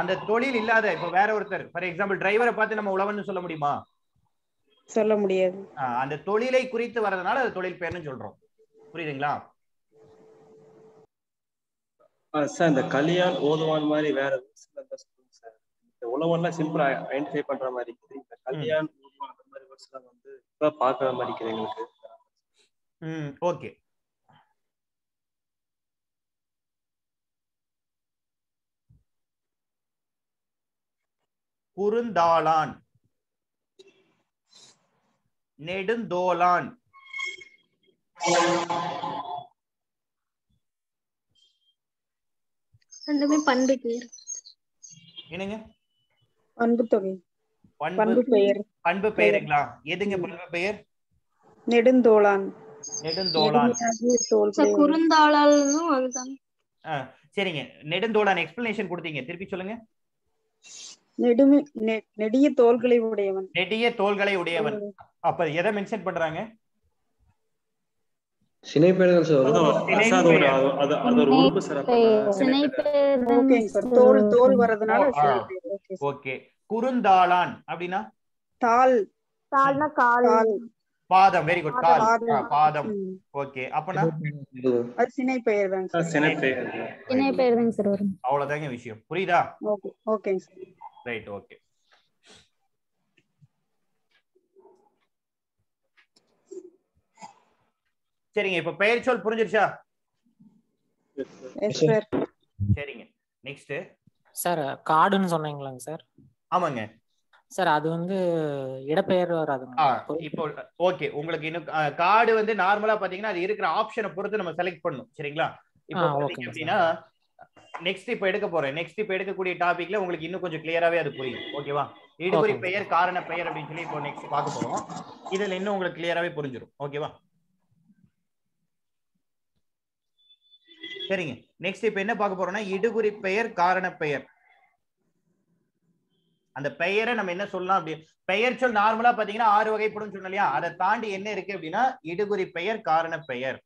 அந்த தொழில் இல்லாத இப்ப வேற ஒருத்தர், ஃபார் எக்ஸாம்பிள் டிரைவரை பார்த்து நம்ம உழவன்னு சொல்ல முடியுமா? சொல்ல முடியாது. அந்த தொழிலை குறித்து வர்றதுனால அது தொழில் பெயர்னு சொல்றோம். புரியுதுங்களா? சார் இந்த கல்யாண் ஓதுவான் மாதிரி வேற சார். இந்த உழவன்லாம் சிம்பிளா ஐடென்டிஃபை பண்ற மாதிரி இருக்குது. இந்த கல்யாண் ஓதுவான் அந்த மாதிரி வேர்ட்ஸ்லாம் வந்து இப்ப பார்க்கற மாதிரி இருக்குது எங்களுக்கு. ஓகே. குறுந்தாளான், நெடுந்தோளான். ரெண்டுமே பண்பு பெயர். என்னங்க? பண்பு தொகை. பண்பு பண்பு பெயர். பண்பு பெயருங்களா? எதுங்க பண்பு பெயர்? நெடுந்தோளான். நெடுந்தோளான். குறுந்தாளாலும் அதுதான். சரிங்க. நெடுந்தோளான் எக்ஸ்பிளனேஷன் கொடுத்தீங்க, திருப்பி சொல்லுங்க. நெடிய தோள்களை உடையவன். நெடிய தோள்களை உடையவன். அப்ப எதை மென்ஷன் பண்றாங்க? சினைப்பெயர் தான் சார். அது ஒரு உறுப்பு சார். தோல் தோல் வரதுனால ஓகே. குறுந்தாளான் அப்படினா தாள். தாள்னா கால். பாதம். Very good. கால். பாதம். ஓகே. அப்பனா அது சினைப்பெயர் தான் சார். சினைப்பெயர். சினைப்பெயர் தான் சார் வரும். அவ்வளவுதாங்க விஷயம். புரியுதா? ஓகே ஓகேங்க சார். ரைட். ஓகே. சரிங்க. இப்ப பெயர் சொல் புரிஞ்சிருச்சா? Yes sir. சரிங்க. நெக்ஸ்ட் சார் காடுன்னு சொன்னீங்களாங்க சார்? ஆமாங்க சார். அது வந்து இடப்பெயர் வராதுங்க. இப்போ ஓகே. உங்களுக்கு இன்னும் கார்டு வந்து நார்மலா பாத்தீங்கன்னா அது இருக்கிற ஆப்ஷனை பொறுத்து நம்ம செலக்ட் பண்ணணும். சரிங்களா? இப்போ பாத்தீங்க அப்படின்னா நெக்ஸ்ட் இப்ப எடுக்க போறேன். நெக்ஸ்ட் இப்ப எடுக்கக்கூடிய டாபிக்ல உங்களுக்கு இன்னும் கொஞ்சம் கிளியராவே அது புரியும். ஓகேவா? இடுகுறி பெயர், காரண பெயர் அப்படின்னு சொல்லி இப்போ நெக்ஸ்ட் பார்க்க போறோம். இதுல இன்னும் உங்களுக்கு கிளியராவே புரிஞ்சிடும். ஓகேவா? சரிங்க. நெக்ஸ்ட் இப்ப என்ன பார்க்க போறோம்னா இடுகுறி பெயர், காரண பெயர். அந்த பெயரை நம்ம என்ன சொல்லலாம் அப்படி பெயர் சொல் நார்மலா பாத்தீங்கன்னா 6 வகைப்படும் சொன்னோம் இல்லையா? அதை தாண்டி என்ன இருக்கு அப்படின்னா இடுகுறி பெயர், காரண பெயர்.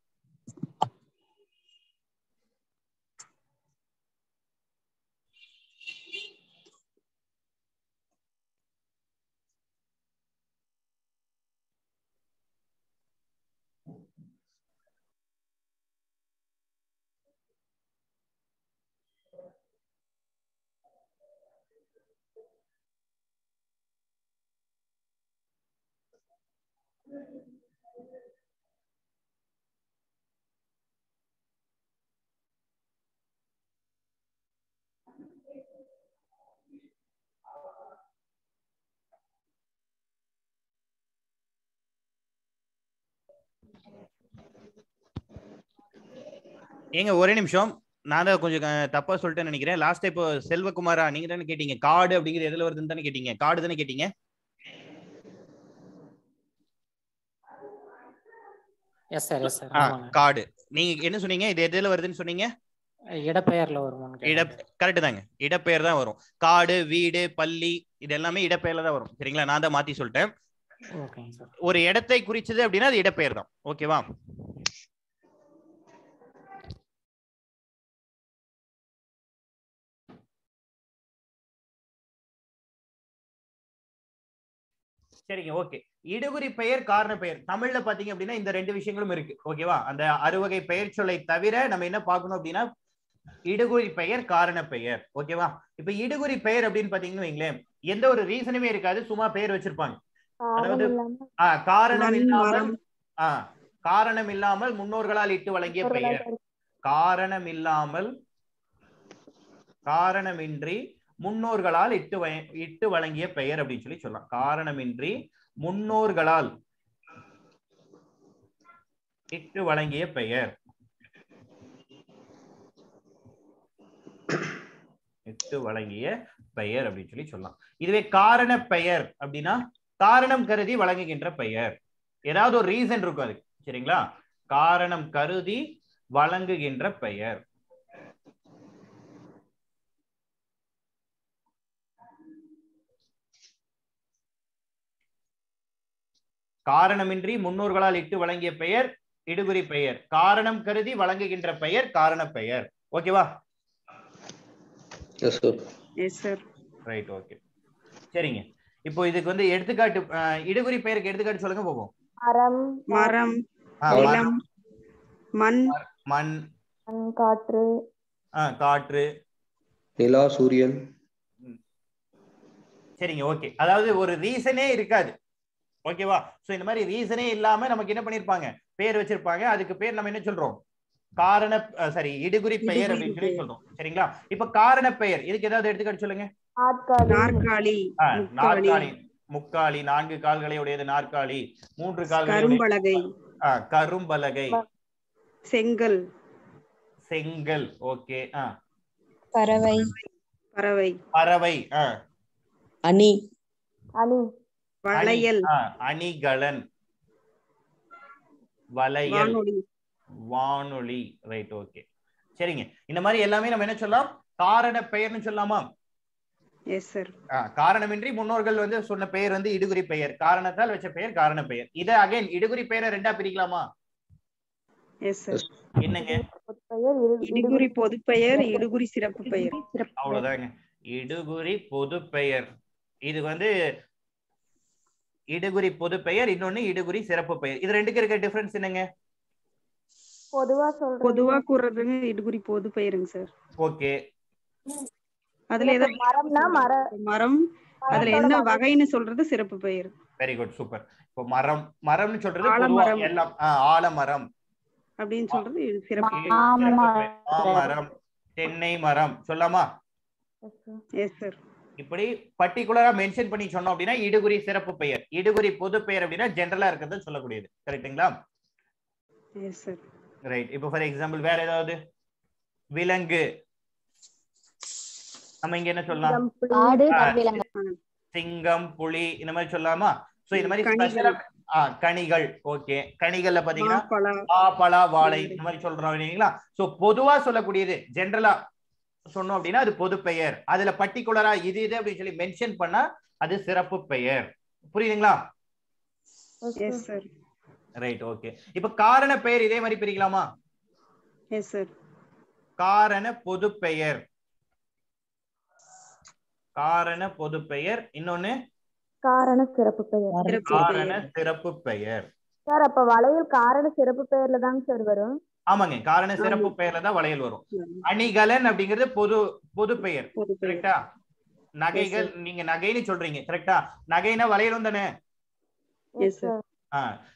ஏங்க ஒரே நிமிஷம், நான் தான் கொஞ்சம் தப்பா சொல்லிட்டேன்னு நினைக்கிறேன். லாஸ்ட் இப்போ செல்வகுமாரா நீங்க தானே கேட்டீங்க கார்டு அப்படிங்கிறது எதுல வருதுன்னு தானே கேட்டீங்க? கார்டு தானே கேட்டீங்க? S sir. Yes sir. Card. நீங்க என்ன சொன்னீங்க? இது எதுல வருதுன்னு சொன்னீங்க? இடப்பெயர்ல வரும். கரெக்ட் தாங்க. இடப்பெயர் தான் வரும். காடு, வீடு, பள்ளி இது எல்லாமே இடப்பெயர்ல தான் வரும். சரிங்களா? நான் தான் மாத்தி சொல்லிட்டேன். ஒரு இடத்தை குறிச்சது அப்படின்னா அது இடப்பெயர் தான். ஓகேவா? சரிங்க. ஓகே. இடுகுறி பெயர், காரண பெயர் தமிழ்ல பாத்தீங்க அப்படின்னா இந்த ரெண்டு விஷயங்களும் இருக்கு. ஓகேவா? அந்த 6 வகை பெயர் சொல்லை தவிர நம்ம என்ன பார்க்கணும் அப்படின்னா இடுகுறி பெயர், காரண பெயர். ஓகேவா? இப்ப இடுகுறி பெயர் அப்படின்னு பாத்தீங்கன்னு வைங்களேன், எந்த ஒரு ரீசனுமே இருக்காது, சும்மா பெயர் வச்சிருப்பாங்க. அதாவது காரணம் இல்லாமல் முன்னோர்களால் இட்டு வழங்கிய பெயர். காரணமின்றி முன்னோர்களால் இட்டு வழங்கிய பெயர் அப்படின்னு சொல்லி சொல்லலாம். காரணமின்றி முன்னோர்களால் இட்டு வழங்கிய பெயர். இட்டு வழங்கிய பெயர் அப்படின்னு சொல்லி சொல்லலாம். இதுவே காரண பெயர் அப்படின்னா காரணம் கருதி வழங்குகின்ற பெயர். ஏதாவது ஒரு ரீசன் இருக்கும் அதுக்கு. சரிங்களா? காரணம் கருதி வழங்குகின்ற பெயர். காரணமின்றி முன்னோர்களால் இட்டு வழங்கிய பெயர் இடுகுறி பெயர். காரணம் கருதி வழங்குகின்ற பெயர் காரண பெயர். ஓகேவா? ரைட். ஓகே. சரிங்க. இப்போ இதுக்கு வந்து எடுத்துக்காட்டு இடுகுறி பெயருக்கு எடுத்துக்காட்டு சொல்லுங்க போவோம். மரம், நிலம், மண், மண், காற்று, காற்று, நிலா, சூரியன். சரிங்க. ஓகே. அதாவது ஒரு ரீசனே இருக்காது. ஓகேவா? சோ இந்த மாதிரி ரீசனே இல்லாம நமக்கு என்ன பண்ணிருப்பாங்க, பேர் வச்சிருப்பாங்க. அதுக்கு பேர் நம்ம என்ன சொல்றோம்? காரண இடுகுறி பெயர் அப்படின்னு சொல்லி சொல்றோம். சரிங்களா? இப்ப காரண பெயர் இதுக்கு ஏதாவது எடுத்துக்காட்டு சொல்லுங்க. நாற்காலி, நாற்காலி, முக்காலி, 4 கால்களை உடையது நாற்காலி, 3 கால்களை கரும்பலகை, கரும்பலகை, செங்கல், செங்கல். ஓகே. பறவை, பறவை, பறவை, அணி, வளையல், அணிகலன், வளையல், வானொலி. ரைட். ஓகே, சரிங்க. இந்த மாதிரி எல்லாமே நம்ம என்ன சொல்லலாம், காரண பெயர்னு சொல்லலாமா? Yes sir. காரணமின்றி முன்னோர்கள் வந்து சொன்ன பெயர் வந்து இடுகுறி பெயர், காரணத்தால் வச்ச பெயர் காரண பெயர். இத அகைன் இடுகுறி பெயரை 2ஆ பிரிக்கலாமா? Yes sir. என்னங்க? இடுகுறி பொது பெயர், இடுகுறி சிறப்பு பெயர். அவ்வளவுதாங்க. இடுகுறி பொது பெயர். இது வந்து இடுகுறி பொது பெயர், இன்னொன்னு இடுகுறி சிறப்பு பெயர். இது ரெண்டுக்கு இருக்க டிஃபரன்ஸ் என்னங்க? பொதுவா கூறுறது இடுகுறி பொது பெயருங்க சார். ஓகே. அதுல ஏதோ மரம், அதுல என்ன வகைன்னு சொல்றது சிறப்பு பெயர். Very good, super. இப்போ மரம்னு சொல்றது பொதுவா எல்லாம் ஆலமரம் அப்படின்னு சொல்றது சிறப்பு. மரம், தென்னை மரம் சொல்லலாமா? Yes sir. இப்படி பர்டிகுலரா மென்ஷன் பண்ணி சொன்னோம் அப்படின்னா இடுகுறி சிறப்பு பெயர். இடுகுறி பொது பெயர் அப்படின்னா ஜெனரலா இருக்கிறது சொல்லக்கூடியது. கரெக்ட்டுங்களா? S sir. ரைட். இப்போ ஃபார் எக்ஸாம்பிள் வேற ஏதாவது விலங்கு, நம்ம இங்க என்ன சொல்லலாம்? சிங்கம், புலி, இந்த மாதிரி சொல்லலாமா? சோ இந்த மாதிரி ஸ்பெஷலா கனிகள். ஓகே, கனிகள்ல பாத்தீங்கன்னா பலா, வாழை, இந்த மாதிரி சொல்றோம் இல்லைங்களா? சோ பொதுவா சொல்லக்கூடியது ஜெனரலா சொன்னோம் அப்படின்னா அது பொது பெயர். அதுல பர்டிகுலரா இது அப்படின்னு சொல்லி மென்ஷன் பண்ணா அது சிறப்பு பெயர். புரியுதுங்களா? S sir. ரைட். ஓகே. இப்ப காரண பெயர் இதே மாதிரி பிரிக்கலாமா? Yes sir. காரண பொது பெயர், காரண பொது பெயர், இன்னொன்னு காரண சிறப்பு பெயர். காரண சிறப்பு பெயர். சார் அப்ப வளையல் காரண சிறப்பு பெயர்ல தாங்க சார் வரும்? ஆமாங்க, காரண சிறப்பு பெயர்ல தான் வளையல் வரும். அணிகலன் அப்படிங்கிறது பொது பெயர். கரெக்டா? நகைகள், நீங்க நகைன்னு சொல்றீங்க. கரெக்டா? நகைனா வளையலும் தானே?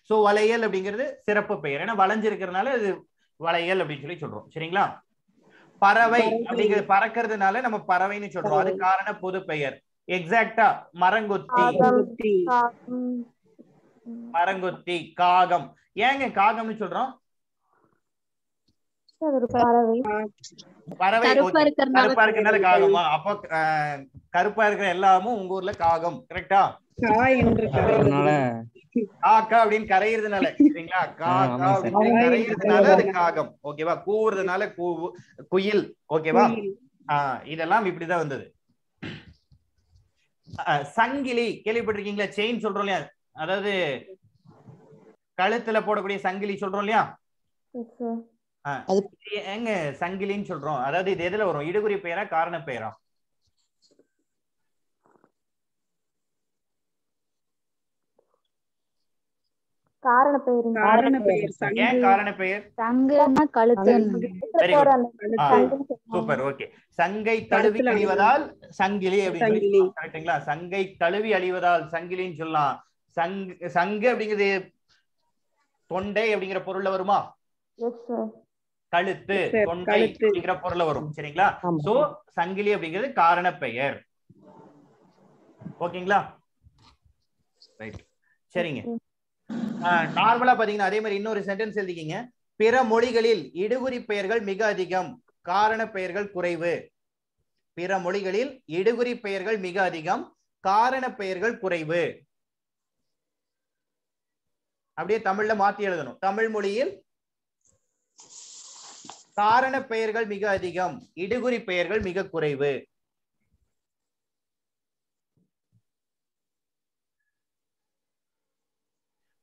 சோ வளையல் அப்படிங்கிறது சிறப்பு பெயர். ஏன்னா வளைஞ்சிருக்கிறதுனால அது வளையல் அப்படின்னு சொல்லி சொல்றோம். சரிங்களா? பறவை அப்படிங்கிறது பறக்கிறதுனால நம்ம பறவைன்னு சொல்றோம். அது காரண பொது பெயர். எக்ஸாக்டா மரங்கொத்தி, மரங்கொத்தி, காகம். ஏங்க காகம்னு சொல்றோம்? பறவை கருப்பா இருக்கிறதுனால காகமா? அப்ப கருப்பா இருக்கிற எல்லாமும் உங்க ஊர்ல காகம். கரெக்டா? காக்கா அப்படின்னு கரையிறதுனால, சரிங்களா? காக்கா அப்படின்னு கரையிறதுனால அது காகம். ஓகேவா? கூவுறதுனால குயில். ஓகேவா? இதெல்லாம் இப்படிதான் வந்தது. சங்கிலி கேள்விப்பட்டிருக்கீங்களா? செயின் சொல்றோம் இல்லையா? அதாவது கழுத்துல போடக்கூடிய சங்கிலி சொல்றோம் இல்லையா? எங்க சங்கிலின்னு சொல்றோம்? அதாவது இது எதுல வரும்? இடுகுறி பெயரா காரண பெயரா? காரண பெயர். காரண பெயர். ஏன் காரண பெயர்? சங்குனா கழுத்து. சூப்பர். ஓகே. சங்கை தழுவி அழிவதால் சங்கிலி அப்படின்னு சொல்லி. கரெக்ட்டுங்களா? சங்கை தழுவி அழிவதால் சங்கிலின்னு சொல்லலாம். சங்கு அப்படிங்கிறது தொண்டை அப்படிங்கிற பொருள்ல வருமா? கழுத்து, தொண்டை அப்படிங்கிற பொருள்ல வரும். சரிங்களா? சோ சங்கிலி அப்படிங்கிறது காரண பெயர். ஓகேங்களா? ரைட். சரிங்க. நார்மலா பாத்தீங்கன்னா அதே மாதிரி இன்னொரு சென்டென்ஸ் எழுதிக்கிங்க. பிற மொழிகளில் இடுகுறி பெயர்கள் மிக அதிகம், காரண பெயர்கள் குறைவு. பிற மொழிகளில் இடுகுறி பெயர்கள் மிக அதிகம், காரண பெயர்கள் குறைவு. அப்படியே தமிழ்ல மாத்தி எழுதணும். தமிழ் மொழியில் காரண பெயர்கள் மிக அதிகம், இடுகுறி பெயர்கள் மிக குறைவு.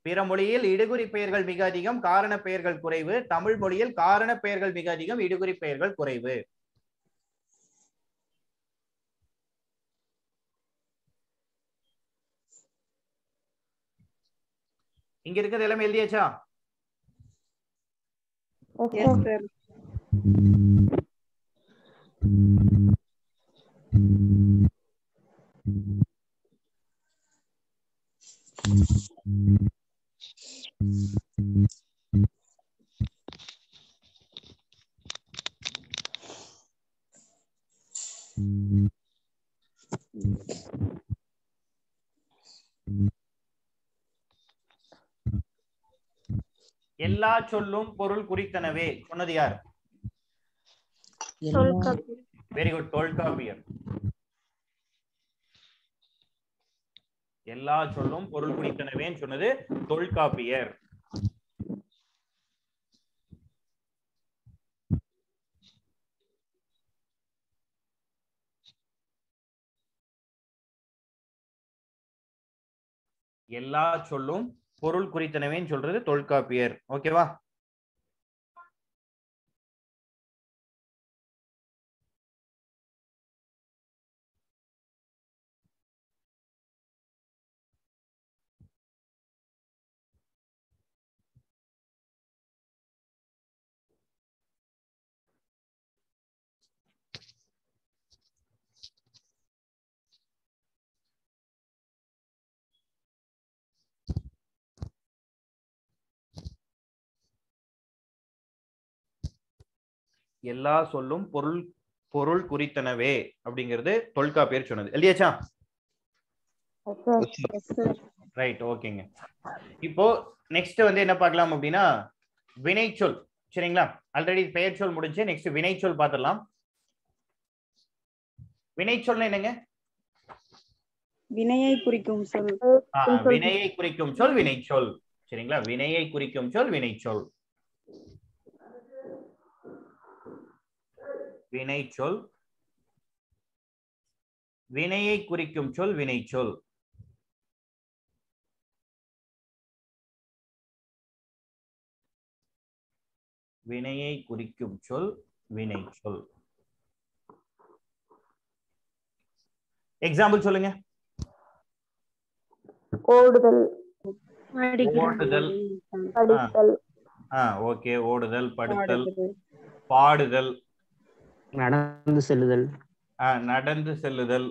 பிற மொழியில் இடுகுறி பெயர்கள் மிக அதிகம், காரண பெயர்கள் குறைவு. தமிழ் மொழியில் காரண பெயர்கள் மிக அதிகம், இடுகுறி பெயர்கள் குறைவு. இங்க இருக்கிறது எல்லாமே எழுதியாச்சா? எல்லா சொல்லும் பொருள் குறித்தனவே சொன்னது யார்? Very good, Tolkappiyar. எல்லா சொல்லும் பொருள் குறித்தனவேன்னு சொன்னது தொல்காப்பியர். எல்லா சொல்லும் பொருள் குறித்தனவேன்னு சொல்றது தொல்காப்பியர். ஓகேவா? எல்லா சொல்லும் பொருள் பொருள் குறித்தனவே அப்படிங்கிறது தொல்காப்பியர் சொன்னது. இல்லையாச்சா? ரைட், ஓகேங்க. இப்போ நெக்ஸ்ட் வந்து என்ன பார்க்கலாம் அப்படின்னா வினைச்சொல். சரிங்களா? ஆல்ரெடி பெயர் சொல் முடிஞ்சு, நெக்ஸ்ட் வினைச்சொல் பார்த்துடலாம். வினைச்சொல்னா என்னங்க? வினையை குறிக்கும் சொல். வினையை குறிக்கும் சொல் வினைச்சொல். சரிங்களா? வினையை குறிக்கும் சொல் வினைச்சொல். வினைச்சொல். வினையை குறிக்கும் சொல் வினைச்சொல். வினையை குறிக்கும் சொல் வினைச்சொல். எக்ஸாம்பிள் சொல்லுங்க. ஓடுதல், ஓடுதல், படித்தல், ஓகே, ஓடுதல், படுத்தல், பாடுதல், நடந்து செல்லுதல், நடந்து செல்லுதல்.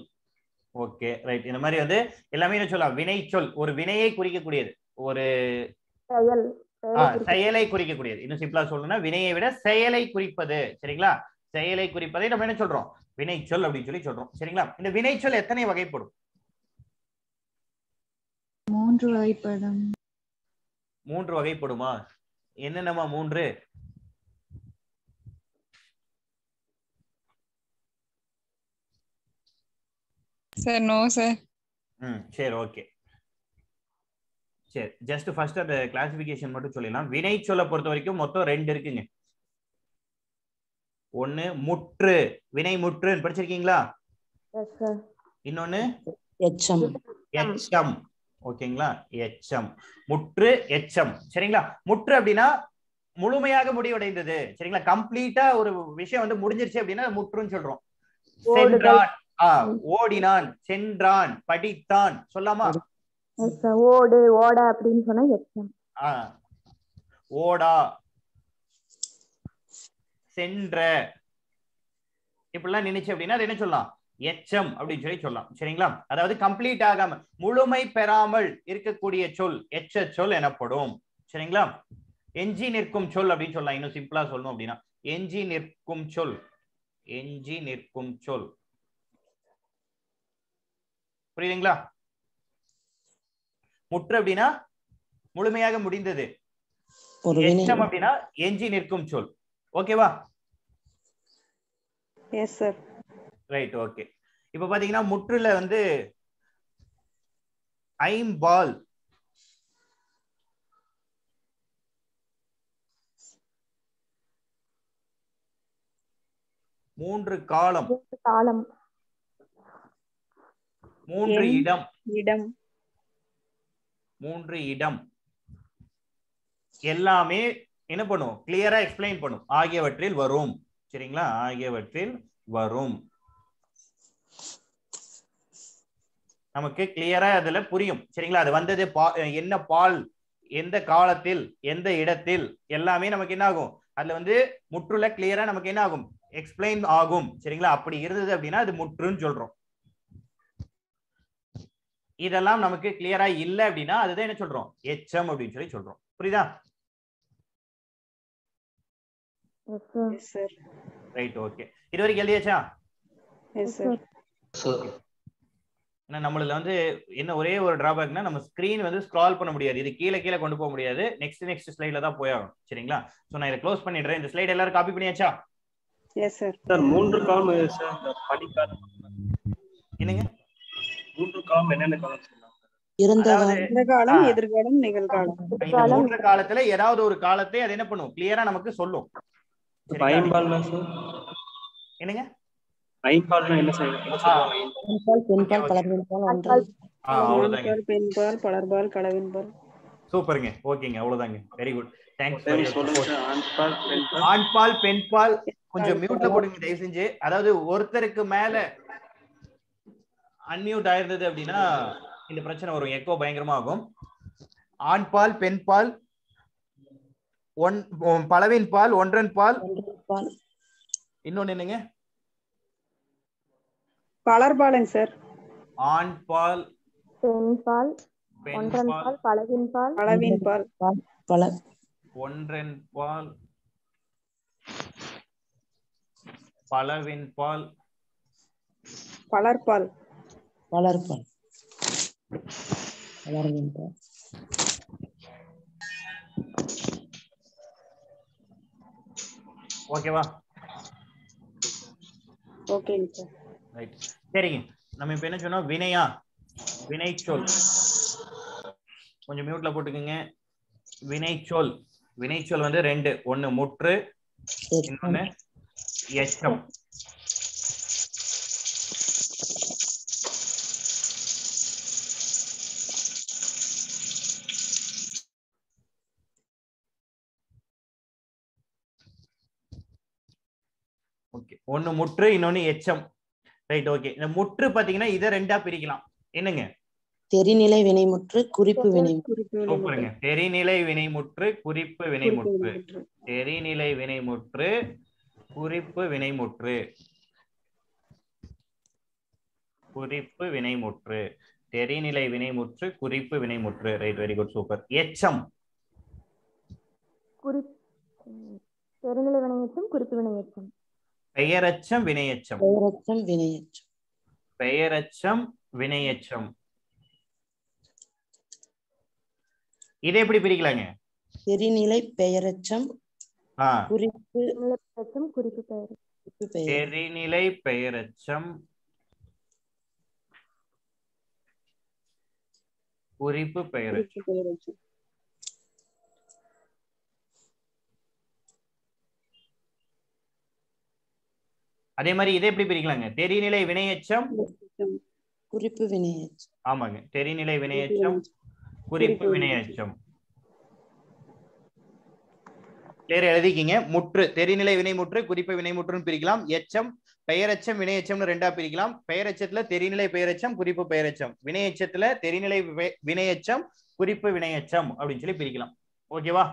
Okay, right. இந்த மாதிரி வந்து எல்லாமே என்ன சொல்லலாம்? வினைச்சொல். ஒரு வினையை குறிக்கக்கூடியது, ஒரு செயலை குறிக்கக்கூடியது. இன்னும் சிம்பிளா சொல்லணும்னா வினையை விட செயலை குறிப்பது. சரிங்களா? செயலை குறிப்பதை நம்ம என்ன சொல்றோம்? வினைச்சொல் அப்படின்னு சொல்லி சொல்றோம். சரிங்களா? இந்த வினைச்சொல் எத்தனை வகைப்படும்? 3 வகைப்படும். 3 வகைப்படுமா? என்னென்னமா 3? Sir no sir. சரி, ஓகே. சரி, ஜஸ்ட் ஃபர்ஸ்ட் அந்த கிளாசிபிகேஷன் மட்டும் சொல்லிடலாம். வினைச்சொல்லை பொறுத்த வரைக்கும் மொத்தம் 2 இருக்குங்க. ஒன்னு முற்று, வினை முற்று படிச்சிருக்கீங்களா? இன்னொன்னு எச்சம். எச்சம். ஓகேங்களா? எச்சம், முற்று, எச்சம். சரிங்களா? முற்று அப்படின்னா முழுமையாக முடிவடைந்தது. சரிங்களா? கம்ப்ளீட்டா ஒரு விஷயம் வந்து முடிஞ்சிருச்சு அப்படின்னா முற்றுன்னு சொல்றோம். சென்றான், ஓடினான், சென்றான், படித்தான் சொல்லாமா? ஓடு, ஓட அப்படின்னு சொன்னா எச்சம். ஓடா, சென்ற, இப்படிலாம் நினைச்சு அப்படின்னா அது என்ன சொல்லலாம்? எச்சம் அப்படின்னு சொல்லி சொல்லலாம். சரிங்களா? அதாவது கம்ப்ளீட் ஆகாம, முழுமை பெறாமல் இருக்கக்கூடிய சொல் எச்ச சொல் எனப்படும். சரிங்களா? எஞ்சி நிற்கும் சொல் அப்படின்னு சொல்லலாம். இன்னும் சிம்பிளா சொல்லணும் அப்படின்னா எஞ்சி நிற்கும் சொல். எஞ்சி நிற்கும் சொல். புரியுதுங்களா? முற்று அப்படின்னா முழுமையாக முடிந்தது. எச்சம் அப்படின்னா எஞ்சி நிற்கும் சொல். ஓகேவா? S sir. Right, okay. இப்ப பாத்தீங்கன்னா முற்றுல வந்து ஐம்பால், மூன்று காலம், மூன்று இடம், மூன்று இடம் எல்லாமே என்ன பண்ணும்? கிளியரா எக்ஸ்பிளைன் பண்ணும். ஆகியவற்றில் வரும். சரிங்களா? ஆகியவற்றில் வரும். நமக்கு கிளியரா அதுல புரியும். சரிங்களா? அது வந்தது என்ன பால், எந்த காலத்தில், எந்த இடத்தில், எல்லாமே நமக்கு என்ன ஆகும்? அதுல வந்து முற்றுல கிளியரா நமக்கு என்ன ஆகும்? எக்ஸ்பிளைன் ஆகும். சரிங்களா? அப்படி இருந்தது அப்படின்னா அது முற்றுன்னு சொல்றோம். இதெல்லாம் நமக்கு கிளியரா இல்ல அப்படின்னா அதுதான் என்ன சொல்றோம்? எச்சம் அப்படின்னு சொல்லி சொல்றோம். புரியுதா? Right, okay. இது வரைக்கும் எழுதியாச்சா? ஏன்னா நம்மள வந்து என்ன ஒரே ஒரு டிராபேக்னா நம்ம ஸ்கிரீன் வந்து ஸ்க்ரால் பண்ண முடியாது. இது கீழே கொண்டு போக முடியாது. நெக்ஸ்ட் ஸ்லைட்ல தான் போயாகும். சரிங்களா? சோ நான் இதை க்ளோஸ் பண்ணிடுறேன். இந்த ஸ்லைட் எல்லாரும் காப்பி பண்ணியாச்சா? Yes sir. சார் 3 காலம் சார் இந்த படிக்காலம் என்னங்க 3 காலம் என்னென்ன காலம் சொல்லலாம்? இறந்த காலம், எதிர்காலம், நிகழ்காலம். இந்த 3 காலத்துல ஏதாவது ஒரு காலத்தை அது என்ன பண்ணும்? கிளியரா நமக்கு சொல்லும். ஐம்பால்னா சார் என்னங்க? ஐம்பால்னா என்ன சார்? பெண்பால், பெண்பால், கலவின்பால், ஒன்றன் அவ்வளவுதாங்க. பெண்பால், பலர்பால், கலவின்பால். சூப்பருங்க. ஓகேங்க, அவ்வளவுதாங்க. Very good. தேங்க்ஸ். ஆண்பால், பெண்பால் கொஞ்சம் மியூட்ல போடுங்க தயவு செஞ்சு. அதாவது ஒருத்தருக்கு மேல அன்மியூட் ஆயிருந்தது அப்படின்னா இந்த பிரச்சனை வரும், எக்கோ பயங்கரமா ஆகும். ஆண்பால், பெண்பால், பலவின் பால், ஒன்றன் பால், இன்னொன்னு என்னங்க? பலர்பாலுங்க சார். ஆண்பால், பெண்பால், ஒன்றன் பால், பலவின் பால், பலவின் பால், ஒன்றன் பால், பலவின் பால், பலர்பால், பலர்பால், பலர்வின் பால். ஓகேவா? ஓகேங்க சார். ரைட். சரிங்க. நம்ம இப்ப என்ன சொன்னோம்? வினையா? வினைச்சொல் கொஞ்சம் மியூட்ல போட்டுக்கோங்க. வினைச்சொல் வந்து 2. ஒன்னு முற்று, இன்னொன்னு எச்சம். ஓகே, ஒன்னு முற்று, இன்னொன்னு எச்சம். ரைட். ஓகே, இந்த முற்று பாத்தீங்கன்னா இதை 2ஆ பிரிக்கலாம். என்னங்க? தெரிநிலை வினைமுற்று, குறிப்பு வினைமுற்று. சூப்பருங்க. தெரிநிலை வினைமுற்று, குறிப்பு வினைமுற்று. தெரிநிலை வினைமுற்று, குறிப்பு வினைமுற்று, குறிப்பு வினைமுற்று. தெரிநிலை வினைமுற்று, குறிப்பு வினைமுற்று. Right, very good, super. எச்சம் தெரிநிலை வினையச்சம், குறிப்பு வினையச்சம். பெயரச்சம், வினையச்சம். பெயரச்சம், வினையச்சம். பெயரச்சம், வினையச்சம். இதை எப்படி பிரிக்கலாங்க? தெரிநிலை பெயரச்சம், குறிப்பு குறிப்பு பெயர். தெரிநிலை பெயரச்சம், குறிப்பு பெயரச்சம். அதே மாதிரி இதை எப்படி பிரிக்கலாங்க? தெரிநிலை வினையச்சம், குறிப்பு வினையச்சம். ஆமாங்க, தெரிநிலை வினையச்சம், குறிப்பு வினையச்சம். பேர் எழுதிக்கிங்க. முற்று, தெரிநிலை வினைமுற்று, குறிப்பு வினைமுற்றுன்னு பிரிக்கலாம். எச்சம், பெயரச்சம், வினையச்சம்னு 2ஆ பிரிக்கலாம். பெயரச்சத்துல தெரிநிலை பெயரச்சம், குறிப்பு பெயரச்சம். வினையச்சத்துல தெரிநிலை வினையச்சம், குறிப்பு வினையச்சம் அப்படின்னு சொல்லி பிரிக்கலாம். ஓகேவா?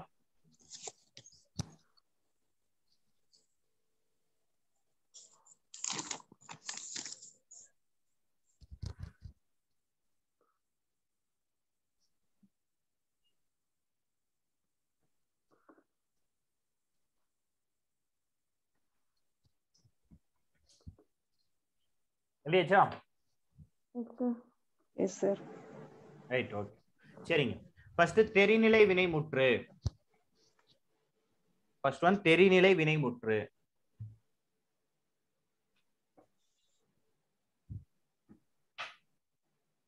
இல்லையாச்சா? Yes sir. Right, okay. சரிங்க. ஃபர்ஸ்ட் தெரிநிலை வினைமுற்று. ஃபர்ஸ்ட் ஒன் தெரிநிலை வினைமுற்று.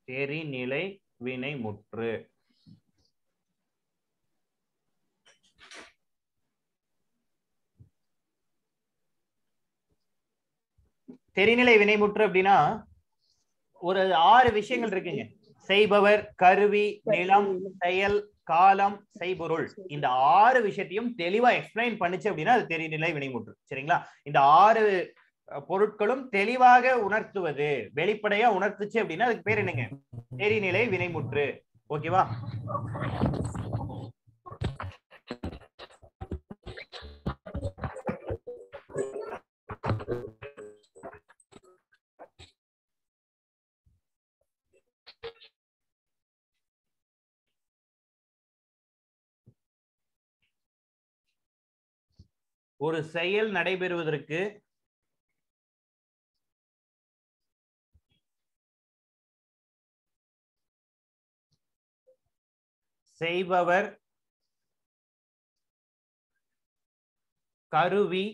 தெரிநிலை வினைமுற்று. தெரிநிலை வினைமுற்று அப்படின்னா ஒரு 6 விஷயங்கள் இருக்குங்க. செய்பவர், கருவி, நிலம், செயல், காலம், செய்பொருள். இந்த 6 விஷயத்தையும் தெளிவா எக்ஸ்பிளைன் பண்ணுச்சு அப்படின்னா அது தெரிநிலை வினைமுற்று. சரிங்களா? இந்த 6 பொருட்களும் தெளிவாக உணர்த்துவது, வெளிப்படையா உணர்த்துச்சு அப்படின்னா அதுக்கு பேர் என்னங்க? தெரிநிலை வினைமுற்று. ஓகேவா? ஒரு செயல் நடைபெறுவதற்கு செய்பவர் கருவி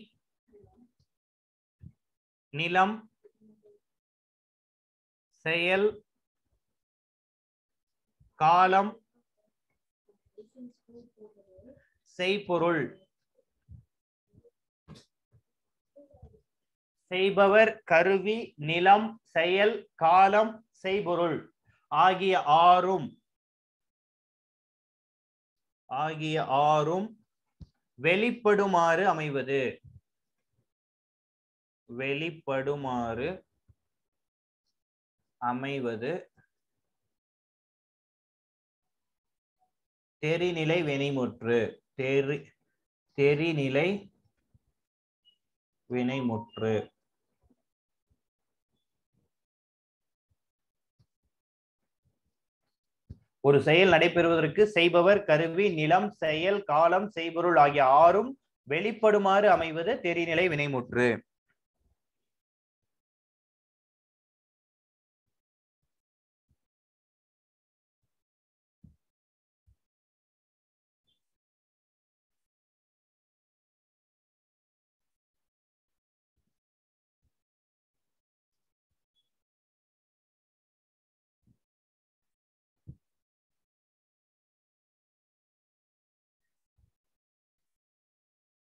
நிலம் செயல் காலம் செய்பொருள். செய்பவர் கருவி நிலம் செயல் காலம் செய்பொருள் ஆகிய ஆறும் வெளிப்படுமாறு அமைவது. வெளிப்படுமாறு அமைவது தெரிநிலை வினைமுற்று. தெரிநிலை வினைமுற்று. ஒரு செயல் நடைபெறுவதற்கு செய்பவர் கருவி நிலம் செயல் காலம் செய்பொருள் ஆகிய ஆறும் வெளிப்படுமாறு அமைவது தெரிநிலை வினைமுற்று.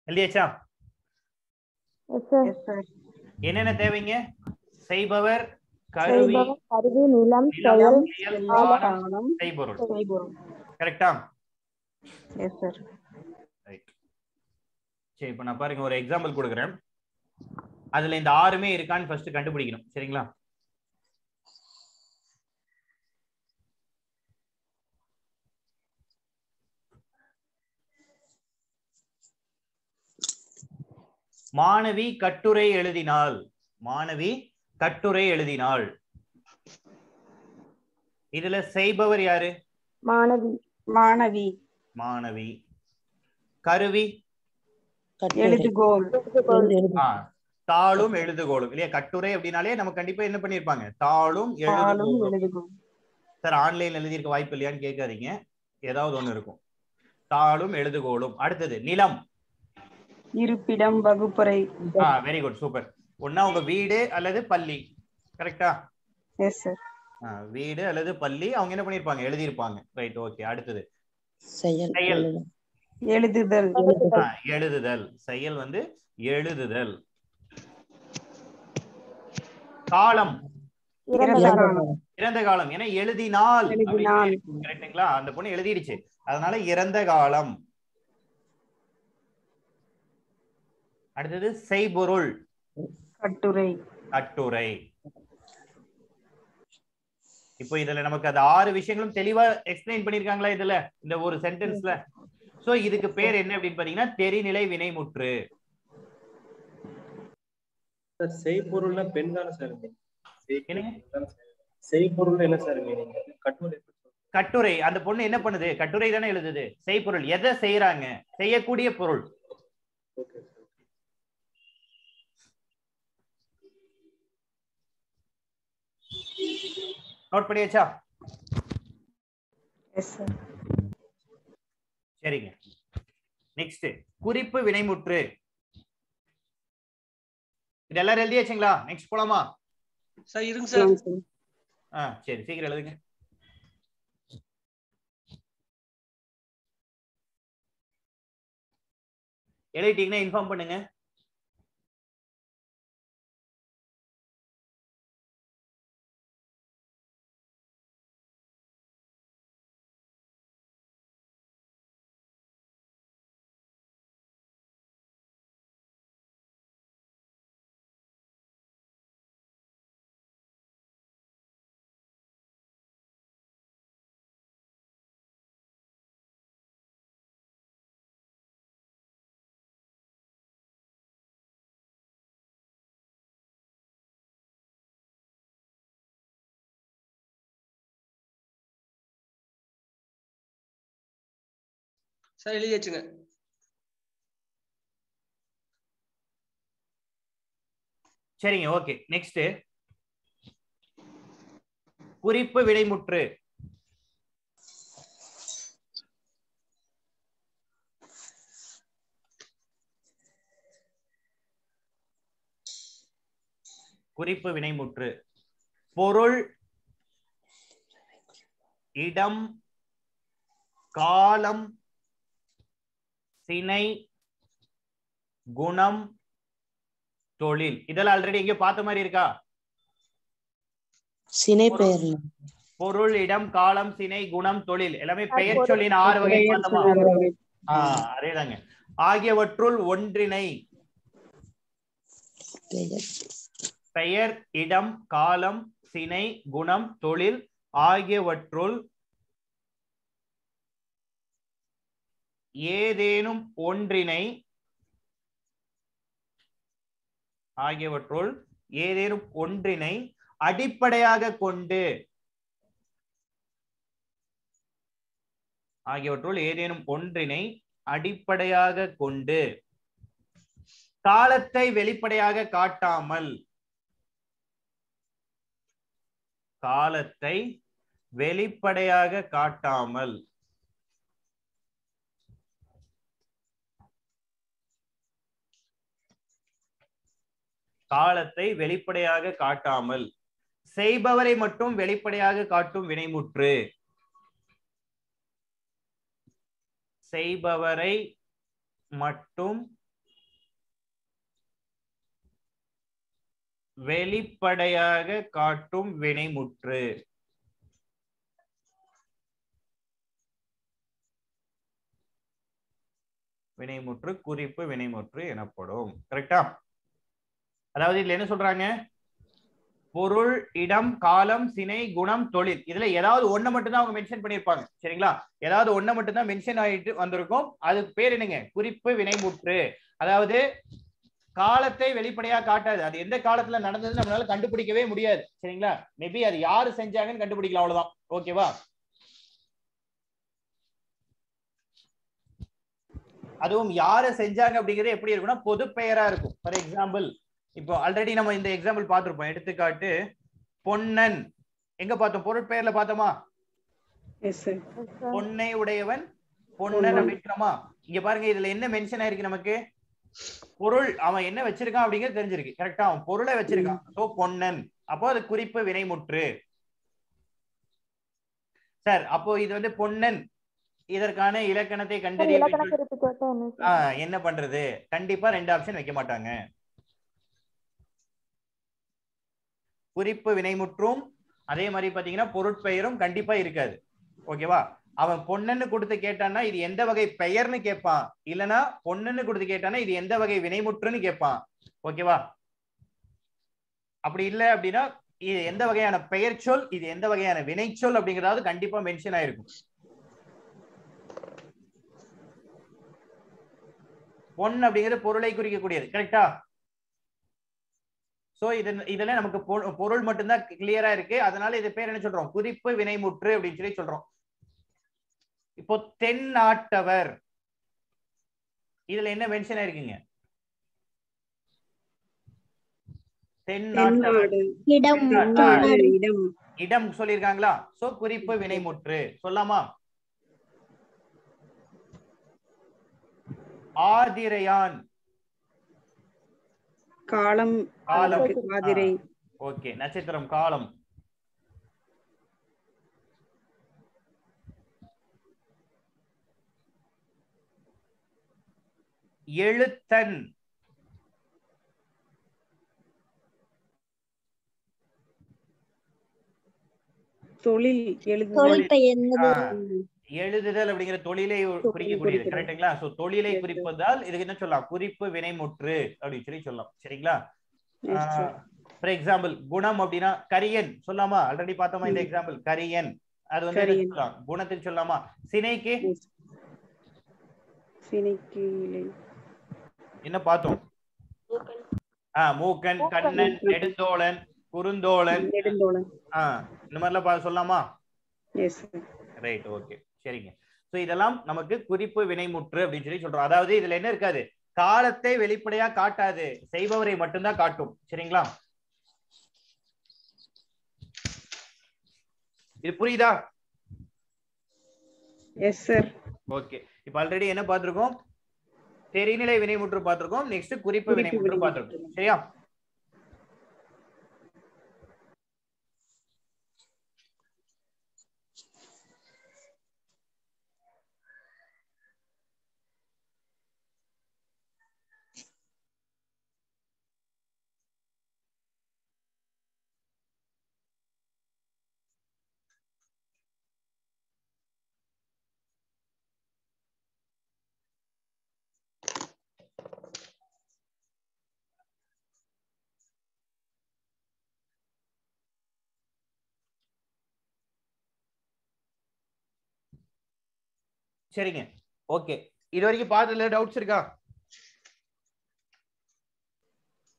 எழுதியாச்சா? என்னென்ன தேவைங்க? செய்பவர் கருவி நிலம் செயல் காலம் செய்பொருள். கரெக்டா? Yes sir. ரைட். சரி, இப்ப நான் பாருங்க ஒரு எக்ஸாம்பிள் கொடுக்குறேன். அதுல இந்த ஆறுமே இருக்கான்னு ஃபர்ஸ்ட் கண்டுபிடிக்கணும். சரிங்களா? மாணவி கட்டுரை எழுதினாள். மாணவி கட்டுரை எழுதினாள். இதுல செய்பவர் யாரு? மாணவி. மாணவி. மாணவி. கருவி எழுதுகோல். தாளும் எழுதுகோலும் இல்லையா? கட்டுரை அப்படின்னாலே நம்ம கண்டிப்பா என்ன பண்ணிருப்பாங்க? தாளும் எழுதுகோலும். சார் ஆன்லைன்ல எழுதியிருக்க வாய்ப்பு இல்லையான்னு கேட்காதீங்க, ஏதாவது ஒண்ணு இருக்கும். தாளும் எழுதுகோலும். அடுத்தது நிலம். இருப்பிடம் வகுப்பறை. Very good, super. ஒண்ணா உங்க வீடு அல்லது பள்ளி. கரெக்டா? Yes sir. வீடு அல்லது பள்ளி அவங்க என்ன பண்ணிருப்பாங்க? எழுதியிருப்பாங்க. Right, okay. அடுத்தது செயல். எழுதுதல். எழுதுதல். செயல் வந்து எழுதுதல். காலம் இறந்த காலம். ஏன்னா எழுதினால் கரெக்டுங்களா? அந்த பொண்ணு எழுதிடுச்சு, அதனால இறந்த காலம். அடுத்தது செய்பொருள். கட்டுரை. கட்டுரை. இப்போ இதுல நமக்கு அந்த ஆறு விஷயங்களும் தெளிவா எக்ஸ்பிளைன் பண்ணிருக்காங்களா இதுல இந்த ஒரு சென்டென்ஸ்ல? சோ இதுக்கு பேர் என்ன அப்படின்னு பாத்தீங்கன்னா தெரிநிலை வினைமுற்று. செய்பொருள்னா பெண் தானே சார்? செய்பொருள் என்ன சார் மீனிங்? கட்டுரை. கட்டுரை. அந்த பொண்ணு என்ன பண்ணுது? கட்டுரை தானே எழுதுது. செய்பொருள் எதை செய்யறாங்க? செய்யக்கூடிய பொருள். நோட் பண்ணியாச்சா? Yes sir. சரிங்க. நெக்ஸ்ட் குறிப்பு வினைமுற்று. இதெல்லாம் எழுதியாச்சுங்களா? நெக்ஸ்ட் போலாமா? சார் இருங்க சார். சரி, சீக்கிரம் எழுதுங்க. எழுதிட்டீங்கன்னா இன்ஃபார்ம் பண்ணுங்க. சார் எழுதியாச்சுங்க. சரிங்க, ஓகே. நெக்ஸ்ட் குறிப்பு விடைமுற்று. குறிப்பு வினைமுற்று. பொருள், இடம், காலம், சினை, குணம், தொழில். இதெல்லாம் ஆல்ரெடி எங்க பார்த்த மாதிரி இருக்கா? சினை பெயர். பொருள், இடம், காலம், சினை, குணம், தொழில் எல்லாமே பெயர் சொல்லின் 6 வகை பார்த்தோமா? அதேதாங்க. ஆகியவற்றுள் ஒன்றினை. பெயர், இடம், காலம், சினை, குணம், தொழில் ஆகியவற்றுள் ஏதேனும் ஒன்றினை அடிப்படையாக கொண்டு காலத்தை வெளிப்படையாக காட்டாமல் செய்பவரை மட்டும் வெளிப்படையாக காட்டும் வினைமுற்று. செய்பவரை மட்டும் வெளிப்படையாக காட்டும் வினைமுற்று. குறிப்பு வினைமுற்று எனப்படும். கரெக்டா? அதாவது இதுல என்ன சொல்றாங்க? பொருள், இடம், காலம், சினை, குணம், தொழில் இதுல ஏதாவது ஒண்ணு மட்டும் தான் அவங்க மென்ஷன் பண்ணிருப்பாங்க. சரிங்களா? ஏதாவது ஒண்ணு மட்டும் தான் மென்ஷன் ஆயிட்டு வந்திருக்கும். அதுக்கு பேர் என்னங்க? குறிப்பு வினைமுற்று. அதாவது காலத்தை வெளிப்படையா காட்டாது. அது எந்த காலத்துல நடந்தது நம்மளால கண்டுபிடிக்கவே முடியாது. சரிங்களா? மேபி அது யாரு செஞ்சாங்கன்னு கண்டுபிடிக்கலாம், அவ்வளவுதான். ஓகேவா? அதுவும் யாரு செஞ்சாங்க அப்படிங்கிறது எப்படி இருக்கும்னா பொது பெயரா இருக்கும். ஃபார் எக்ஸாம்பிள், இப்போ ஆல்ரெடி நம்ம இந்த எக்ஸாம்பிள் பார்த்திருப்போம். எடுத்துக்காட்டு பொன்னன் எங்க பார்த்தோம்? பொருட்பெயர்ல பார்த்தோமா? பொன்னை உடையவன் பொன்னன் அப்படின்றோமா? இங்க பாருங்க, இதுல என்ன மென்ஷன் ஆயிருக்கு நமக்கு? பொருள், அவன் என்ன வச்சிருக்கான் அப்படிங்கிறது தெரிஞ்சிருக்கு. கரெக்டா? அவன் பொருளை வச்சிருக்கான். சோ பொன்னன். அப்போ அது குறிப்பு வினைமுற்று. சார், அப்போ இது வந்து பொன்னன், இதற்கான இலக்கணத்தை கண்டறிய என்ன பண்றது? கண்டிப்பா 2 ஆப்ஷன் வைக்க மாட்டாங்க. குறிப்பு வினைமுற்றும் அதே மாதிரி பாத்தீங்கன்னா பொருட்பெயரும் கண்டிப்பா இருக்காது. ஓகேவா? அவன் பொன்னன்னு கொடுத்து கேட்டான்னா இது எந்த வகை பெயர்னு கேட்பான். இல்லனா பொன்னன்னு கொடுத்து கேட்டானா இது எந்த வகை வினைமுற்றுன்னு கேட்பான். ஓகேவா? அப்படி இல்லை அப்படின்னா இது எந்த வகையான பெயர் சொல், இது எந்த வகையான வினைச்சொல் அப்படிங்கறது கண்டிப்பா மென்ஷன் ஆயிருக்கும். பொன் அப்படிங்கிறது பொருளை குறிக்கக்கூடியது. கரெக்டா? சோ இதெல்லாம் நமக்கு பொருள் மட்டும்தான் கிளியரா இருக்கு. அதனால இது பேர் என்ன சொல்றோம்? குறிப்பு வினைமுற்று அப்படின்னு சொல்லி சொல்றோம். இப்போ தென்னாட்டவர், இதுல என்ன மென்ஷன் ஆயிருக்குங்க? தென்னாட்டவர் இடம் சொல்லிருக்காங்களா? சோ குறிப்பு வினைமுற்று சொல்லலாமா? ஆதிரையான், காலம், ஆதிரை. ஓகே. நட்சத்திரம் காலம். எழுத்தன், தொழில், எழுதுதல் அப்படிங்கிற தொழிலை குறிக்கக்கூடியது. கரெக்டுங்களா? சோ தொழிலை குறிப்பதால் இதுக்கு என்ன சொல்லலாம்? குறிப்பு வினைமுற்று அப்படின்னு சொல்லி சொல்லலாம். சரிங்களா? ஃபார் எக்ஸாம்பிள் குணம் அப்படின்னா கரியன் சொல்லலாமா? ஆல்ரெடி பார்த்தோமா இந்த எக்ஸாம்பிள்? கரியன், அது வந்து சொல்லலாம் குணத்தில் சொல்லலாமா? சினைக்கு என்ன பார்த்தோம்? மூக்கன், கண்ணன், நெடுந்தோழன், குறுந்தோழன், இந்த மாதிரிலாம் சொல்லலாமா? ரைட். ஓகே, சரிங்க. சோ இதெல்லாம் நமக்கு குறிப்பு வினைமுற்று அப்படின்னு சொல்லி சொல்றோம். அதாவது இதுல என்ன இருக்காது? காலத்தை வெளிப்படையா காட்டாது, செய்பவரை மட்டும்தான் காட்டும். சரிங்களா? இது புரியுதா? Yes sir. ஓகே. இப்ப ஆல்ரெடி என்ன பார்த்திருக்கோம்? தெரிநிலை வினைமுற்று பார்த்திருக்கோம். நெக்ஸ்ட் குறிப்பு வினைமுற்று பார்த்திருக்கோம். சரியா? சரிங்க, ஓகே. இது வரைக்கும் பார்த்ததுல டவுட்ஸ் இருக்கா?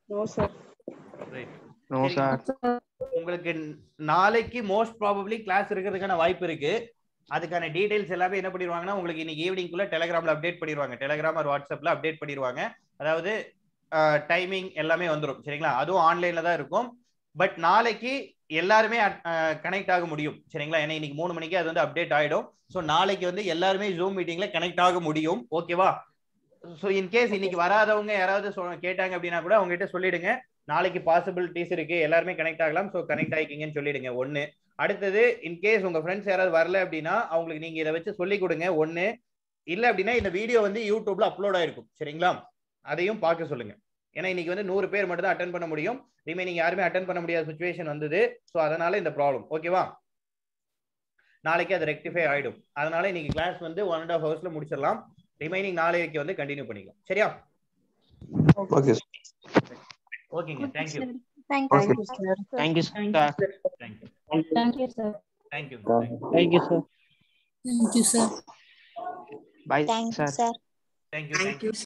No sir. No sir. உங்களுக்கு நாளைக்கு மோஸ்ட் ப்ராபபிலி கிளாஸ் இருக்கிறதுக்கான வாய்ப்பு இருக்கு. அதுக்கான டீடைல்ஸ் எல்லாமே என்ன பண்ணிடுவாங்கன்னா உங்களுக்கு இன்னைக்கு ஈவினிங்குள்ள டெலிகிராம்ல அப்டேட் பண்ணிடுவாங்க. டெலிகிராம் ஆர் வாட்ஸ்அப்ல அப்டேட் பண்ணிடுவாங்க. அதாவது டைமிங் எல்லாமே வந்துடும். சரிங்களா? அதுவும் ஆன்லைன்ல தான் இருக்கும். பட் நாளைக்கு எல்லாருமே கனெக்ட் ஆக முடியும். சரிங்களா? ஏன்னா இன்னைக்கு 3 மணிக்கு அது வந்து அப்டேட் ஆயிடும். ஸோ நாளைக்கு வந்து எல்லாருமே ஜூம் மீட்டிங்ல கனெக்ட் ஆக முடியும். ஓகேவா? ஸோ இன்கேஸ் இன்னைக்கு வராதவங்க யாராவது கேட்டாங்க அப்படின்னா கூட அவங்க கிட்ட சொல்லிடுங்க, நாளைக்கு பாசிபிலிட்டிஸ் இருக்கு, எல்லாருமே கனெக்ட் ஆகலாம், ஸோ கனெக்ட் ஆகிக்கிங்கன்னு சொல்லிடுங்க. ஒன்று. அடுத்தது, இன்கேஸ் உங்க ஃப்ரெண்ட்ஸ் யாராவது வரல அப்படின்னா அவங்களுக்கு நீங்க இதை வச்சு சொல்லி கொடுங்க. ஒன்று இல்லை அப்படின்னா இந்த வீடியோ வந்து யூடியூப்ல அப்லோட் ஆயிருக்கும். சரிங்களா? அதையும் பார்க்க சொல்லுங்க. ஏன்னா இன்னைக்கு வந்து 100 பேர் மட்டும் தான் அட்டன் பண்ண முடியும். ரிமைனிங் யாருமே அட்டன் பண்ண முடியாத சுச்சுவேஷன் வந்தது. ஸோ அதனால இந்த ப்ராப்ளம். ஓகேவா? நாளைக்கு அது ரெக்டிஃபை ஆயிடும். அதனால இன்னைக்கு கிளாஸ் வந்து 1.5 ஹவர்ஸ்ல முடிச்சிடலாம். ரிமைனிங் நாளைக்கு வந்து கண்டினியூ பண்ணிக்கலாம். சரியா? ஓகே ஓகேங்க. Thank you. Thank you sir. Thank you sir. Thank you sir. Thank you. Thank you sir. Thank you sir. By thank you sir. Sir. Thank you.